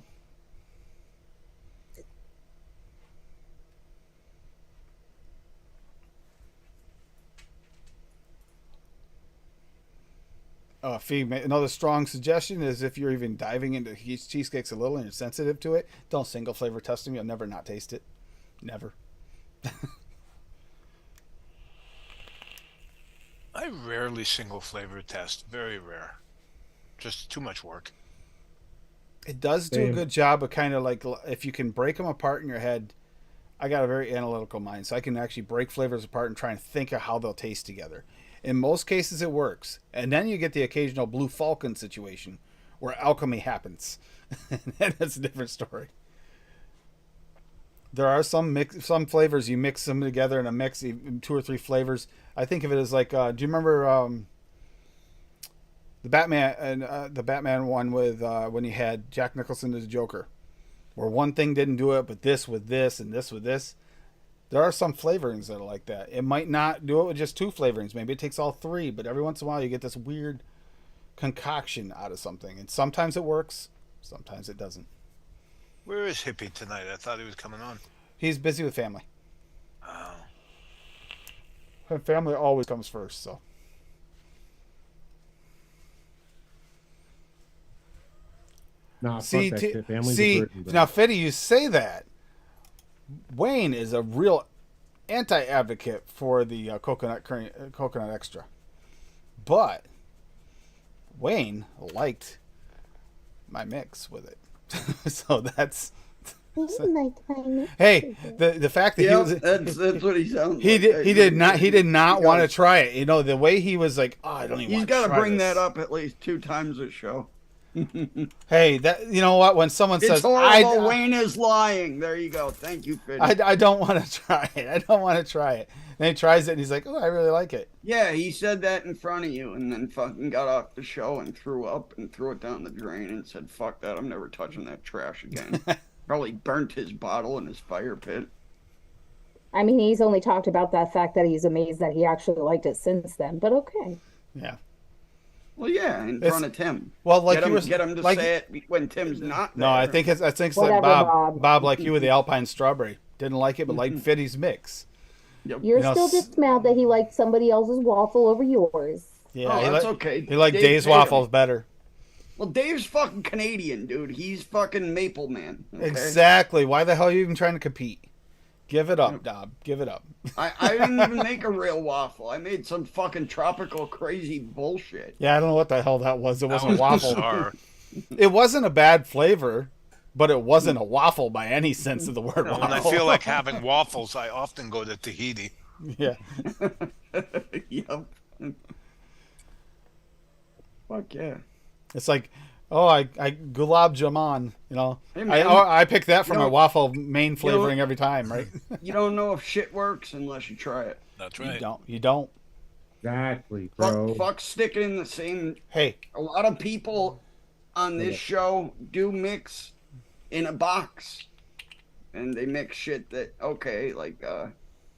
Fee, another strong suggestion is if you're even diving into cheesecakes a little and you're sensitive to it, don't single flavor test them. You'll never not taste it. Never. I rarely single flavor test. Very rare. Just too much work. It does do a Same. good job of kind of like if you can break them apart in your head. I got a very analytical mind, so I can actually break flavors apart and try and think of how they'll taste together. In most cases, it works, and then you get the occasional Blue Falcon situation where alchemy happens, and that's a different story. There are some flavors you mix them together in a mix, even 2 or 3 flavors. I think of it as like, do you remember the Batman one with when you had Jack Nicholson as Joker, where one thing didn't do it, but this with this and this with this. There are some flavorings that are like that. It might not do it with just 2 flavorings. Maybe it takes all 3, but every once in a while you get this weird concoction out of something. And sometimes it works, sometimes it doesn't. Where is Hippie tonight? I thought he was coming on. He's busy with family. Oh. And family always comes first, so. Nah, fuck that shit. Family's a burden, bro. Now, Fetty, you say that. Wayne is a real anti-advocate for the coconut extra, but Wayne liked my mix with it, so that's. Hey, the fact that Yeah, he was that's what he sounds he like. did he did not he did not want to try it. You know the way he was like, oh, I don't even. He's got to bring that up at least 2 times a show. Hey, that you know what? When someone It's says horrible. Wayne is lying. There you go. Thank you, Fitty. I don't want to try it. I don't want to try it. And he tries it and he's like, oh, I really like it. Yeah, he said that in front of you and then fucking got off the show and threw up and threw it down the drain and said, fuck that. I'm never touching that trash again. Probably burnt his bottle in his fire pit. I mean, he's only talked about that fact that he's amazed that he actually liked it since then, but okay. Yeah. Well, yeah, in front of Tim. Well, like get him to like, say it when Tim's not there. No, I think it's like Whatever, Bob. Bob. Like you with the Alpine strawberry. Didn't like it, but liked Fitty's mix. Yep. You're You know, still just mad that he liked somebody else's waffle over yours. Yeah, Oh, that's okay. He liked Dave Dave's made 'em. waffles better. Well, Dave's fucking Canadian, dude. He's fucking Maple Man. Okay? Exactly. Why the hell are you even trying to compete? Give it up, Dob. Give it up. I didn't even make a real waffle. I made some fucking tropical crazy bullshit. Yeah, I don't know what the hell that was. It That wasn't a was waffle. bizarre. It wasn't a bad flavor, but it wasn't a waffle by any sense of the word When waffle. I feel like having waffles, I often go to Tahiti. Yeah. Yep. Fuck yeah. It's like, oh, I gulab jamun, you know. Hey, man. I pick that for You my know- waffle main flavoring every time, right? You don't know if shit works unless you try it. That's You right. don't. You don't. Exactly, bro. Fuck sticking in the same. Hey, A lot of people on this show do mix in a box, and they mix shit that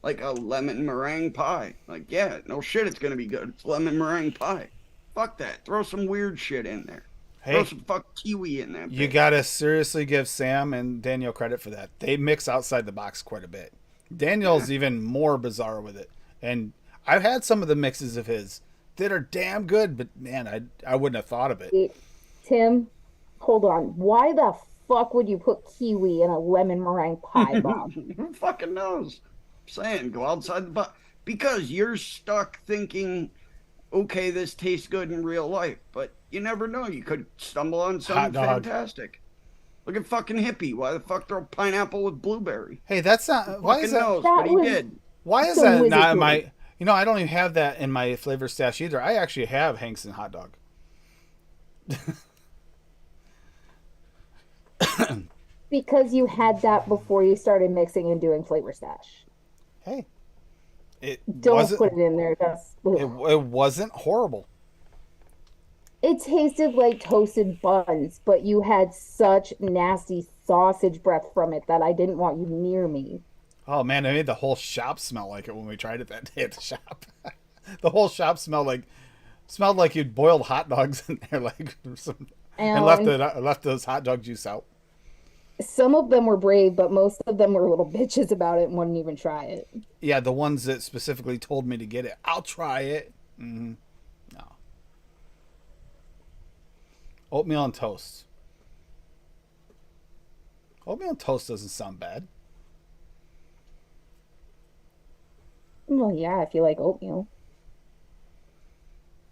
like a lemon meringue pie. Like, yeah, no shit, it's gonna be good. It's lemon meringue pie. Fuck that. Throw some weird shit in there. Throw hey, some fuck kiwi in there. you gotta seriously give Sam and Daniel credit for that. They mix outside the box quite a bit. Daniel's even more bizarre with it, and I've had some of the mixes of his that are damn good, but man, I wouldn't have thought of it. Wait, Tim, hold on. Why the fuck would you put kiwi in a lemon meringue pie, Bob? Who fucking knows? I'm saying go outside the box because you're stuck thinking, okay, this tastes good in real life, but you never know. You could stumble on something dog. fantastic. Look at fucking hippie. Why the fuck throw pineapple with blueberry? Hey, that's not. Why is Fucking that? knows, That but he was did. Why is some that not in wizardry. my? You know, I don't even have that in my flavor stash either. I actually have Hanks and hot dog. Because you had that before you started mixing and doing flavor stash. Hey, it Don't wasn't. put it in there. That's ugh. It wasn't horrible. It tasted like toasted buns, but you had such nasty sausage breath from it that I didn't want you near me. Oh man, I made the whole shop smell like it when we tried it that day at the shop. The whole shop smelled like you'd boiled hot dogs in there, like and And left those hot dog juice out. some of them were brave, but most of them were little bitches about it and wouldn't even try it. Yeah, the ones that specifically told me to get it. I'll try it. No. Oatmeal and toast. Oatmeal and toast doesn't sound bad. Well, yeah, if you like oatmeal.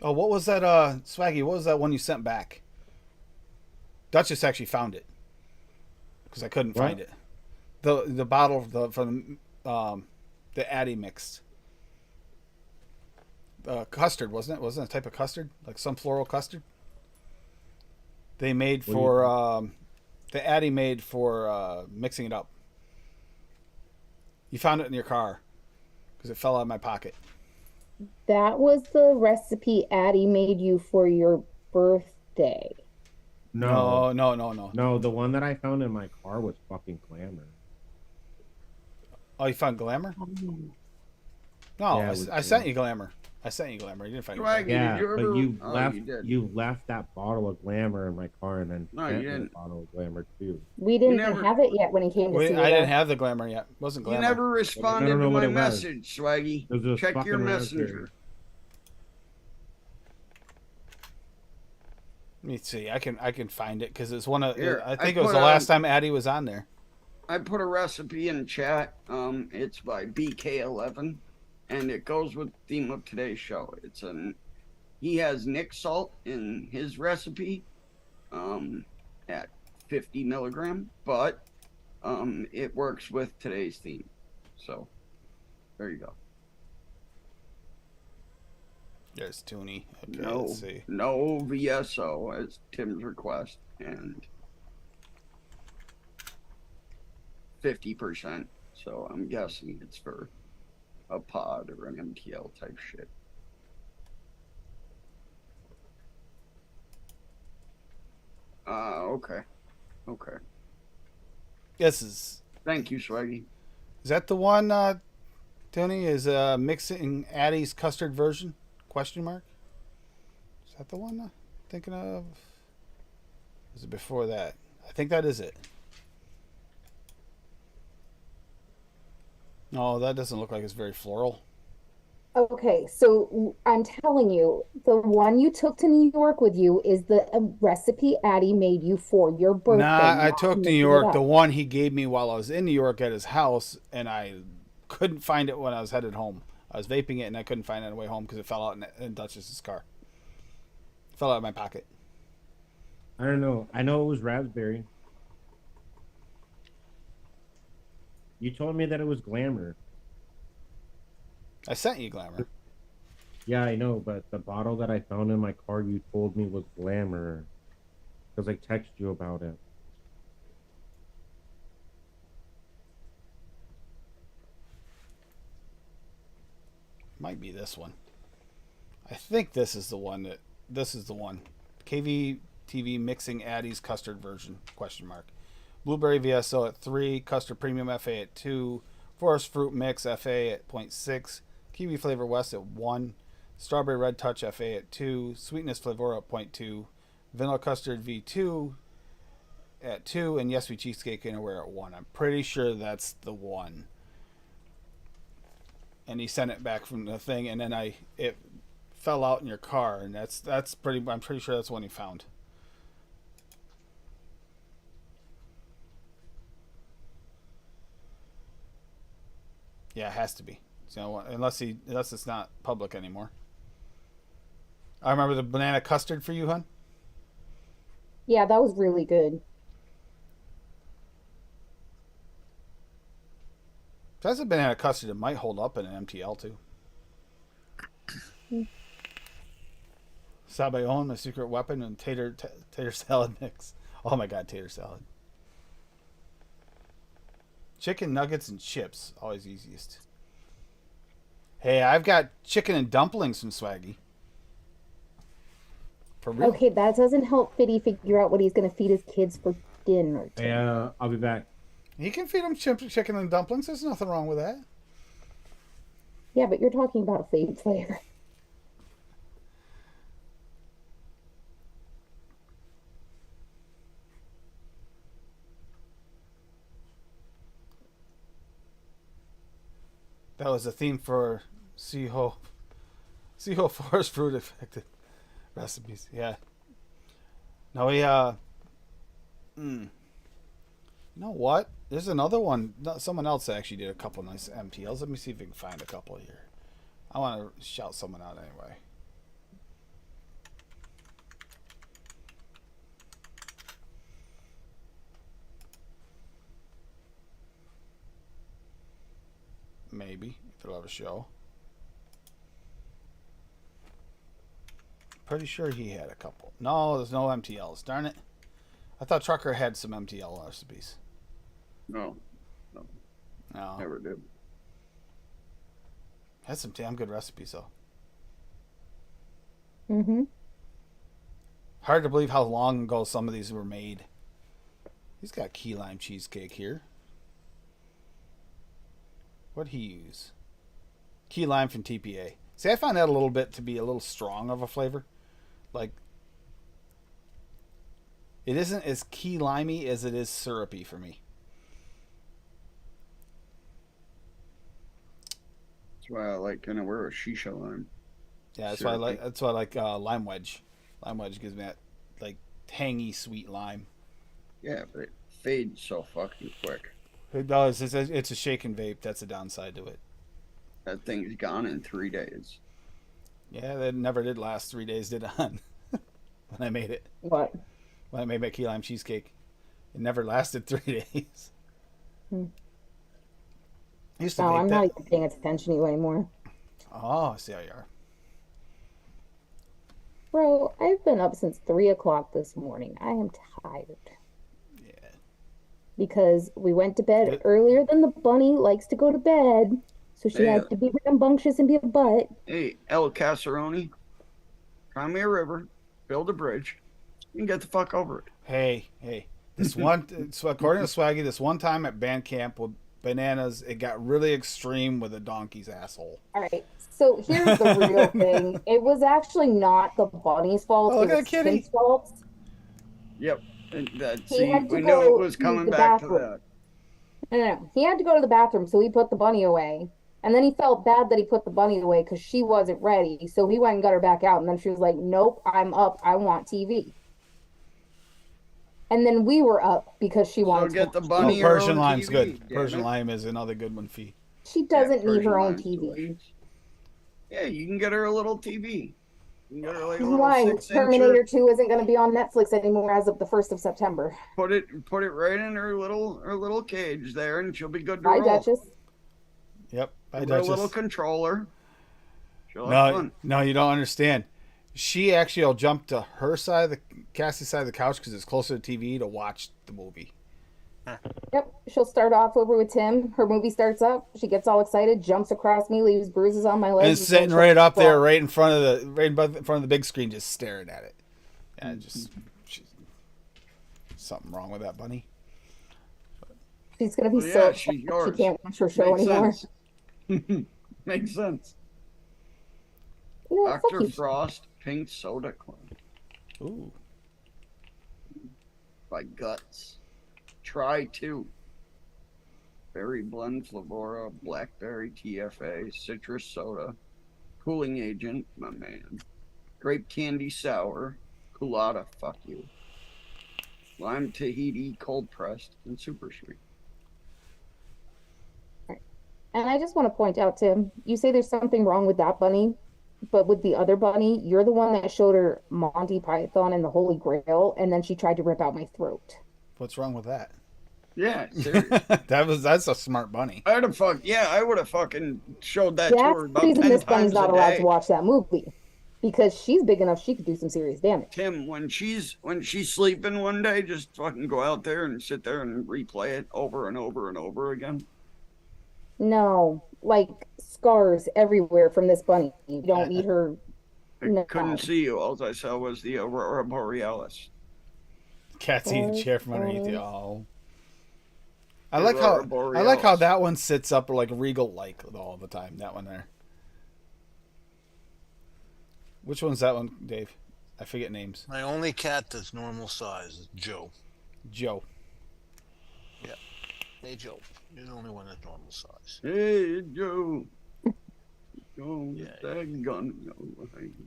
Oh, what was that, Swaggy? What was that one you sent back? Duchess actually found it because I couldn't What? find it. The bottle from the Addy mixed custard, wasn't it? Wasn't it a type of custard, like some floral custard? They made What do you for think? the Addy made for mixing it up. You found it in your car because it fell out of my pocket. That was the recipe Addie made you for your birthday. No, No. no, the one that I found in my car was fucking glamour. Oh, you found Glamour? Um, No, Yeah, it was I sent you Glamour. I sent you Glamour. You didn't find Swaggy, it. did Yeah, you but ever? you Oh, left you did. you left that bottle of glamour in my car and then No, sent you me a didn't. bottle of glamour too. We didn't never- have it yet when he came to see I you. didn't have the Glamour yet. It wasn't You Glamour. never responded know to what my it was. message, Swaggy. It was just Check your fucking raspberry. messenger. Let me see. I can find it because it's one of. Here, I I think it was put the a- last time Addie was on there. I put a recipe in chat. It's by BK11, and it goes with the theme of today's show. He has Nick salt in his recipe, at 50 milligram, but it works with today's theme. So there you go. There's Toonie. Okay, No, let's see. no VSO as Tim's request, and 50%. So I'm guessing it's for a pod or an MTL type shit. Okay. Okay. This is Thank you, Swaggy. that the one? Toonie is mixing Addie's custard version? Question mark. Is that the one I'm thinking of? Was it before that? I think that is it. No, that doesn't look like it's very floral. Okay, so I'm telling you, the one you took to New York with you is the recipe Addie made you for your birthday. Nah, I not took New making it York, up. the one he gave me while I was in New York at his house, and I couldn't find it when I was headed home. I was vaping it, and I couldn't find it on the way home because it fell out in Duchess's car. It fell out of my pocket. I don't know. I know it was raspberry. You told me that it was glamour. I sent you Glamour. Yeah, I know, but the bottle that I found in my car, you told me was glamour because I texted you about it. Might be this one. I think this is the one that. This is the one. KV TV mixing Addie's custard version? Question mark. Blueberry VSO at 3, custard premium FA at 2, forest fruit mix FA at 0.6, kiwi flavor west at 1, strawberry red touch FA at 2, sweetness flavor at 0.2, vanilla custard V2 at 2, and yes we cheesecake anywhere at 1. I'm pretty sure that's the one. And he sent it back from the thing, and then it fell out in your car, and that's pretty. I'm pretty sure that's the one he found. Yeah, it has to be. So unless it's not public anymore. I remember the banana custard for you, hun. Yeah, that was really good. If it hasn't been out of custard, it might hold up in an MTL too. Sabayon, my secret weapon, and tater salad mix. Oh my god, tater salad. Chicken nuggets and chips, always easiest. Hey, I've got chicken and dumplings from Swaggy. For real? Okay, that doesn't help Fiddy figure out what he's gonna feed his kids for dinner. Hey, I'll be back. You can feed them chicken and dumplings. There's nothing wrong with that. Yeah, but you're talking about food flavor. That was a theme for Seaho Forest Fruit affected recipes. Yeah. No, you know what? There's another one. Someone else actually did a couple nice MTLs. Let me see if we can find a couple here. I want to shout someone out anyway. Maybe if they'll have a show. Pretty sure he had a couple. No, there's no MTLs. Darn it. I thought Trucker had some MTL recipes. No, No. never did. Had some damn good recipes though. Mm-hmm. Hard to believe how long ago some of these were made. He's got key lime cheesecake here. What'd he use? Key lime from TPA. See, I find that a little bit to be a little strong of a flavor. Like, it isn't as key limey as it is syrupy for me. That's why I like kind of wear a shisha lime. Yeah, that's Syrupy. why I like. That's why I like lime wedge. Lime wedge gives me that like tangy sweet lime. Yeah, but it fades so fucking quick. It does. It's a shake and vape. That's the downside to it. That thing's gone in 3 days. Yeah, that never did last 3 days, did it? When I made it. What? When I made my key lime cheesecake, it never lasted 3 days. Hmm. I used to Oh, vape I'm that. not even paying attention to you anymore. Oh, I see how you are. Bro, I've been up since 3 o'clock this morning. I am tired. Yeah. Because we went to bed Good. earlier than the bunny likes to go to bed. So she Hey, had to be rambunctious and be a butt. Hey, El Casaroni, find me a river, build a bridge, and get the fuck over it. Hey. This one, so according to Swaggy, this one time at band camp with bananas, it got really extreme with a donkey's asshole. All right. So here's the real thing. It was actually not the bunny's fault. Oh, look It at was the kitty. his fault. Yep. And that, He see, had to we knew it go was to coming the back to bathroom. that. No. He had to go to the bathroom, so he put the bunny away. And then he felt bad that he put the bunny away because she wasn't ready. So he went and got her back out. And then she was like, nope, I'm up. I want TV. And then we were up because she So wanted get to the watch bunny TV. your Persian own lime's TV, good. damn Persian it. lime is another good one for you. She doesn't Yeah, need her Persian own lime's TV. delicious. Yeah, you can get her a little TV. You can get her like a little Why? 6-incher. Terminator 2 isn't going to be on Netflix anymore as of the 1st of September. Put it right in her little cage there, and she'll be good to Bye, roll. Duchess. Yep. Bye, Give her a little Duchess. controller. She'll have No, fun. no, you don't understand. She actually will jump to her side of Cassie's side of the couch because it's closer to TV to watch the movie. Yep. She'll start off over with Tim. Her movie starts up. She gets all excited, jumps across me, leaves bruises on my legs. And then sitting she'll right up there, fall. right in front of the big screen, just staring at it. Yeah, something wrong with that bunny. She's going to be Well, so yeah, upset she's she yours. can't watch her show Makes anymore. sense. Makes sense. You know what? Fuck Dr. you. Frost Pink Soda Clone Ooh, by Guts. Try 2. Berry blend Flavora, blackberry TFA, citrus soda, cooling agent, my man. Grape candy sour, colada, fuck you. Lime Tahiti, cold pressed, and super sweet. And I just want to point out, Tim, you say there's something wrong with that bunny, but with the other bunny, you're the one that showed her Monty Python and the Holy Grail, and then she tried to rip out my throat. what's wrong with that? Yeah, serious. That's a smart bunny. I would have fucking showed that to That's her the about reason 10 this bunny's times a not allowed to day. watch that movie. Because she's big enough, she could do some serious damage. Tim, when she's sleeping one day, just fucking go out there and sit there and replay it over and over and over again. No, like scars everywhere from this bunny. You don't need her. I couldn't see you. All I saw was the Aurora Borealis. Cat's eating chair from underneath you. Oh. I The like Aurora how Borealis. that one sits up like regal like all the time. That one there. Which one's that one, Dave? I forget names. My only cat that's normal size is Joe. Joe. Yeah. Hey, Joe. You're the only one that's normal size. Hey, Joe. Go Yeah. with that gun.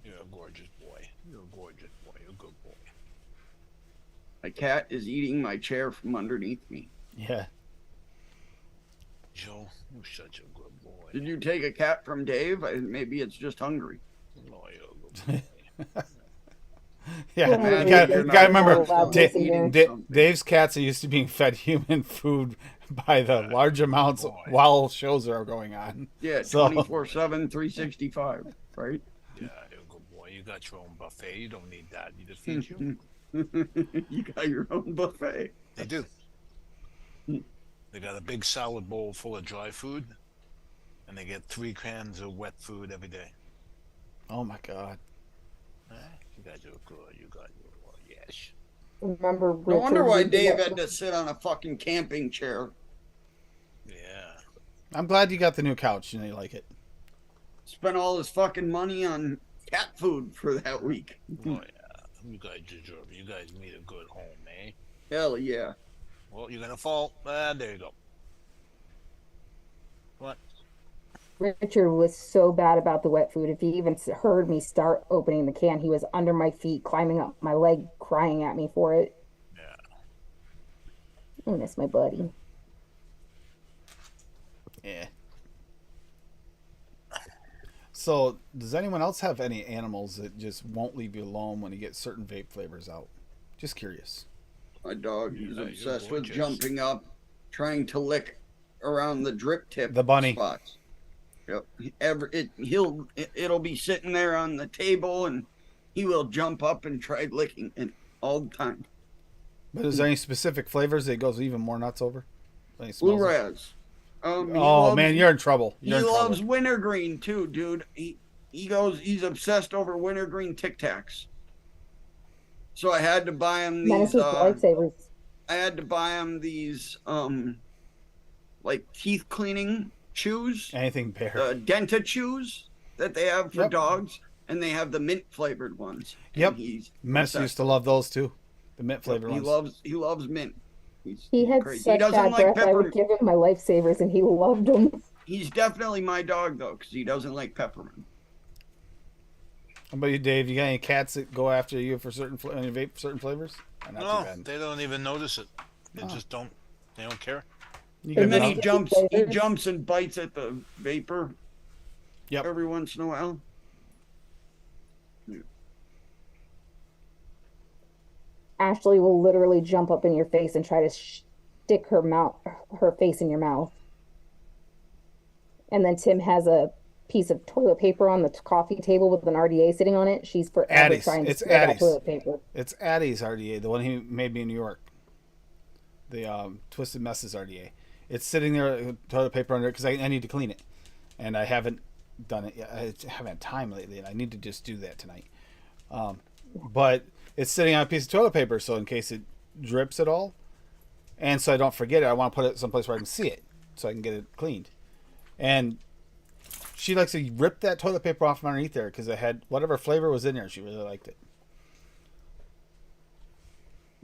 You're a gorgeous boy. You're a gorgeous boy. You're a good boy. My cat is eating my chair from underneath me. Yeah. Joe, you're such a good boy. Did you take a cat from Dave? Maybe it's just hungry. Oh, you're a good boy. Yeah, Man, you gotta you're not remember, allowed to listen here. Dave's cats are used to being fed human food by the large amounts boy. while shows are going on. Yeah, So- 24/7, 365, right? Yeah, you're a good boy. You got your own buffet. You don't need that. You just feed you. You got your own buffet. They do. They got a big salad bowl full of dry food, and they get 3 cans of wet food every day. Oh my God. You guys are good. You guys are yes. Remember, No wonder Richard, why we did Dave that- had to sit on a fucking camping chair. Yeah. I'm glad you got the new couch and you like it. Spent all his fucking money on cat food for that week. Oh yeah. You guys deserve it. You guys need a good home, eh? Hell yeah. Well, you're gonna fall. There you go. What? Richard was so bad about the wet food. If he even heard me start opening the can, he was under my feet, climbing up my leg, crying at me for it. Yeah. I miss my buddy. Yeah. So, does anyone else have any animals that just won't leave you alone when you get certain vape flavors out? Just curious. My dog, he's Yeah, you're obsessed with gorgeous. jumping up, trying to lick around the drip tip The bunny. spots. Yep. It'll be sitting there on the table and he will jump up and try licking it all the time. But is there any specific flavors that it goes even more nuts over? Any Blue smells like- Raz. He Oh loves- man, you're in trouble. He You're in loves trouble. wintergreen too, dude. He's obsessed over wintergreen Tic Tacs. So I had to buy him Menace these. is lifesavers. I had to buy him these like teeth cleaning chews, Anything bear. Denta chews that they have for Yep. dogs, and they have the mint flavored ones. And Yep. he's Mess obsessed. used to love those too. The mint flavored He ones. loves mint. He had crazy. such bad breath. I would give him my lifesavers, and he loved them. He's definitely my dog though, because he doesn't like peppermint. How about you, Dave? You got any cats that go after you for any vape certain flavors? Or not too No, bad? they don't even notice it. They Oh. just don't. They don't care. You And give then it he up? jumps and bites at the vapor. Yep. Every once in a while. Ashley will literally jump up in your face and try to stick her face in your mouth. And then Tim has a piece of toilet paper on the coffee table with an RDA sitting on it. She's forever Addie's. trying to It's spit out Addie's. toilet paper. It's Addie's RDA, the one he made me in New York. The Twisted Messes RDA. It's sitting there, toilet paper under it, because I need to clean it. And I haven't done it yet. I haven't had time lately, and I need to just do that tonight. But it's sitting on a piece of toilet paper, so in case it drips at all, and so I don't forget it, I want to put it someplace where I can see it, so I can get it cleaned. And she likes to rip that toilet paper off from underneath there, because it had whatever flavor was in there. She really liked it.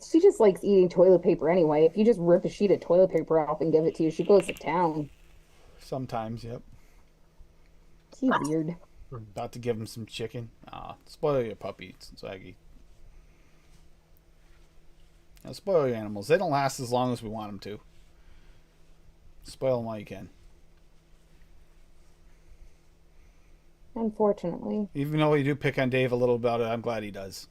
She just likes eating toilet paper anyway. If you just rip a sheet of toilet paper off and give it to you, she goes to town. Sometimes, yep. She's weird. About to give him some chicken. Spoil your puppy, Swaggy. Now, spoil your animals. They don't last as long as we want them to. Spoil them while you can. Unfortunately. Even though we do pick on Dave a little about it, I'm glad he does.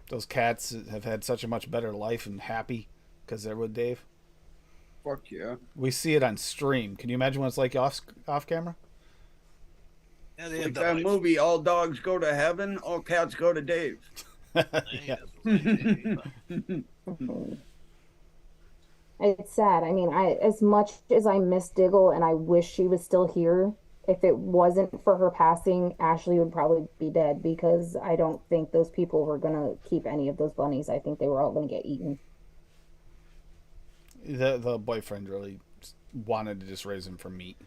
Those cats have had such a much better life and happy because they're with Dave. fuck yeah. We see it on stream. Can you imagine what it's like off camera? Yeah, they Like have that that movie, All Dogs Go to Heaven, All Cats Go to Dave. Yeah. It's sad. I mean, as much as I miss Diggle and I wish she was still here, if it wasn't for her passing, Ashley would probably be dead because I don't think those people were gonna keep any of those bunnies. I think they were all gonna get eaten. The boyfriend really wanted to just raise him for meat.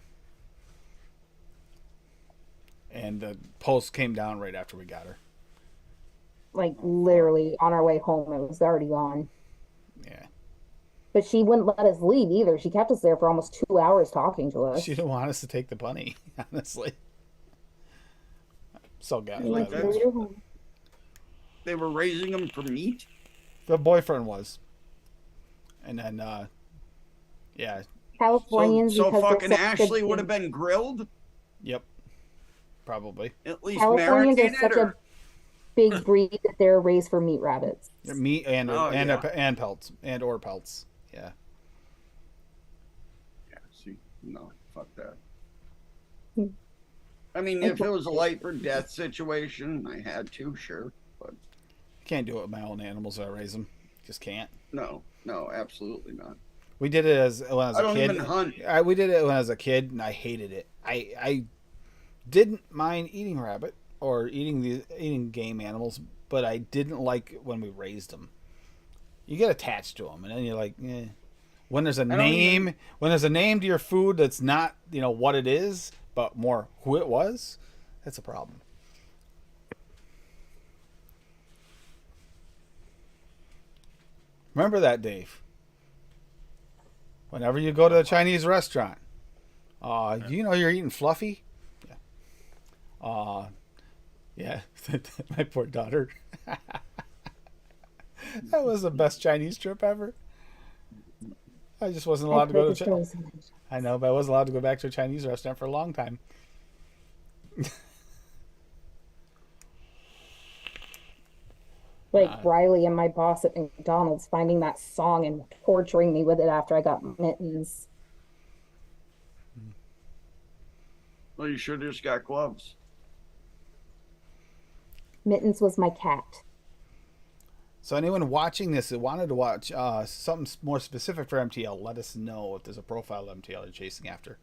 And the post came down right after we got her. Like literally on our way home, it was already gone. Yeah. But she wouldn't let us leave either. She kept us there for almost 2 hours talking to us. She didn't want us to take the bunny, honestly. So glad. Like glad that's- we did. They were raising them for meat. The boyfriend was. And then, yeah. Californians, So because they're fucking such a Ashley would big- have been grilled, Yep. Probably. at least Californians are marinated. such a big breed that they're raised for meat rabbits. Meat and Oh, and yeah. and pelts or pelts. Yeah. Yeah, see, no, fuck that. Hmm. I mean, if it was a life or death situation, I had to, sure, but Can't do it with my own animals that I raise them. Just can't. no, absolutely not. We did it as when I was I a don't kid. even hunt. We did it when I was a kid, and I hated it. I didn't mind eating rabbit or eating game animals, but I didn't like when we raised them. You get attached to them, and then you're like, eh. When there's a name, when there's a name to your food that's not what it is, but more who it was, that's a problem. Remember that, Dave. Whenever you go to a Chinese restaurant, you're eating fluffy. Yeah. Yeah. My poor daughter. That was the best Chinese trip ever. I just wasn't allowed to go to. I know, but I wasn't allowed to go back to a Chinese restaurant for a long time. Like Riley and my boss at McDonald's finding that song and torturing me with it after I got mittens. Well, you should have just got gloves. Mittens was my cat. So anyone watching this that wanted to watch something more specific for MTL, let us know if there's a profile of MTL you're chasing after.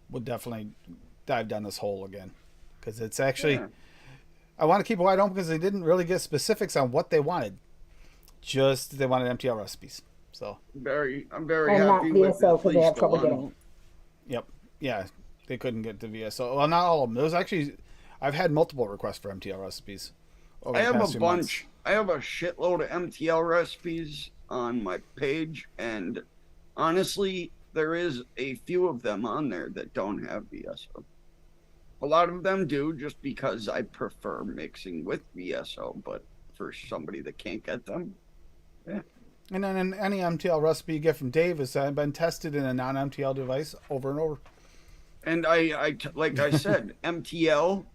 We'll definitely dive down this hole again. Because it's actually... Yeah. I want to keep it wide open because they didn't really get specifics on what they wanted. Just they wanted MTL recipes. So I'm very And not happy with VSO at because they have least trouble one. getting it. Yep. Yeah. They couldn't get to VSO. Well, not all of them. There was actually... I've had multiple requests for MTL recipes over I the have past a 2 bunch. months. I have a shitload of MTL recipes on my page, and honestly, there is a few of them on there that don't have VSO. A lot of them do, just because I prefer mixing with VSO, but for somebody that can't get them, yeah. And then any MTL recipe you get from Dave has been tested in a non-MTL device over and over. And like I said, MTL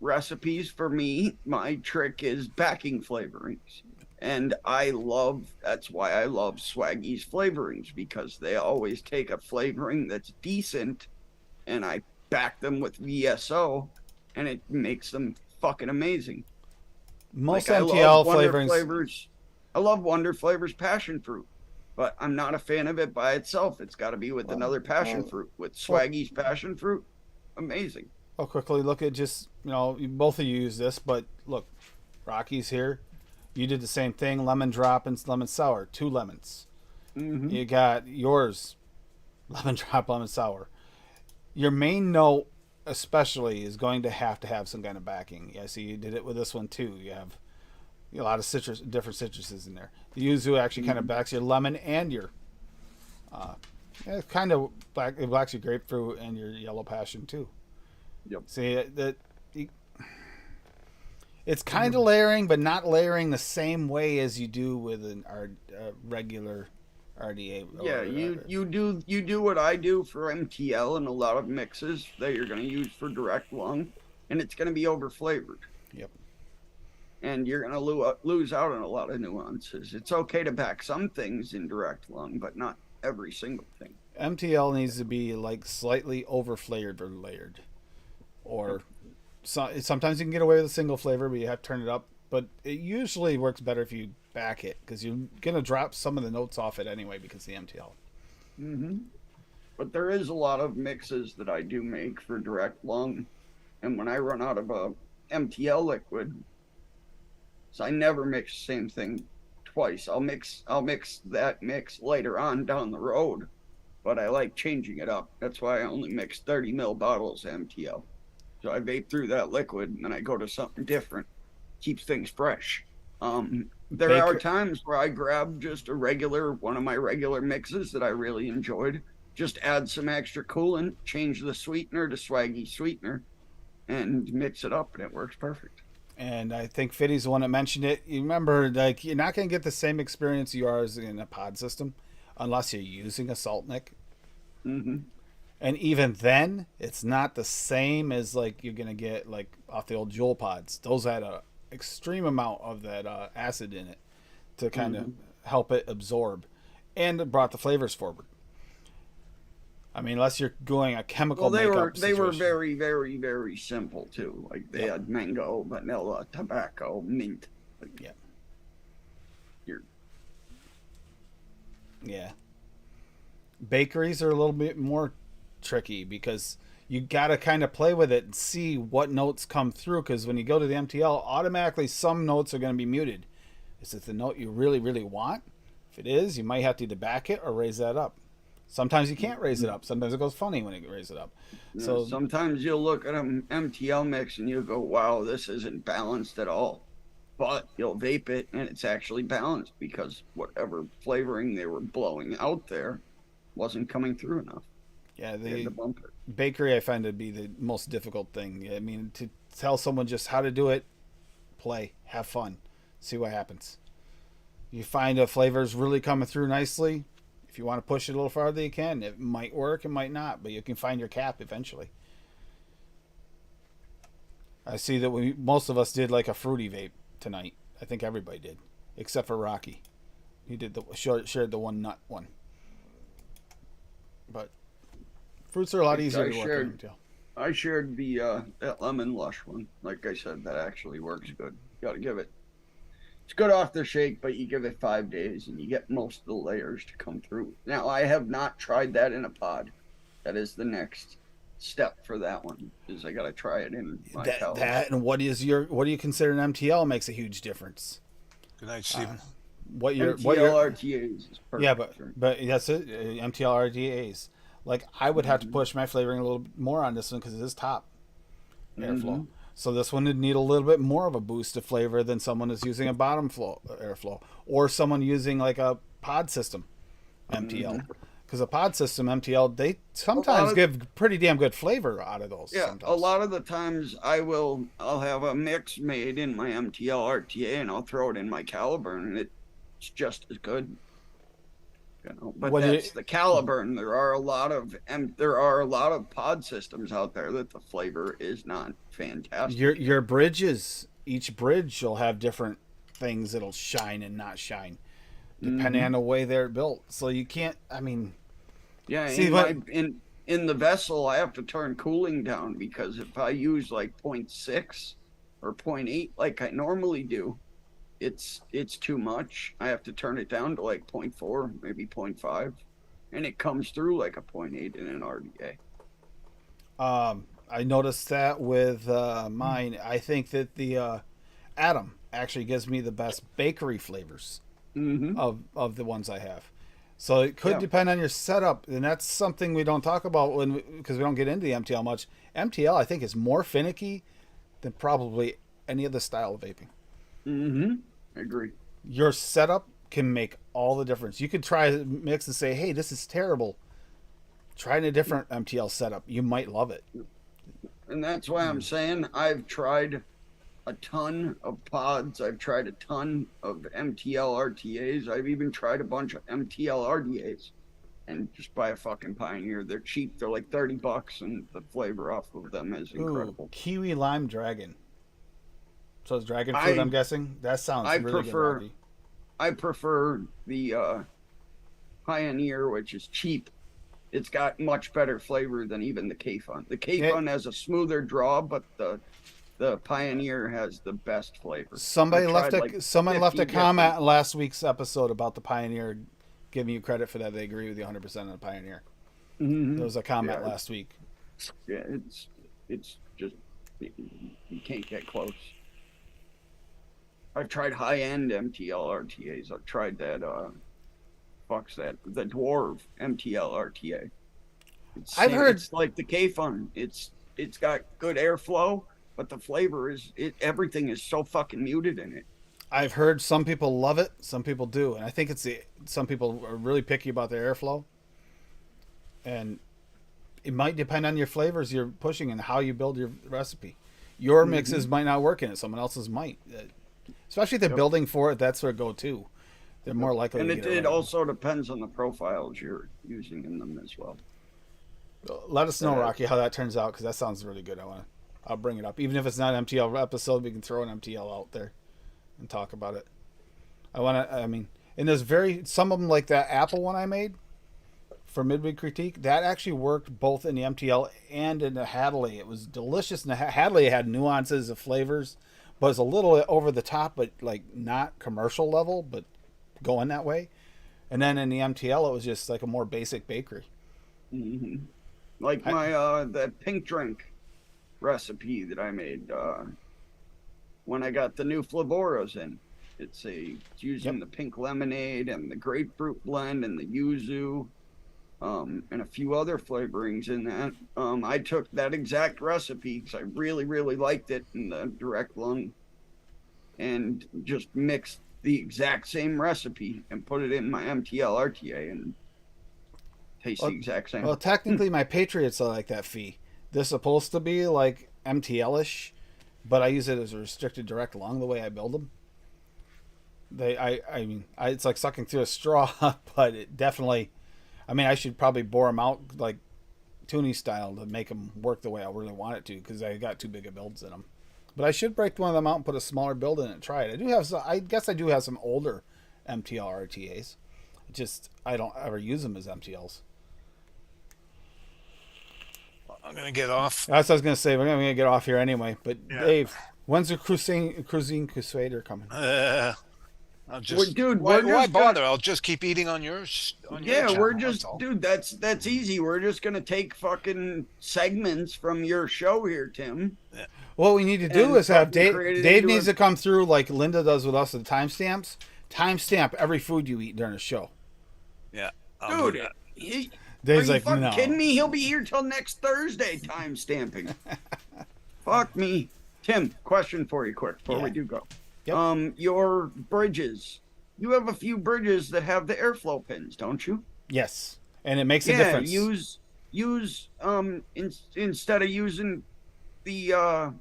recipes for me, my trick is backing flavorings. And that's why I love Swaggy's flavorings, because they always take a flavoring that's decent and I back them with VSO and it makes them fucking amazing. Most I MTL love Wonder flavorings. Flavors. I love Wonder Flavors passion fruit, but I'm not a fan of it by itself. It's got to be with another passion fruit. With Swaggy's passion fruit, amazing. I'll quickly look at just, both of you use this, but look, Rocky's here. You did the same thing, lemon drop and lemon sour, 2 lemons. Mm-hmm. You got yours, lemon drop, lemon sour. Your main note, especially, is going to have some kind of backing. Yeah, see, you did it with this one too. You have a lot of different citruses in there. The yuzu actually kind of backs your lemon and your, it's kind of black. It blacks your grapefruit and your yellow passion too. Yep. See that. It's kind of layering, but not layering the same way as you do with a regular RDA. Yeah, you do what I do for MTL and a lot of mixes that you're going to use for direct lung, and it's going to be over flavored. Yep. And you're going to lose out on a lot of nuances. It's okay to back some things in direct lung, but not every single thing. MTL needs to be like slightly over flavored or layered, or sometimes you can get away with a single flavor, but you have to turn it up. But it usually works better if you back it because you're gonna drop some of the notes off it anyway because of the MTL. Hmm. But there is a lot of mixes that I do make for direct lung, and when I run out of a MTL liquid, so I never mix the same thing twice. I'll mix that mix later on down the road, but I like changing it up. That's why I only mix 30 ml bottles of MTL. So I vape through that liquid and then I go to something different. Keeps things fresh. There are times where I grab just one of my regular mixes that I really enjoyed, just add some extra coolant, change the sweetener to swaggy sweetener, and mix it up, and it works perfect. And I think Fiddy's the one that mentioned it. You remember, like, you're not going to get the same experience you are as in a pod system unless you're using a salt nick. Mm-hmm. And even then, it's not the same as like you're going to get like off the old Joule pods. Those had a extreme amount of that acid in it to kind of help it absorb, and it brought the flavors forward. I mean, unless you're going a chemical Well, makeup they were situation. very, very, very simple too. Like they had mango, vanilla, tobacco, mint. Like, Yeah. You're, Yeah. Bakeries are a little bit more tricky because you got to kind of play with it and see what notes come through, because when you go to the MTL, automatically some notes are going to be muted. Is it the note you really, really want? If it is, you might have to either back it or raise that up. Sometimes you can't raise it up. Sometimes it goes funny when you raise it up. So sometimes you'll look at an MTL mix and you'll go, "Wow, this isn't balanced at all." But you'll vape it and it's actually balanced because whatever flavoring they were blowing out there wasn't coming through enough. yeah, They had the to bump it. bakery I find to be the most difficult thing. I mean, to tell someone just how to do it, play, have fun, see what happens. You find a flavor's really coming through nicely. If you want to push it a little farther, you can. It might work, it might not, but you can find your cap eventually. I see that most of us did like a fruity vape tonight. I think everybody did, except for Rocky. He did shared the one nut one. But fruits are a lot easier to work with. I shared the that lemon lush one. Like I said, that actually works good. You gotta give it. It's good off the shake, but you give it 5 days and you get most of the layers to come through. Now I have not tried that in a pod. That is the next step for that one. Is I gotta try it in my house. That and what do you consider an MTL makes a huge difference. Good night, Stephen. What your RTAs is perfect. Yeah, but that's it. MTL RTAs. Like I would have to push my flavoring a little bit more on this one because it is top airflow. So this one would need a little bit more of a boost of flavor than someone is using a bottom flow airflow, or someone using like a pod system MTL. Because a pod system MTL, they sometimes give pretty damn good flavor out of those. Yeah, sometimes. a lot of the times I'll have a mix made in my MTL RTA and I'll throw it in my Caliburn and it's just as good. You know, but that's the Caliburn. There are a lot of pod systems out there that the flavor is not fantastic. Your bridges, each bridge will have different things that'll shine and not shine, depending on the way they're built. So you can't. I mean, yeah. See, in the vessel, I have to turn cooling down because if I use like 0.6 or 0.8 like I normally do, it's too much. I have to turn it down to like 0.4, maybe 0.5, and it comes through like a 0.8 in an RDA. I noticed that with mine. I think that the Atom actually gives me the best bakery flavors of the ones I have. So it could depend on your setup, and that's something we don't talk about because we don't get into the MTL much. MTL, I think, is more finicky than probably any other style of vaping. I agree. Your setup can make all the difference. You could try a mix and say, "Hey, this is terrible." Try a different MTL setup. You might love it. And that's why I'm saying I've tried a ton of pods. I've tried a ton of MTL RTAs. I've even tried a bunch of MTL RDAs. And just buy a fucking Pioneer. They're cheap. They're like $30, and the flavor off of them is incredible. Kiwi Lime Dragon. So it's dragon fruit, I'm guessing? That sounds really good. I prefer the Pioneer, which is cheap, it's got much better flavor than even the K-Fun. The K-Fun has a smoother draw, but the Pioneer has the best flavor. Somebody left someone left a 50 comment in last week's episode about the Pioneer, giving you credit for that. They agree with you 100% on the Pioneer. Mhm. There was a comment last week. Yeah, it's just you can't get close. I've tried high-end MTL RTAs. I've tried that the Dwarf MTL RTA. I've heard it's like the K-Fun. It's got good airflow, but the flavor everything is so fucking muted in it. I've heard some people love it, some people do, and I think some people are really picky about their airflow, and it might depend on your flavors you're pushing and how you build your recipe. Your mixes might not work in it, someone else's might. Especially if they're building for it, that's their go-to. They're more likely. And to get it also depends on the profiles you're using in them as well. Let us know, Rocky, how that turns out, because that sounds really good. I'll bring it up, even if it's not an MTL episode. We can throw an MTL out there and talk about it. And there's some of them, like that apple one I made for midweek critique, that actually worked both in the MTL and in the Hadley. It was delicious. And the Hadley had nuances of flavors, but it's a little over the top, but like not commercial level, but going that way. And then in the MTL, it was just like a more basic bakery. Mm-hmm. Like that pink drink recipe that I made when I got the new Flavoras in. It's using the pink lemonade and the grapefruit blend and the yuzu. And a few other flavorings in that. I took that exact recipe because I really, really liked it in the direct lung, and just mixed the exact same recipe and put it in my MTL RTA and taste the exact same. Well, technically, my Patriots are like that fee. They're supposed to be like MTL-ish, but I use it as a restricted direct lung the way I build them. It's like sucking through a straw, but it definitely. I should probably bore them out like Toonie style to make them work the way I really want it to, because I got too big of builds in them. But I should break one of them out and put a smaller build in it and try it. I guess I do have some older MTL RTAs. Just I don't ever use them as MTLs. I'm gonna get off. That's what I was gonna say. We're gonna get off here anyway. But Dave, when's the Cuisine Crusader coming? I'll just, dude, why bother? I'll just keep eating on yours. Dude, that's easy. We're just gonna take fucking segments from your show here, Tim. Yeah. What we need to do is have Dave needs to come through like Linda does with us with the timestamps. Timestamp every food you eat during a show. Yeah, dude. Dave's are you like, fucking no. kidding me? He'll be here till next Thursday. Time stamping. Fuck me, Tim. Question for you, quick, before we do go. Yep. Your bridges. You have a few bridges that have the airflow pins, don't you? Yes, and it makes a difference. Use instead of using the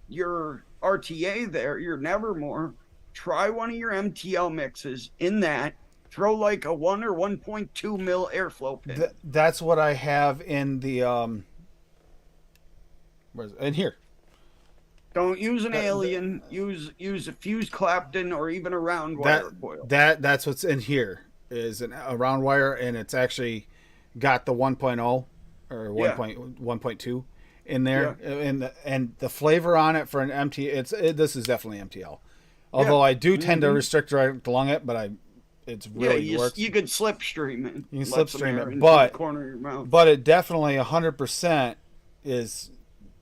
your RTA there, your Nevermore, try one of your MTL mixes in that. Throw like a 1 or 1.2 mil airflow pin. That's what I have in the where's in here. Don't use an alien. Use a fused Clapton or even a round wire coil. That's what's in here is a round wire, and it's actually got the 1.0 or 1.2 in there, and the flavor on it for an MT. This is definitely MTL. Although I do tend to restrict direct lung it, but it's really works. You could slipstream it. You can slipstream it, but the corner of your mouth. But it definitely 100% is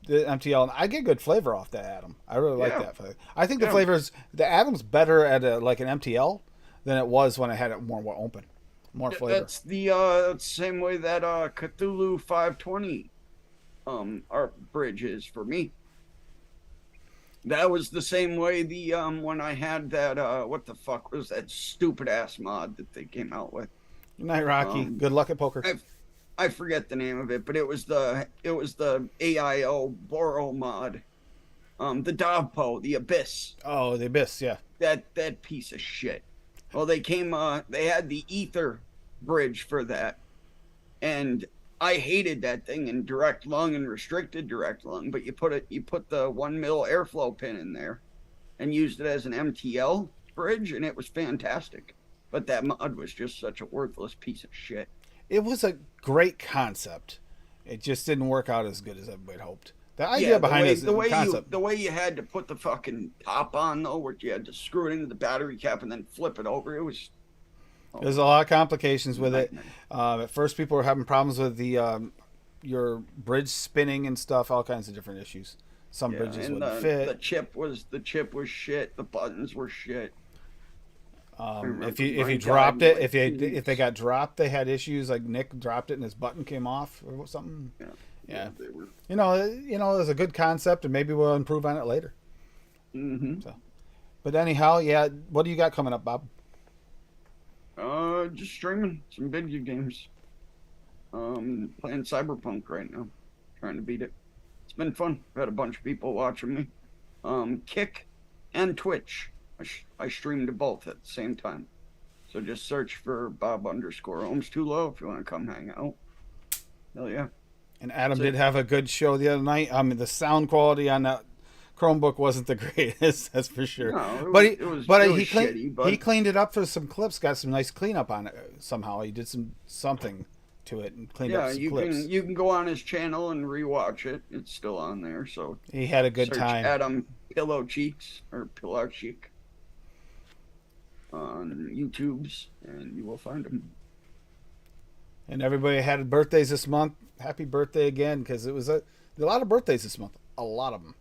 the MTL, and I get good flavor off that Atom. I really like that flavor. I think the flavors, the Atom's better at like an MTL than it was when I had it more open, more flavor. That's the same way that Cthulhu 520 art bridge is for me. That was the same way the when I had that what the fuck was that stupid ass mod that they came out with. Good night, Rocky. Good luck at poker. I forget the name of it, but it was the AIO Boro mod. The Davpo, the Abyss. Oh, the Abyss, yeah. That piece of shit. Well, they had the Ether bridge for that. And I hated that thing in direct lung and restricted direct lung, but you put the 1 mil airflow pin in there and used it as an MTL bridge, and it was fantastic. but that mod was just such a worthless piece of shit. It was a great concept. It just didn't work out as good as everybody hoped. The idea behind it, the way you had to put the fucking top on though, where you had to screw it into the battery cap and then flip it over, it was. There's a lot of complications with it. Nightmare. At first, people were having problems with the your bridge spinning and stuff, all kinds of different issues. Some bridges and wouldn't fit. The chip was shit. The buttons were shit. If you mine dropped died it, in like 2 if they got dropped, they had issues. Like Nick dropped it and his button came off or something. Yeah. They were. You know, it was a good concept, and maybe we'll improve on it later. Mm-hmm. So, but anyhow, yeah. What do you got coming up, Bob? Just streaming some video games. Playing Cyberpunk right now, trying to beat it. It's been fun. I've had a bunch of people watching me. Kick and Twitch. I stream to both at the same time. So just search for Bob_Ohms2Low if you want to come hang out. Hell yeah. And Adam did have a good show the other night. I mean, the sound quality on that Chromebook wasn't the greatest, that's for sure. No, but shitty, he cleaned it up for some clips, got some nice cleanup on it somehow. He did something to it and cleaned up some clips. You can go on his channel and rewatch it. It's still on there, so he had a good search time. Adam Pillow Cheeks or Pillow Cheek on YouTube's, and you will find him. And everybody had birthdays this month. Happy birthday again, because it was a lot of birthdays this month. A lot of them.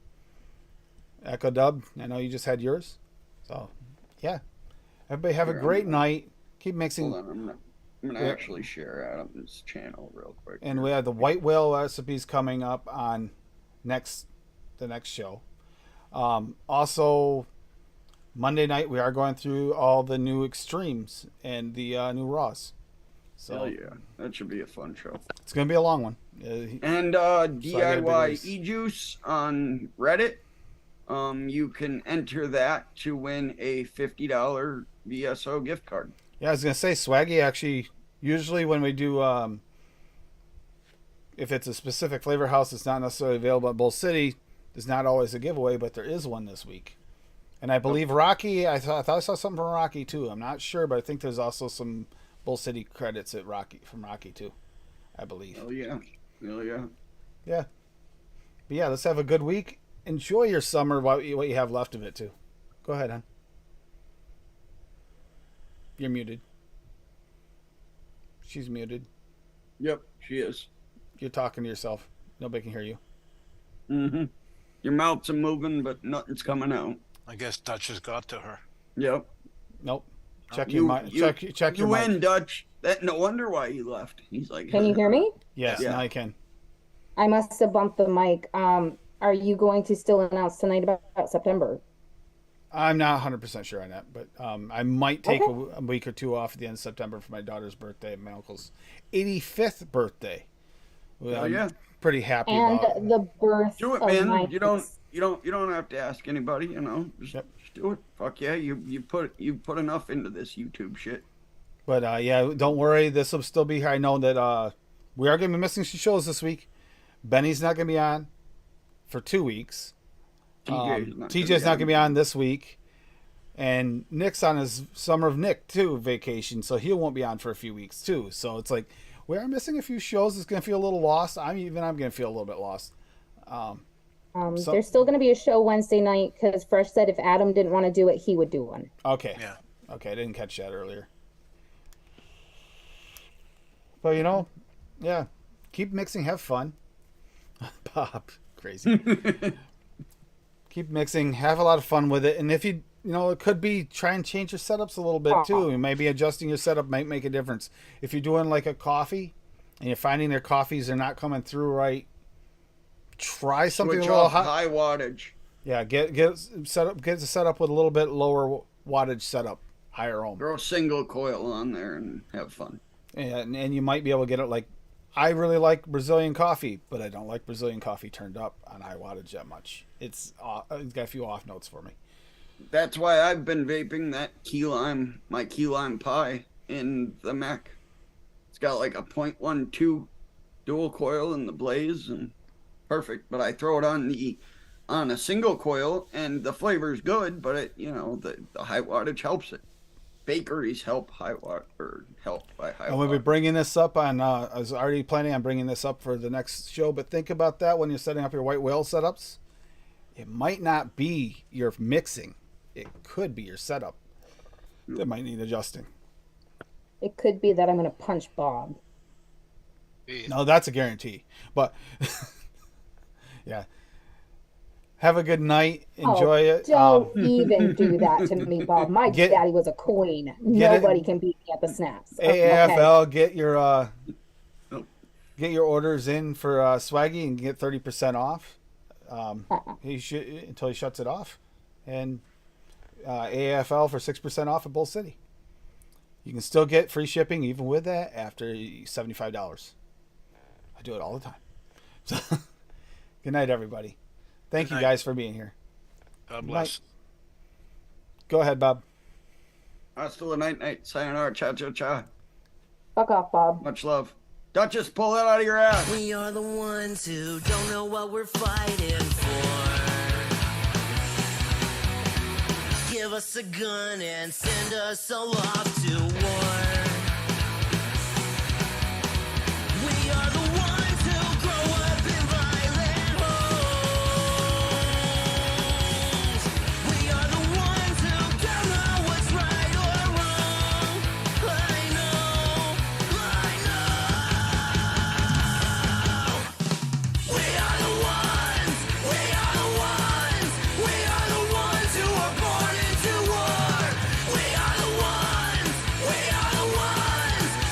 Echo Dub, I know you just had yours. So, yeah. Everybody have a great night. Keep mixing. Hold on, I'm gonna actually share Adam's channel real quick. And we have the white whale recipes coming up on the next show. Also, Monday night we are going through all the new extremes and the new Raws. So hell yeah, that should be a fun show. it's gonna be a long one. And DIY E-Juice on Reddit. You can enter that to win a $50 VSO gift card. Yeah, I was gonna say Swaggy actually usually when we do if it's a specific flavor house that's not necessarily available at Bull City, there's not always a giveaway, but there is one this week. And I believe Rocky, I thought I saw something from Rocky too. I'm not sure, but I think there's also some Bull City credits at Rocky too, I believe. Oh yeah. Hell yeah. Yeah. But yeah, let's have a good week. Enjoy your summer, what you have left of it too. Go ahead, hon. You're muted. She's muted. Yep, she is. You're talking to yourself. Nobody can hear you. Mm-hmm. Your mouth's a moving, but nothing's coming out. I guess Dutch has got to her. Yep. Nope. Check your mic. Check your You mic. win, Dutch. That no wonder why he left. He's like, Can you hear me? Yes, Yeah. now you can. I must have bumped the mic. Are you going to still announce tonight about September? I'm not 100% sure on that, but I might take Okay. a week or two off at the end of September for my daughter's birthday, my uncle's 85th birthday. Well, Oh, yeah. I'm pretty happy And about it. the birth do it, of man. my You don't have to ask anybody. You know, just do it. Fuck yeah, you put enough into this YouTube shit. But yeah, don't worry. This will still be here. I know that we are going to be missing some shows this week. Benny's not going to be on for 2 weeks. TJ's not going to be on this week. And Nick's on his Summer of Nick, too, vacation. So he won't be on for a few weeks, too. So it's like, we are missing a few shows. It's going to feel a little lost. I'm going to feel a little bit lost. There's still going to be a show Wednesday night because Fresh said if Adam didn't want to do it, he would do one. Okay. Yeah. Okay, I didn't catch that earlier. But, you know, yeah. Keep mixing. Have fun. Bob. Crazy. Keep mixing. Have a lot of fun with it. And if you know, it could be try and change your setups a little bit, too. Maybe adjusting your setup might make a difference. If you're doing, like, a coffee and you're finding their coffees are not coming through right, try something Switch a little off high wattage. Yeah, get set up with a little bit lower wattage setup, higher ohm. Throw a single coil on there and have fun. And you might be able to get it like, I really like Brazilian coffee, but I don't like Brazilian coffee turned up on high wattage that much. It's got a few off notes for me. That's why I've been vaping that my key lime pie in the Mac. It's got like a 0.12 dual coil in the blaze and perfect. But I throw it on a single coil and the flavor's good, but the high wattage helps it. bakeries help high water or help by high And we'll be water. bringing this up on. I was already planning on bringing this up for the next show, but think about that when you're setting up your white whale setups. It might not be your mixing; it could be your setup that might need adjusting. It could be that I'm going to punch Bob. No, that's a guarantee. But yeah, have a good night. Enjoy it. Don't even do that to me, Bob. My Get- daddy was a queen. get it- Nobody can beat me at the snaps. AFL, get your orders in for Swaggy and get 30% off. He should until he shuts it off, and AFL for 6% off at Bull City. You can still get free shipping even with that after $75. I do it all the time. So, good night, everybody. Thank Good you night. guys for being here. God bless. Go ahead, Bob. Hasta la night. Sayonara. Cha cha cha. Fuck off, Bob. Much love. Duchess, pull that out of your ass. We are the ones who don't know what we're fighting for. Give us a gun and send us all off to war. We are the ones who grow up in violent homes. We are the ones who don't know what's right or wrong. I know. We are the ones who were born into war.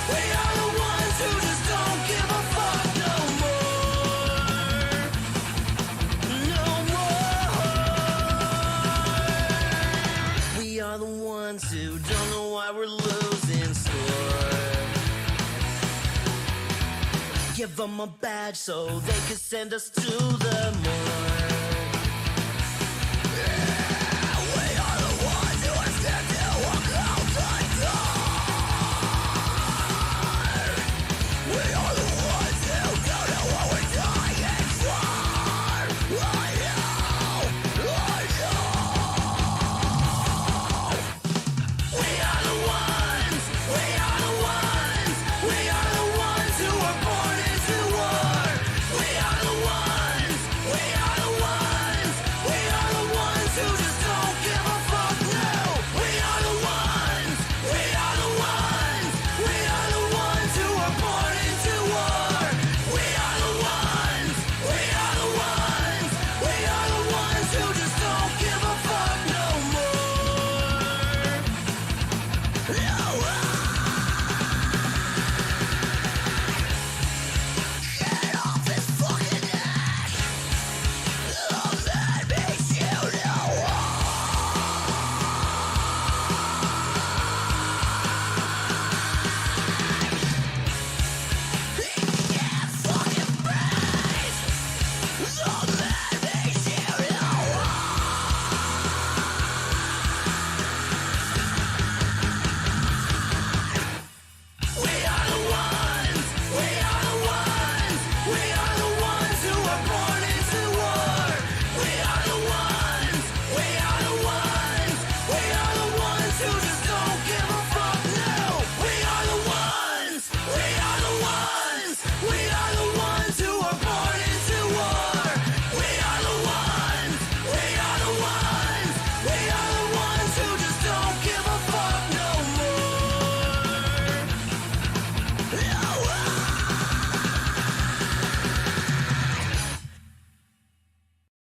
We are the ones who just don't give a fuck no more. No more. We are the ones who don't know why we're losing score. Give them a badge so they can send us to the moon.